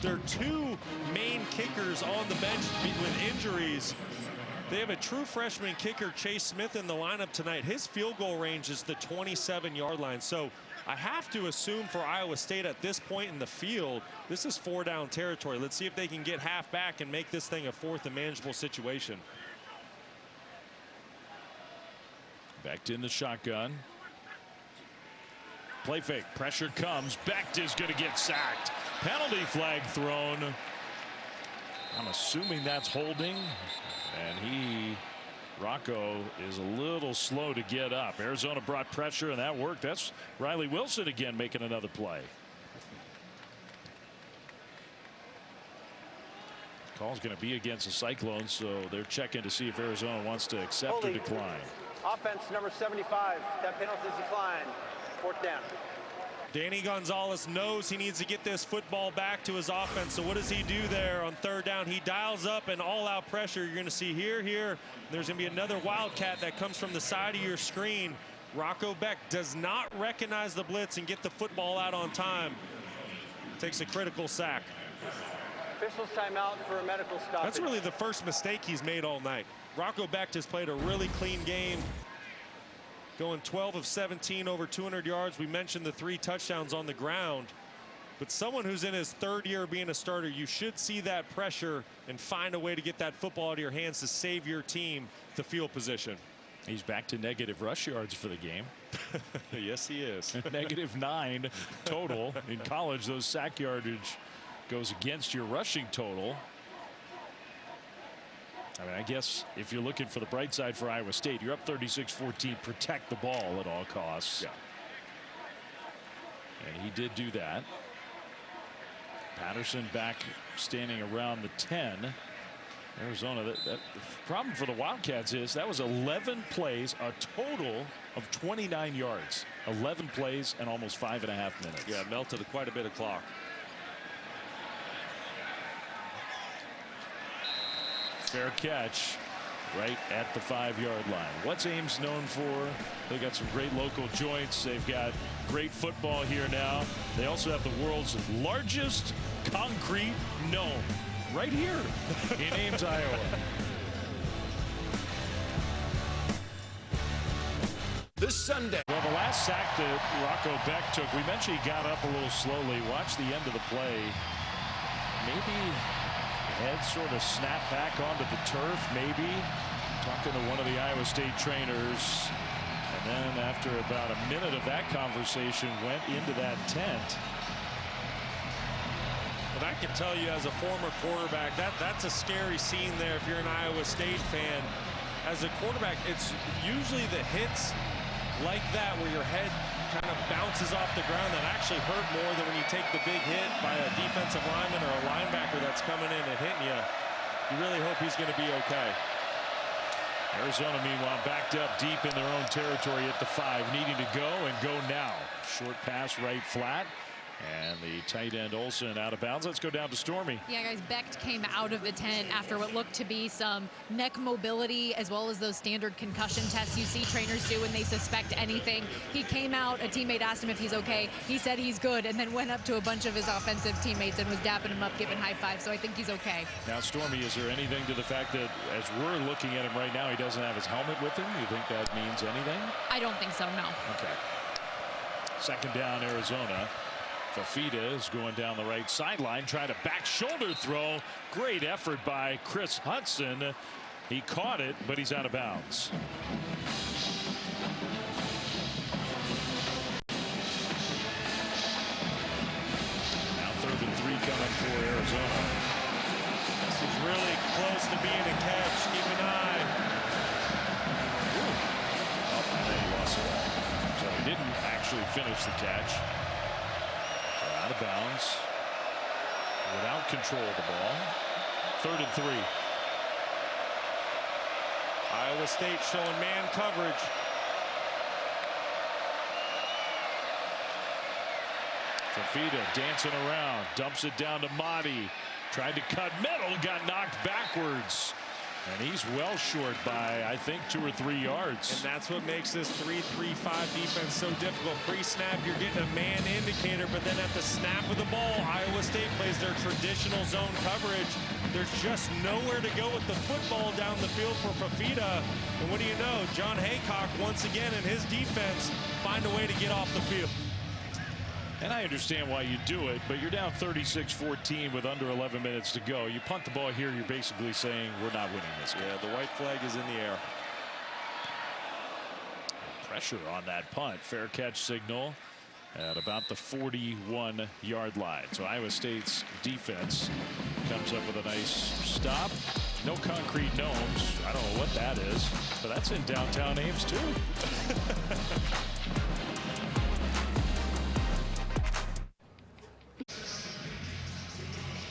their 2 main kickers on the bench with injuries. They have a true freshman kicker, Chase Smith, in the lineup tonight. His field goal range is the 27-yard line. So I have to assume for Iowa State at this point in the field, this is 4-down territory. Let's see if they can get half back and make this thing a 4th and manageable situation. Becht in the shotgun. Play fake. Pressure comes. Becht is going to get sacked. Penalty flag thrown. I'm assuming that's holding. And Rocco is a little slow to get up. Arizona brought pressure, and that worked. That's Riley Wilson again making another play. Call's going to be against the Cyclones, so they're checking to see if Arizona wants to accept or decline. Offense number 75. That penalty is declined. 4th down. Danny Gonzalez knows he needs to get this football back to his offense. So what does he do there on 3rd down? He dials up an all-out pressure. You're going to see here. There's going to be another Wildcat that comes from the side of your screen. Rocco Becht does not recognize the blitz and get the football out on time. Takes a critical sack. Officials timeout for a medical stoppage. That's really the first mistake he's made all night. Rocco Becht has played a really clean game. Going 12 of 17, over 200 yards. We mentioned the 3 touchdowns on the ground. But someone who's in his third year being a starter, you should see that pressure and find a way to get that football out of your hands to save your team to field position. He's back to negative rush yards for the game. Yes, he is. -9 total. In college, those sack yardage goes against your rushing total. I mean, I guess if you're looking for the bright side for Iowa State, you're up 36-14. Protect the ball at all costs. Yeah. And he did do that. Patterson back standing around the 10. Arizona, the problem for the Wildcats is that was 11 plays, a total of 29 yards. 11 plays and almost 5.5 minutes. Yeah, melted quite a bit of clock. Fair catch right at the 5-yard line. What's Ames known for? They got some great local joints. They've got great football here now. They also have the world's largest concrete gnome right here in Ames, Iowa. This Sunday. Well, the last sack that Rocco Beck took, we mentioned he got up a little slowly. Watch the end of the play. Maybe head sort of snapped back onto the turf, maybe. Talking to one of the Iowa State trainers. And then after about a minute of that conversation, went into that tent. And I can tell you as a former quarterback, that's a scary scene there if you're an Iowa State fan. As a quarterback, it's usually the hits like that where your head kind of bounces off the ground that actually hurt more than when you take the big hit by a defensive lineman or a linebacker that's coming in and hitting you. You really hope he's going to be okay. Arizona, meanwhile, backed up deep in their own territory at the 5, needing to go and go now. Short pass right flat. And the tight end Olsen out of bounds. Let's go down to Stormy. Yeah, guys, Becht came out of the tent after what looked to be some neck mobility, as well as those standard concussion tests you see trainers do when they suspect anything. He came out, a teammate asked him if he's okay. He said he's good, and then went up to a bunch of his offensive teammates and was dapping him up, giving high fives. So I think he's okay. Now, Stormy, is there anything to the fact that as we're looking at him right now, he doesn't have his helmet with him? You think that means anything? I don't think so, no. Okay. Second down, Arizona. Fafita is going down the right sideline, trying to back shoulder throw. Great effort by Chris Hudson. He caught it, but he's out of bounds. Now 3rd and 3 coming for Arizona. This is really close to being a catch. Keep an eye. Oh, and then he lost the ball. So he didn't actually finish the catch. Out of bounds without control of the ball. 3rd and 3. Iowa State showing man coverage. Fafita dancing around, dumps it down to Motti. Tried to cut middle, got knocked backwards. And he's well short by, I think, 2 or 3 yards. And that's what makes this 3-3-5 defense so difficult. Pre-snap, you're getting a man indicator, but then at the snap of the ball, Iowa State plays their traditional zone coverage. There's just nowhere to go with the football down the field for Fafita. And what do you know? John Haycock, once again, in his defense, find a way to get off the field. And I understand why you do it, but you're down 36-14 with under 11 minutes to go. You punt the ball here, you're basically saying we're not winning this game. Yeah, the white flag is in the air. Pressure on that punt. Fair catch signal at about the 41-yard line. So Iowa State's defense comes up with a nice stop. No concrete gnomes. I don't know what that is, but that's in downtown Ames too.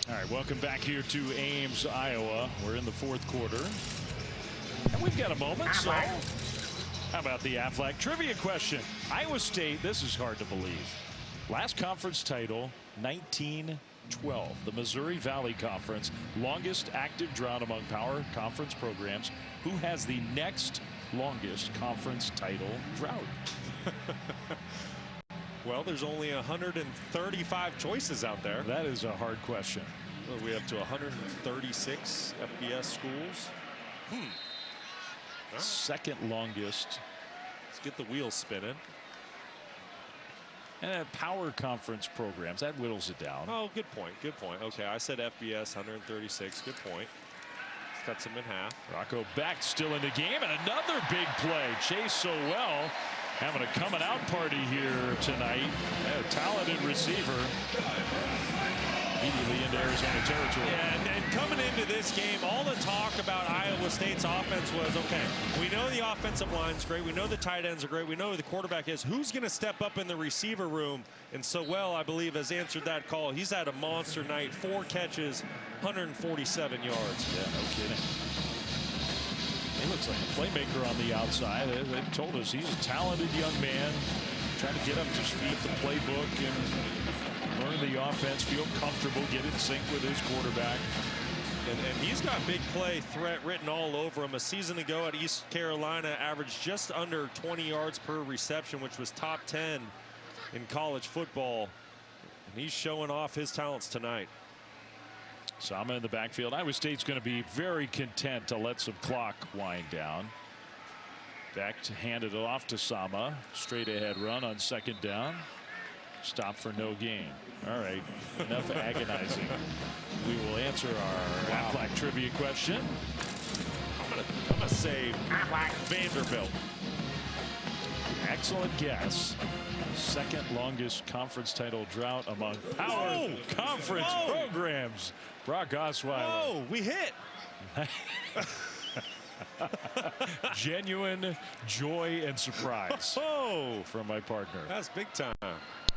All right, welcome back here to Ames, Iowa. We're in the 4th quarter. And we've got a moment, so how about the Aflac trivia question? Iowa State, this is hard to believe. Last conference title, 1912. The Missouri Valley Conference, longest active drought among power conference programs. Who has the next longest conference title drought? Well, there's only 135 choices out there. That is a hard question. Well, we have to 136 FBS schools. Second longest. Let's get the wheels spinning. And power conference programs, that whittles it down. Oh, good point. Good point. Okay, I said FBS 136. Good point. Cuts him in half. Rocco Beck still in the game, and another big play. Chase Sowell having a coming out party here tonight. A talented receiver. Immediately into Arizona territory. Yeah, and coming into this game, all the talk about Iowa State's offense was, okay, we know the offensive line's great. We know the tight ends are great. We know who the quarterback is. Who's going to step up in the receiver room? And Sowell, I believe, has answered that call. He's had a monster night. 4 catches, 147 yards. Yeah, no kidding. He looks like a playmaker on the outside. They told us he's a talented young man. Trying to get up to speed the playbook and learn the offense, feel comfortable, get in sync with his quarterback. And he's got big play threat written all over him. A season ago at East Carolina, averaged just under 20 yards per reception, which was top 10 in college football. And he's showing off his talents tonight. Sama in the backfield. Iowa State's going to be very content to let some clock wind down. Beck handed it off to Sama. Straight ahead run on 2nd down. Stop for no gain. All right, enough agonizing. We will answer our Aflac trivia question. I'm gonna say Vanderbilt. Excellent guess. 2nd longest conference title drought among power conference programs. Brock Osweiler. Oh, we hit. Genuine joy and surprise from my partner. That's big time.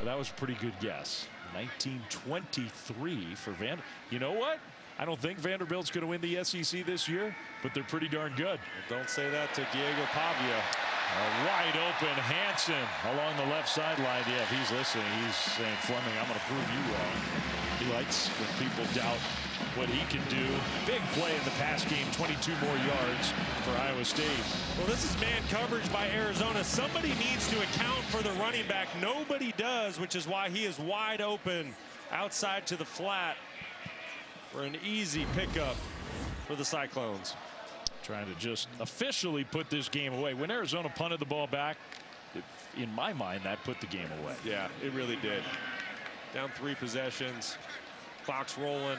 That was a pretty good guess. 1923 for Vanderbilt. You know what? I don't think Vanderbilt's going to win the SEC this year, but they're pretty darn good. Well, don't say that to Diego Pavia. A wide open Hansen along the left sideline. Yeah, if he's listening, he's saying, Fleming, I'm going to prove you wrong. He likes when people doubt what he can do. Big play in the pass game, 22 more yards for Iowa State. Well, this is man coverage by Arizona. Somebody needs to account for the running back. Nobody does, which is why he is wide open outside to the flat for an easy pickup for the Cyclones. Trying to just officially put this game away. When Arizona punted the ball back, in my mind, that put the game away. Yeah, it really did. Down 3 possessions. Clock's rolling.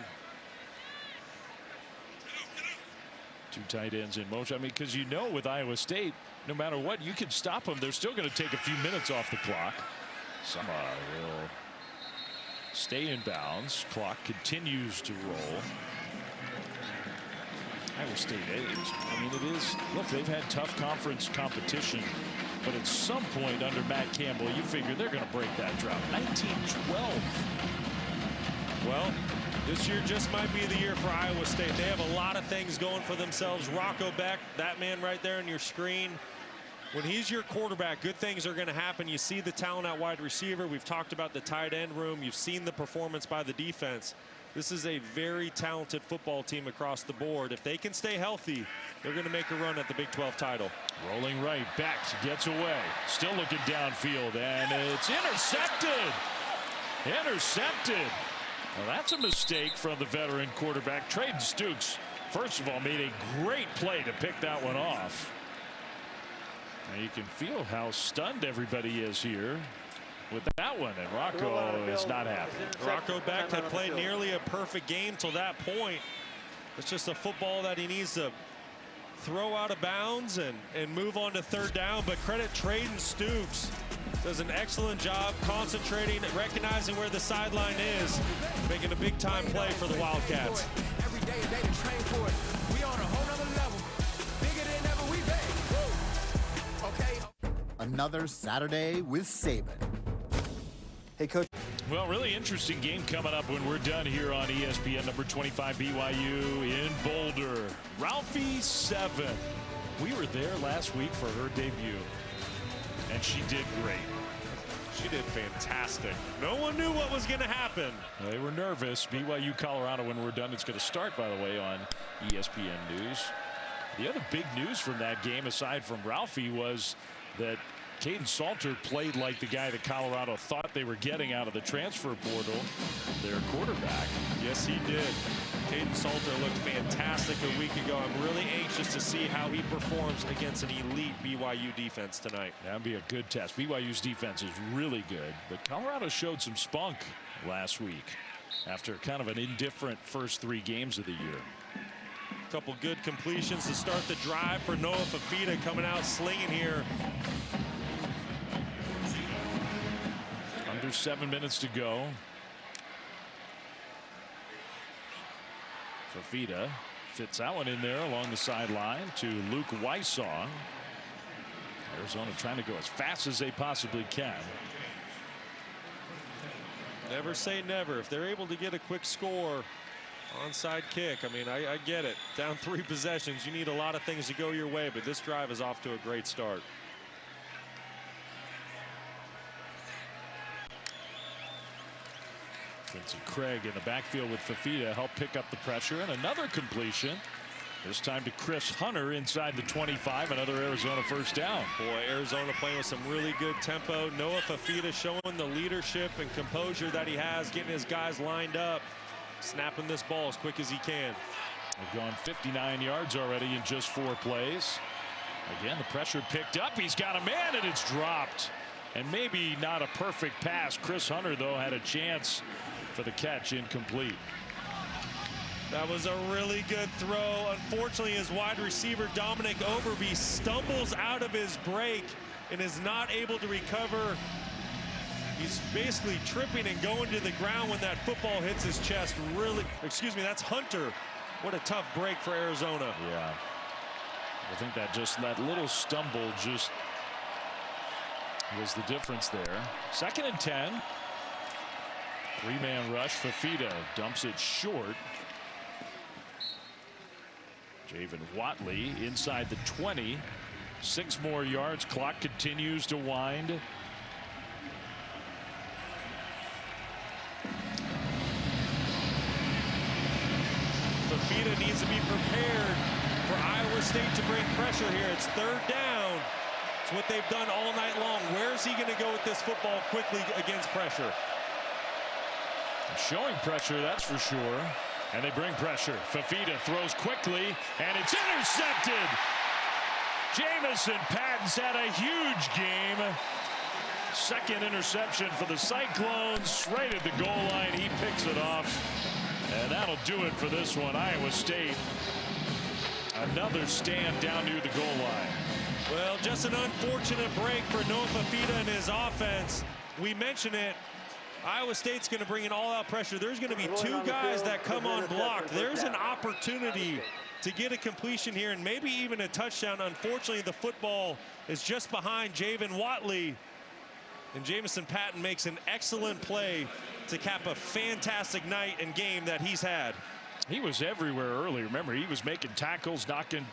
2 tight ends in motion. I mean, because you know with Iowa State, no matter what, you can stop them. They're still going to take a few minutes off the clock. Sama will stay in bounds. Clock continues to roll. Iowa State is. I mean, it is. Look, they've had tough conference competition, but at some point under Matt Campbell, you figure they're going to break that drought. 19-12. Well, this year just might be the year for Iowa State. They have a lot of things going for themselves. Rocco Beck, that man right there on your screen. When he's your quarterback, good things are going to happen. You see the talent at wide receiver. We've talked about the tight end room. You've seen the performance by the defense. This is a very talented football team across the board. If they can stay healthy, they're going to make a run at the Big 12 title. Rolling right, Beck gets away. Still looking downfield, and it's intercepted. Intercepted. Well, that's a mistake from the veteran quarterback. Trayden Stukes, first of all, made a great play to pick that one off. Now you can feel how stunned everybody is here with that one, and Rocco is not happy. Rocco Beck had played nearly a perfect game till that point. It's just a football that he needs to throw out of bounds and move on to 3rd down. But credit Trayden Stukes. Does an excellent job concentrating, recognizing where the sideline is, making a big-time play for the Wildcats. Every day they train for it. We on a whole nother level. Bigger than ever we been. Okay. Another Saturday with Saban. Hey, Coach. Well, really interesting game coming up when we're done here on ESPN. Number 25 BYU in Boulder. Ralphie 7. We were there last week for her debut, and she did great. She did fantastic. No one knew what was going to happen. They were nervous. BYU Colorado, when we're done, it's going to start, by the way, on ESPN News. The other big news from that game, aside from Ralphie, was that Caden Salter played like the guy that Colorado thought they were getting out of the transfer portal, their quarterback. Yes, he did. Caden Salter looked fantastic a week ago. I'm really anxious to see how he performs against an elite BYU defense tonight. That'd be a good test. BYU's defense is really good, but Colorado showed some spunk last week after kind of an indifferent first 3 games of the year. A couple good completions to start the drive for Noah Fafita, coming out slinging here. Under 7 minutes to go. Fafita fits that one in there along the sideline to Luke Wysaw. Arizona trying to go as fast as they possibly can. Never say never. If they're able to get a quick score, onside kick, I mean, I get it. Down 3 possessions, you need a lot of things to go your way, but this drive is off to a great start. Quincy Craig in the backfield with Fafita help pick up the pressure, and another completion. This time to Chris Hunter inside the 25. Another Arizona first down. Boy, Arizona playing with some really good tempo. Noah Fafita showing the leadership and composure that he has, getting his guys lined up, snapping this ball as quick as he can. They've gone 59 yards already in just 4 plays. Again, the pressure picked up. He's got a man, and it's dropped. And maybe not a perfect pass. Chris Hunter, though, had a chance for the catch, incomplete. That was a really good throw. Unfortunately, his wide receiver Dominic Overby stumbles out of his break and is not able to recover. He's basically tripping and going to the ground when that football hits his chest. Really, excuse me, that's Hunter. What a tough break for Arizona. Yeah, I think that little stumble just was the difference there. 2nd and 10. 3-man rush. Fafita dumps it short. Javen Watley inside the 20. 6 more yards. Clock continues to wind. Fafita needs to be prepared for Iowa State to bring pressure here. It's 3rd down. It's what they've done all night long. Where is he going to go with this football quickly against pressure? Showing pressure, that's for sure. And they bring pressure. Fafita throws quickly, and it's intercepted. Jamison Patton's had a huge game. 2nd interception for the Cyclones. Right at the goal line, he picks it off. And that'll do it for this one. Iowa State. Another stand down near the goal line. Well, just an unfortunate break for Noah Fafita and his offense. We mentioned it. Iowa State's going to bring in all-out pressure. There's going to be 2 guys that come unblocked. There's an opportunity to get a completion here and maybe even a touchdown. Unfortunately, the football is just behind Javen Watley. And Jamison Patton makes an excellent play to cap a fantastic night and game that he's had. He was everywhere early. Remember, he was making tackles, knocking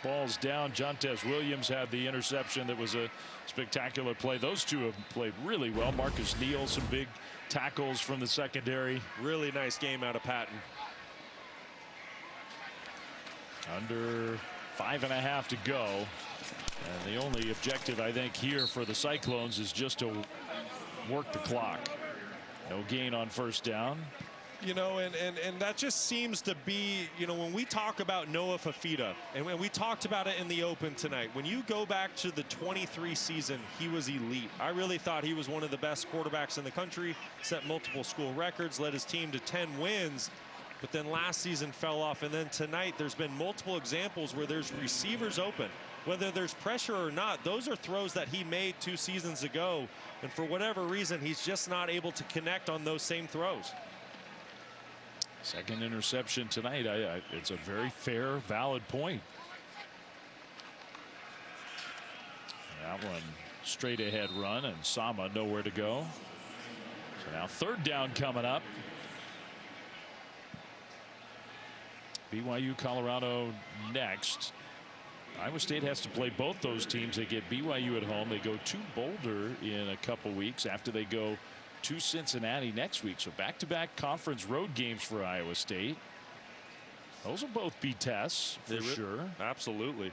balls down. Jontez Williams had the interception that was a spectacular play. Those 2 have played really well. Marcus Neal, some big tackles from the secondary. Really nice game out of Patton. Under 5.5 to go. And the only objective, I think, here for the Cyclones is just to work the clock. No gain on 1st down. You know, and that just seems to be, you know, when we talk about Noah Fafita, and when we talked about it in the open tonight, when you go back to the 23 season, he was elite. I really thought he was one of the best quarterbacks in the country, set multiple school records, led his team to 10 wins, but then last season fell off. And then tonight, there's been multiple examples where there's receivers open. Whether there's pressure or not, those are throws that he made 2 seasons ago. And for whatever reason, he's just not able to connect on those same throws. 2nd interception tonight. It's a very fair, valid point. That one straight ahead run, and Sama nowhere to go. So now 3rd down coming up. BYU Colorado next. Iowa State has to play both those teams. They get BYU at home. They go to Boulder in a couple weeks after they go to Cincinnati next week. So back-to-back conference road games for Iowa State. Those will both be tests for sure. Absolutely.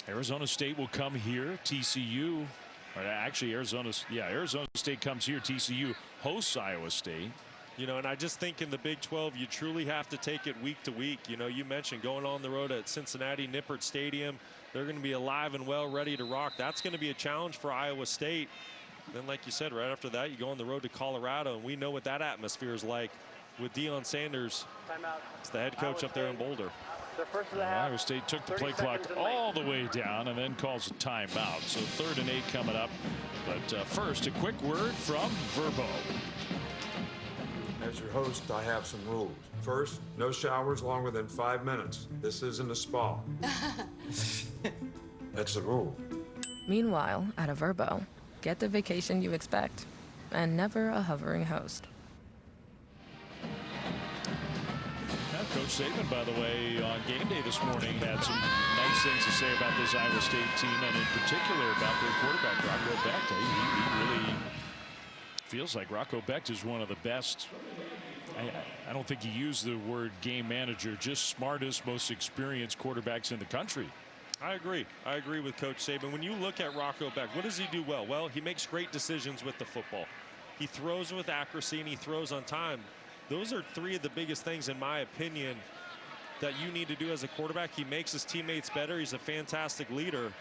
Arizona State will come here. TCU, or actually Arizona State comes here. TCU hosts Iowa State. You know, and I just think in the Big 12, you truly have to take it week to week. You know, you mentioned going on the road at Cincinnati, Nippert Stadium. They're going to be alive and well, ready to rock. That's going to be a challenge for Iowa State. Then, like you said, right after that, you go on the road to Colorado, and we know what that atmosphere is like with Deion Sanders. It's the head coach up there in Boulder. Iowa State took the play clock all the way down and then calls a timeout. So 3rd and 8 coming up. But first, a quick word from Verbo. As your host, I have some rules. First, no showers longer than 5 minutes. This isn't a spa. That's the rule. Meanwhile, at a Verbo, get the vacation you expect and never a hovering host. Coach Saban, by the way, on game day this morning had some nice things to say about this Iowa State team, and in particular about their quarterback, Rocco Becht. He really feels like Rocco Becht is one of the best. I don't think he used the word game manager, just smartest, most experienced quarterbacks in the country. I agree. I agree with Coach Saban. When you look at Rocco Becht, what does he do well? Well, he makes great decisions with the football. He throws with accuracy and he throws on time. Those are 3 of the biggest things, in my opinion, that you need to do as a quarterback. He makes his teammates better. He's a fantastic leader.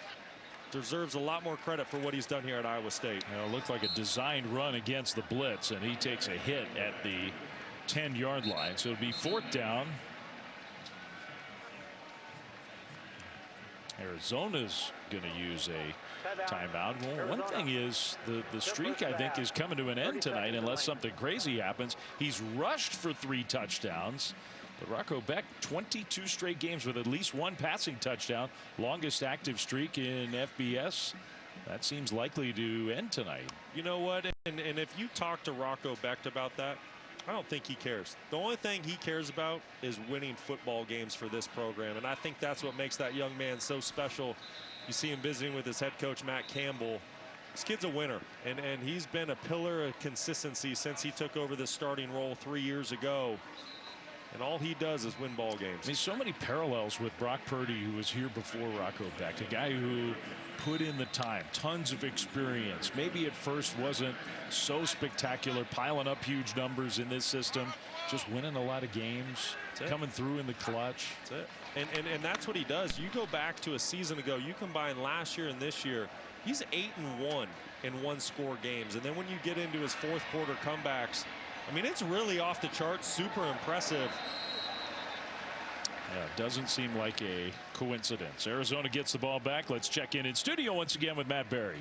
Deserves a lot more credit for what he's done here at Iowa State. It looked like a designed run against the blitz, and he takes a hit at the 10-yard line. So it'll be 4th down. Arizona's going to use a timeout. Well, one thing is the streak, I think, is coming to an end tonight unless something crazy happens. He's rushed for 3 touchdowns. But Rocco Becht, 22 straight games with at least 1 passing touchdown. Longest active streak in FBS. That seems likely to end tonight. You know what? And if you talk to Rocco Becht about that, I don't think he cares. The only thing he cares about is winning football games for this program. And I think that's what makes that young man so special. You see him visiting with his head coach, Matt Campbell. This kid's a winner. And he's been a pillar of consistency since he took over the starting role 3 years ago. And all he does is win ball games. I mean, so many parallels with Brock Purdy, who was here before Rocco Becht, a guy who put in the time, tons of experience. Maybe at first wasn't so spectacular, piling up huge numbers in this system, just winning a lot of games, coming through in the clutch. That's it. And that's what he does. You go back to a season ago, you combine last year and this year, he's 8-1 in 1-score games. And then when you get into his 4th quarter comebacks, I mean, it's really off the charts, super impressive. Yeah, doesn't seem like a coincidence. Arizona gets the ball back. Let's check in studio once again with Matt Berry.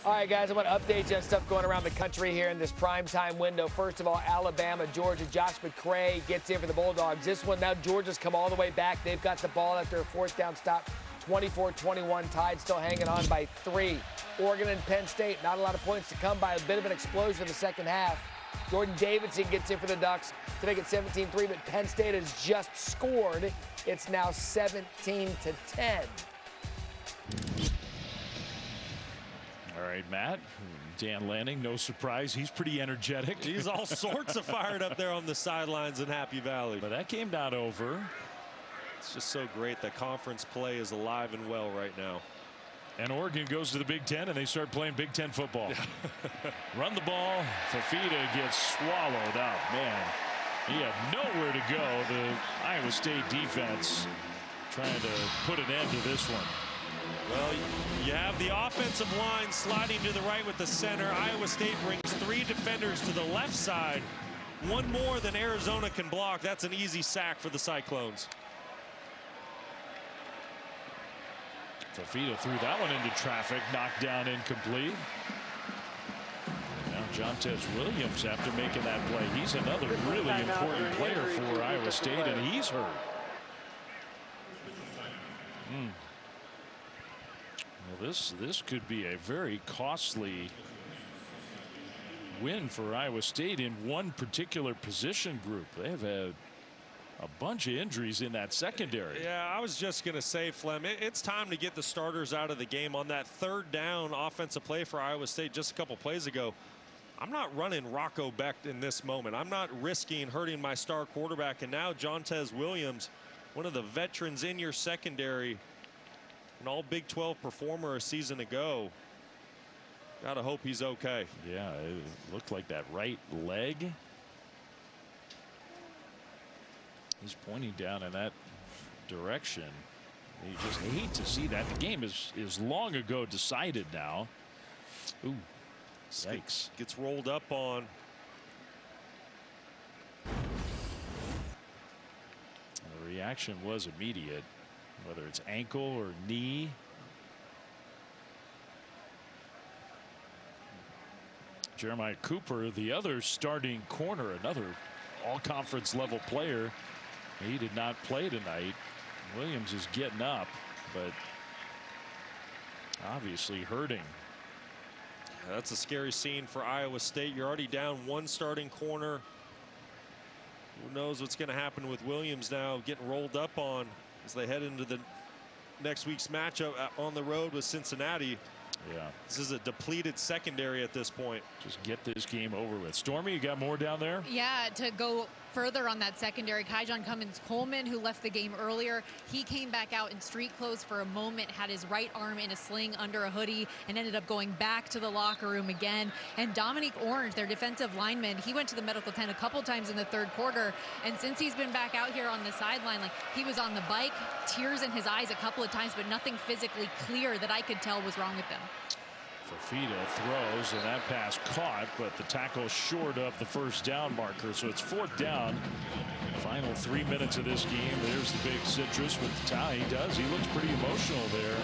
All right, guys, I want to update you on stuff going around the country here in this primetime window. First of all, Alabama, Georgia. Josh McCray gets in for the Bulldogs. This one, now Georgia's come all the way back. They've got the ball after a 4th down stop. 24-21, Tide still hanging on by 3. Oregon and Penn State, not a lot of points to come by. A bit of an explosion in the second half. Jordan Davidson gets in for the Ducks to make it 17-3, but Penn State has just scored. It's now 17-10. All right, Matt. Dan Lanning, no surprise. He's pretty energetic. He's all sorts of fired up there on the sidelines in Happy Valley. But that game not over. It's just so great that conference play is alive and well right now. And Oregon goes to the Big Ten, and they start playing Big Ten football. Run the ball. Fafita gets swallowed up. Man, he had nowhere to go. The Iowa State defense trying to put an end to this one. Well, you have the offensive line sliding to the right with the center. Iowa State brings 3 defenders to the left side. One more than Arizona can block. That's an easy sack for the Cyclones. Fafita threw that one into traffic, knocked down, incomplete. Now Jontez Williams, after making that play, he's another really important player for Iowa State, and he's hurt. Well, this could be a very costly win for Iowa State in one particular position group. They've had a bunch of injuries in that secondary. Yeah, I was just going to say, Flem, it's time to get the starters out of the game. On that 3rd down offensive play for Iowa State just a couple plays ago, I'm not running Rocco Becht in this moment. I'm not risking hurting my star quarterback. And now Jontez Williams, one of the veterans in your secondary, an all Big 12 performer a season ago. Gotta hope he's okay. Yeah, it looked like that right leg He's pointing down in that direction. You just hate to see that. The game is long ago decided now. Ooh, yikes. Gets rolled up on. The reaction was immediate, whether it's ankle or knee. Jeremiah Cooper, the other starting corner, another all-conference level player. He did not play tonight. Williams is getting up, but obviously hurting. That's a scary scene for Iowa State. You're already down one starting corner. Who knows what's going to happen with Williams now getting rolled up on as they head into the next week's matchup on the road with Cincinnati. Yeah, this is a depleted secondary at this point. Just get this game over with. Stormy, you got more down there? Yeah, to go further on that secondary, Kyjon Cummins-Coleman, who left the game earlier, he came back out in street clothes for a moment, had his right arm in a sling under a hoodie, and ended up going back to the locker room again. And Dominique Orange, their defensive lineman, he went to the medical tent a couple times in the third quarter, and since he's been back out here on the sideline, like, he was on the bike, tears in his eyes a couple of times, but nothing physically clear that I could tell was wrong with him. Fafita throws, and that pass caught, but the tackle short of the first down marker, so it's 4th down. Final 3 minutes of this game. There's the big citrus with the tie. He does. He looks pretty emotional there.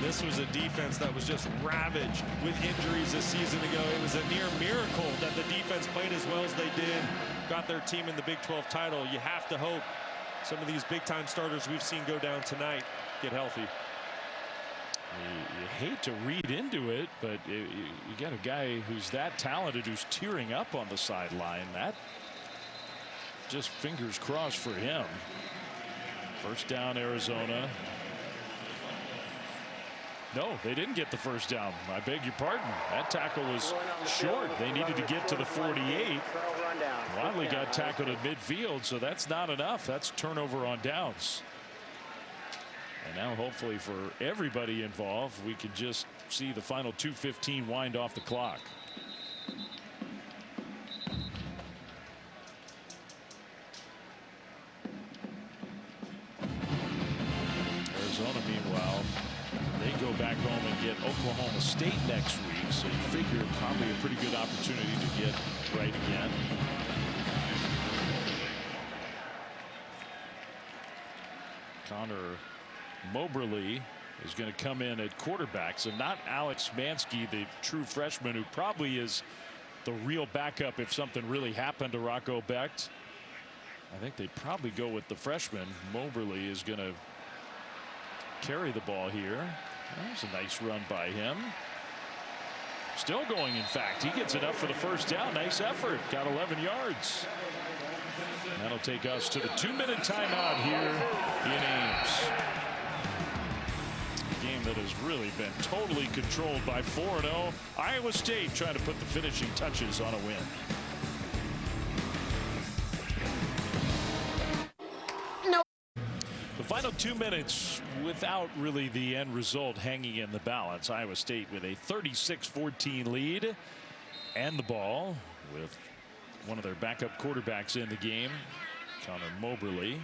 This was a defense that was just ravaged with injuries this season ago. It was a near miracle that the defense played as well as they did, got their team in the Big 12 title. You have to hope some of these big-time starters we've seen go down tonight get healthy. You hate to read into it, but you got a guy who's that talented who's tearing up on the sideline. That just fingers crossed for him. First down, Arizona. No, they didn't get the first down. I beg your pardon. That tackle was short. They needed to get to the 48. Wadley got tackled at midfield, so that's not enough. That's turnover on downs. And now hopefully for everybody involved, we can just see the final 2:15 wind off the clock. Arizona, meanwhile, they go back home and get Oklahoma State next week, so you figure probably a pretty good opportunity to get right again. Connor Moberly is going to come in at quarterback, so not Alex Mansky, the true freshman, who probably is the real backup if something really happened to Rocco Becht. I think they'd probably go with the freshman. Moberly is going to carry the ball here. That was a nice run by him. Still going, in fact. He gets it up for the first down. Nice effort. Got 11 yards. That'll take us to the 2-minute timeout here in Ames. A game that has really been totally controlled by 4-0. Iowa State trying to put the finishing touches on a win. The final 2 minutes without really the end result hanging in the balance. Iowa State with a 36-14 lead and the ball with one of their backup quarterbacks in the game, Connor Moberly.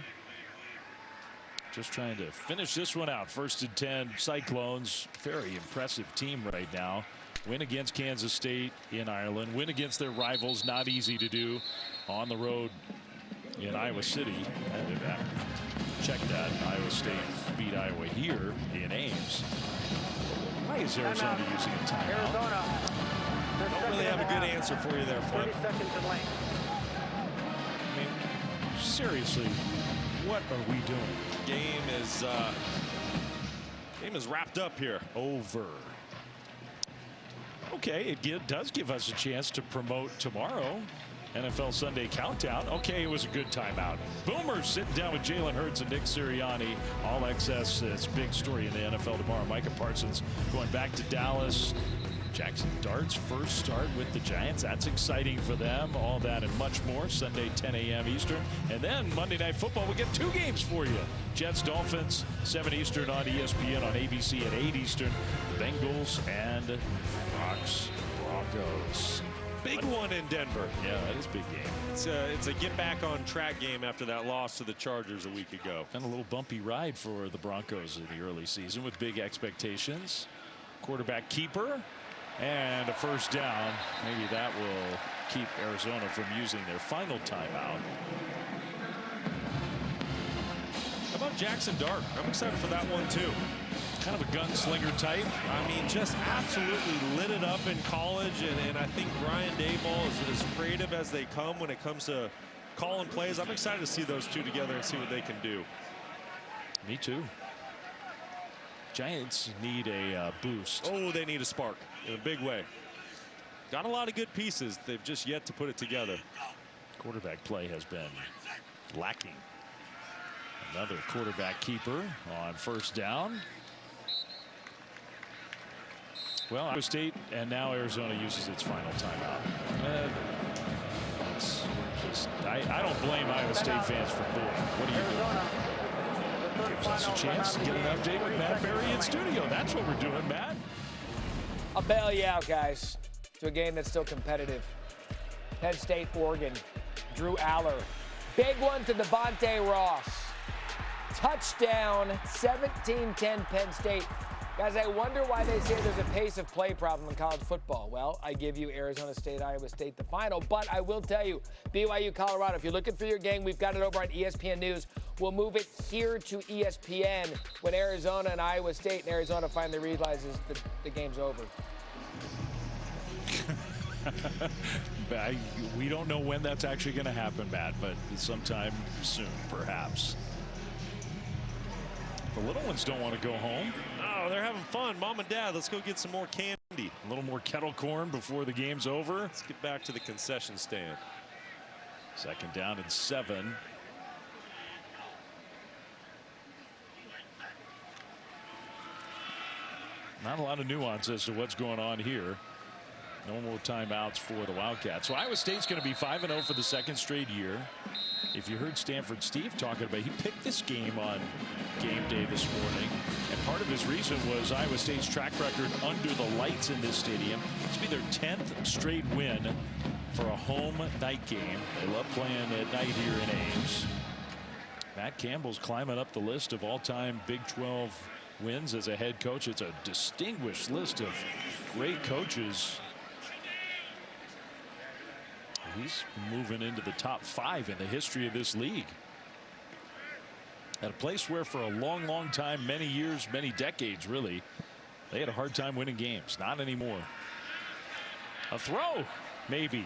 Just trying to finish this one out. 1st and 10 Cyclones. Very impressive team right now. Win against Kansas State in Ireland. Win against their rivals. Not easy to do on the road in Iowa City. Check that. Iowa State beat Iowa here in Ames. Why is Arizona using a timeout? Arizona. Don't really have a good answer for you there, Flip. 30 seconds in length. I mean, seriously, what are we doing? Game is wrapped up here. Over. Okay, it does give us a chance to promote tomorrow. NFL Sunday Countdown. Okay, it was a good timeout. Boomers sitting down with Jalen Hurts and Nick Sirianni. All access. It's big story in the NFL tomorrow. Micah Parsons going back to Dallas. Jackson Dart's first start with the Giants. That's exciting for them. All that and much more. Sunday, 10 a.m. Eastern. And then Monday Night Football, we get 2 games for you. Jets, Dolphins, 7 Eastern on ESPN on ABC at 8 Eastern. The Bengals and Rocks, Broncos. Big one in Denver. Yeah, that is a big game. It's a get back on track game after that loss to the Chargers a week ago. And a little bumpy ride for the Broncos in the early season with big expectations. Quarterback keeper and a first down. Maybe that will keep Arizona from using their final timeout. How about Jackson Dart? I'm excited for that one too. Kind of a gunslinger type. I mean, just absolutely lit it up in college, and I think Brian Daboll is as creative as they come when it comes to calling plays. I'm excited to see those two together and see what they can do. Me too. Giants need a boost. Oh, they need a spark in a big way. Got a lot of good pieces. They've just yet to put it together. Quarterback play has been lacking. Another quarterback keeper on first down. Well, Iowa State and now Arizona uses its final timeout. I don't blame Iowa State fans for booing. What are you doing? Gives us a chance to get an update with Matt Berry in studio. That's what we're doing, Matt. I'll bail you out, guys, to a game that's still competitive. Penn State, Oregon. Drew Aller. Big one to Devontae Ross. Touchdown, 17-10 Penn State. Guys, I wonder why they say there's a pace of play problem in college football. Well, I give you Arizona State, Iowa State, the final. But I will tell you, BYU, Colorado, if you're looking for your game, we've got it over on ESPN News. We'll move it here to ESPN when Arizona and Iowa State and Arizona finally realizes that the game's over. We don't know when that's actually going to happen, Matt, but sometime soon, perhaps. The little ones don't want to go home. Oh, they're having fun. Mom and Dad, let's go get some more candy. A little more kettle corn before the game's over. Let's get back to the concession stand. Second down and 7. Not a lot of nuance as to what's going on here. No more timeouts for the Wildcats. So Iowa State's going to be 5-0 for the second straight year. If you heard Stanford Steve talking about, he picked this game on game day this morning, and part of his reason was Iowa State's track record under the lights in this stadium. This will be their 10th straight win for a home night game. They love playing at night here in Ames. Matt Campbell's climbing up the list of all-time Big 12 wins as a head coach. It's a distinguished list of great coaches. He's moving into the top 5 in the history of this league. At a place where for a long, long time, many years, many decades, really, they had a hard time winning games. Not anymore. A throw, maybe.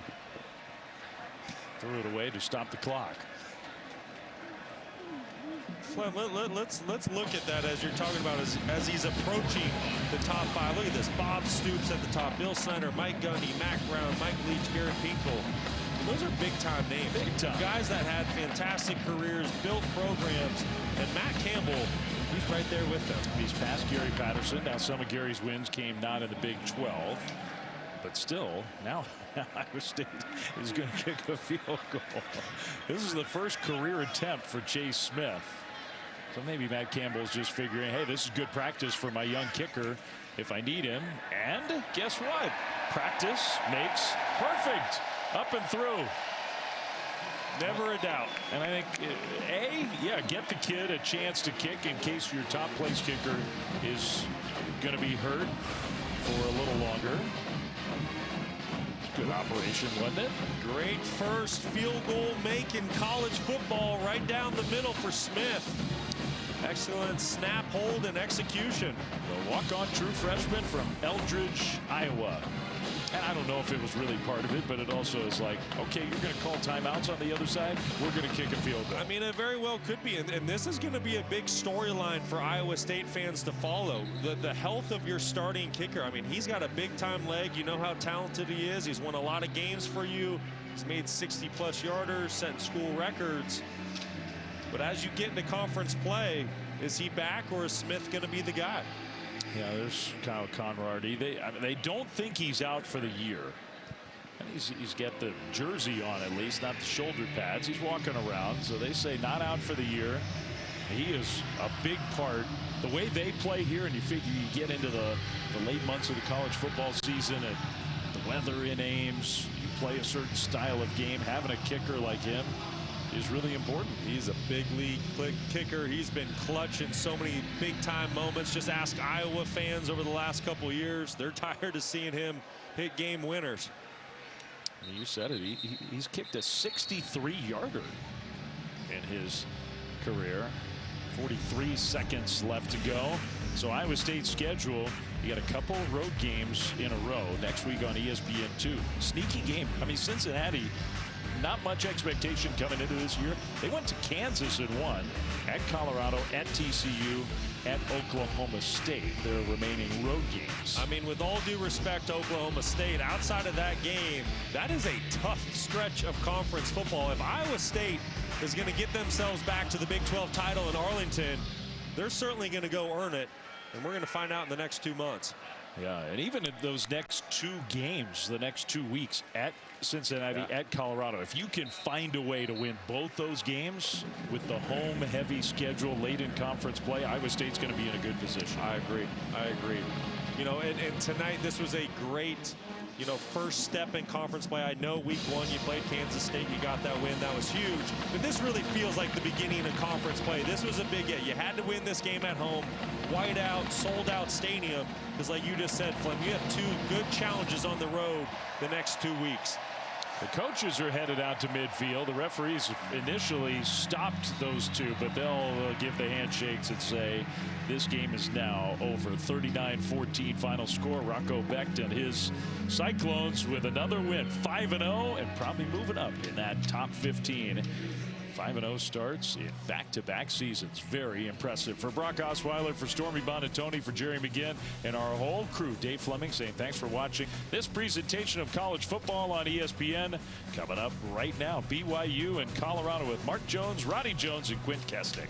Threw it away to stop the clock. Flem, let's look at that as you're talking about as he's approaching the top 5. Look at this. Bob Stoops at the top. Bill Snyder, Mike Gundy, Mac Brown, Mike Leach, Garrett Pinkel. Those are big-time names. Big time. Guys that had fantastic careers, built programs, and Matt Campbell, he's right there with them. He's past Gary Patterson. Now some of Gary's wins came not in the Big 12. But still, now Iowa State is going to kick a field goal. This is the first career attempt for Chase Smith. So maybe Matt Campbell's just figuring, hey, this is good practice for my young kicker if I need him. And guess what? Practice makes perfect. Up and through. Never a doubt. And I think, get the kid a chance to kick in case your top place kicker is going to be hurt for a little longer. Good operation, wasn't it? Great first field goal make in college football, right down the middle for Smith. Excellent snap, hold, and execution. The walk-on true freshman from Eldridge, Iowa. And I don't know if it was really part of it, but it also is like, okay, you're going to call timeouts on the other side. We're going to kick a field goal. I mean, it very well could be. And this is going to be a big storyline for Iowa State fans to follow. The health of your starting kicker. I mean, he's got a big-time leg. You know how talented he is. He's won a lot of games for you. He's made 60-plus yarders, setting school records. But as you get into conference play, is he back or is Smith going to be the guy? Yeah, there's Kyle Conrady. They don't think he's out for the year. And he's got the jersey on at least, not the shoulder pads. He's walking around, so they say not out for the year. He is a big part. The way they play here, and you figure you get into the late months of the college football season, and the weather in Ames. You play a certain style of game. Having a kicker like him is really important. He's a big league kicker. He's been clutch in so many big time moments. Just ask Iowa fans over the last couple years. They're tired of seeing him hit game winners. You said it. He's kicked a 63-yarder in his career. 43 seconds left to go. So Iowa State's schedule, you got a couple road games in a row next week on ESPN2. Sneaky game. I mean, Cincinnati, not much expectation coming into this year. They went to Kansas and won, at Colorado, at TCU, at Oklahoma State, their remaining road games. I mean, with all due respect to Oklahoma State, outside of that game, that is a tough stretch of conference football. If Iowa State is going to get themselves back to the Big 12 title in Arlington, they're certainly going to go earn it, and we're going to find out in the next 2 months. Yeah, and even in those next 2 games, the next 2 weeks at Cincinnati, at Colorado, if you can find a way to win both those games with the home-heavy schedule late in conference play, Iowa State's going to be in a good position. I agree. I agree. You know, and tonight this was a great, you know, first step in conference play. I know week 1 you played Kansas State, you got that win, that was huge. But this really feels like the beginning of conference play. This was a big get. You had to win this game at home. Whiteout, sold-out stadium. Because like you just said, Flem, you have 2 good challenges on the road the next 2 weeks. The coaches are headed out to midfield. The referees initially stopped those 2, but they'll give the handshakes and say this game is now over. 39-14 final score. Rocco Becht and his Cyclones with another win. 5-0 and probably moving up in that top 15. 5-0 starts in back-to-back seasons. Very impressive. For Brock Osweiler, for Stormy Bonatoni, for Jerry McGinn, and our whole crew, Dave Fleming saying thanks for watching this presentation of college football on ESPN. Coming up right now, BYU and Colorado with Mark Jones, Ronnie Jones, and Quint Kesting.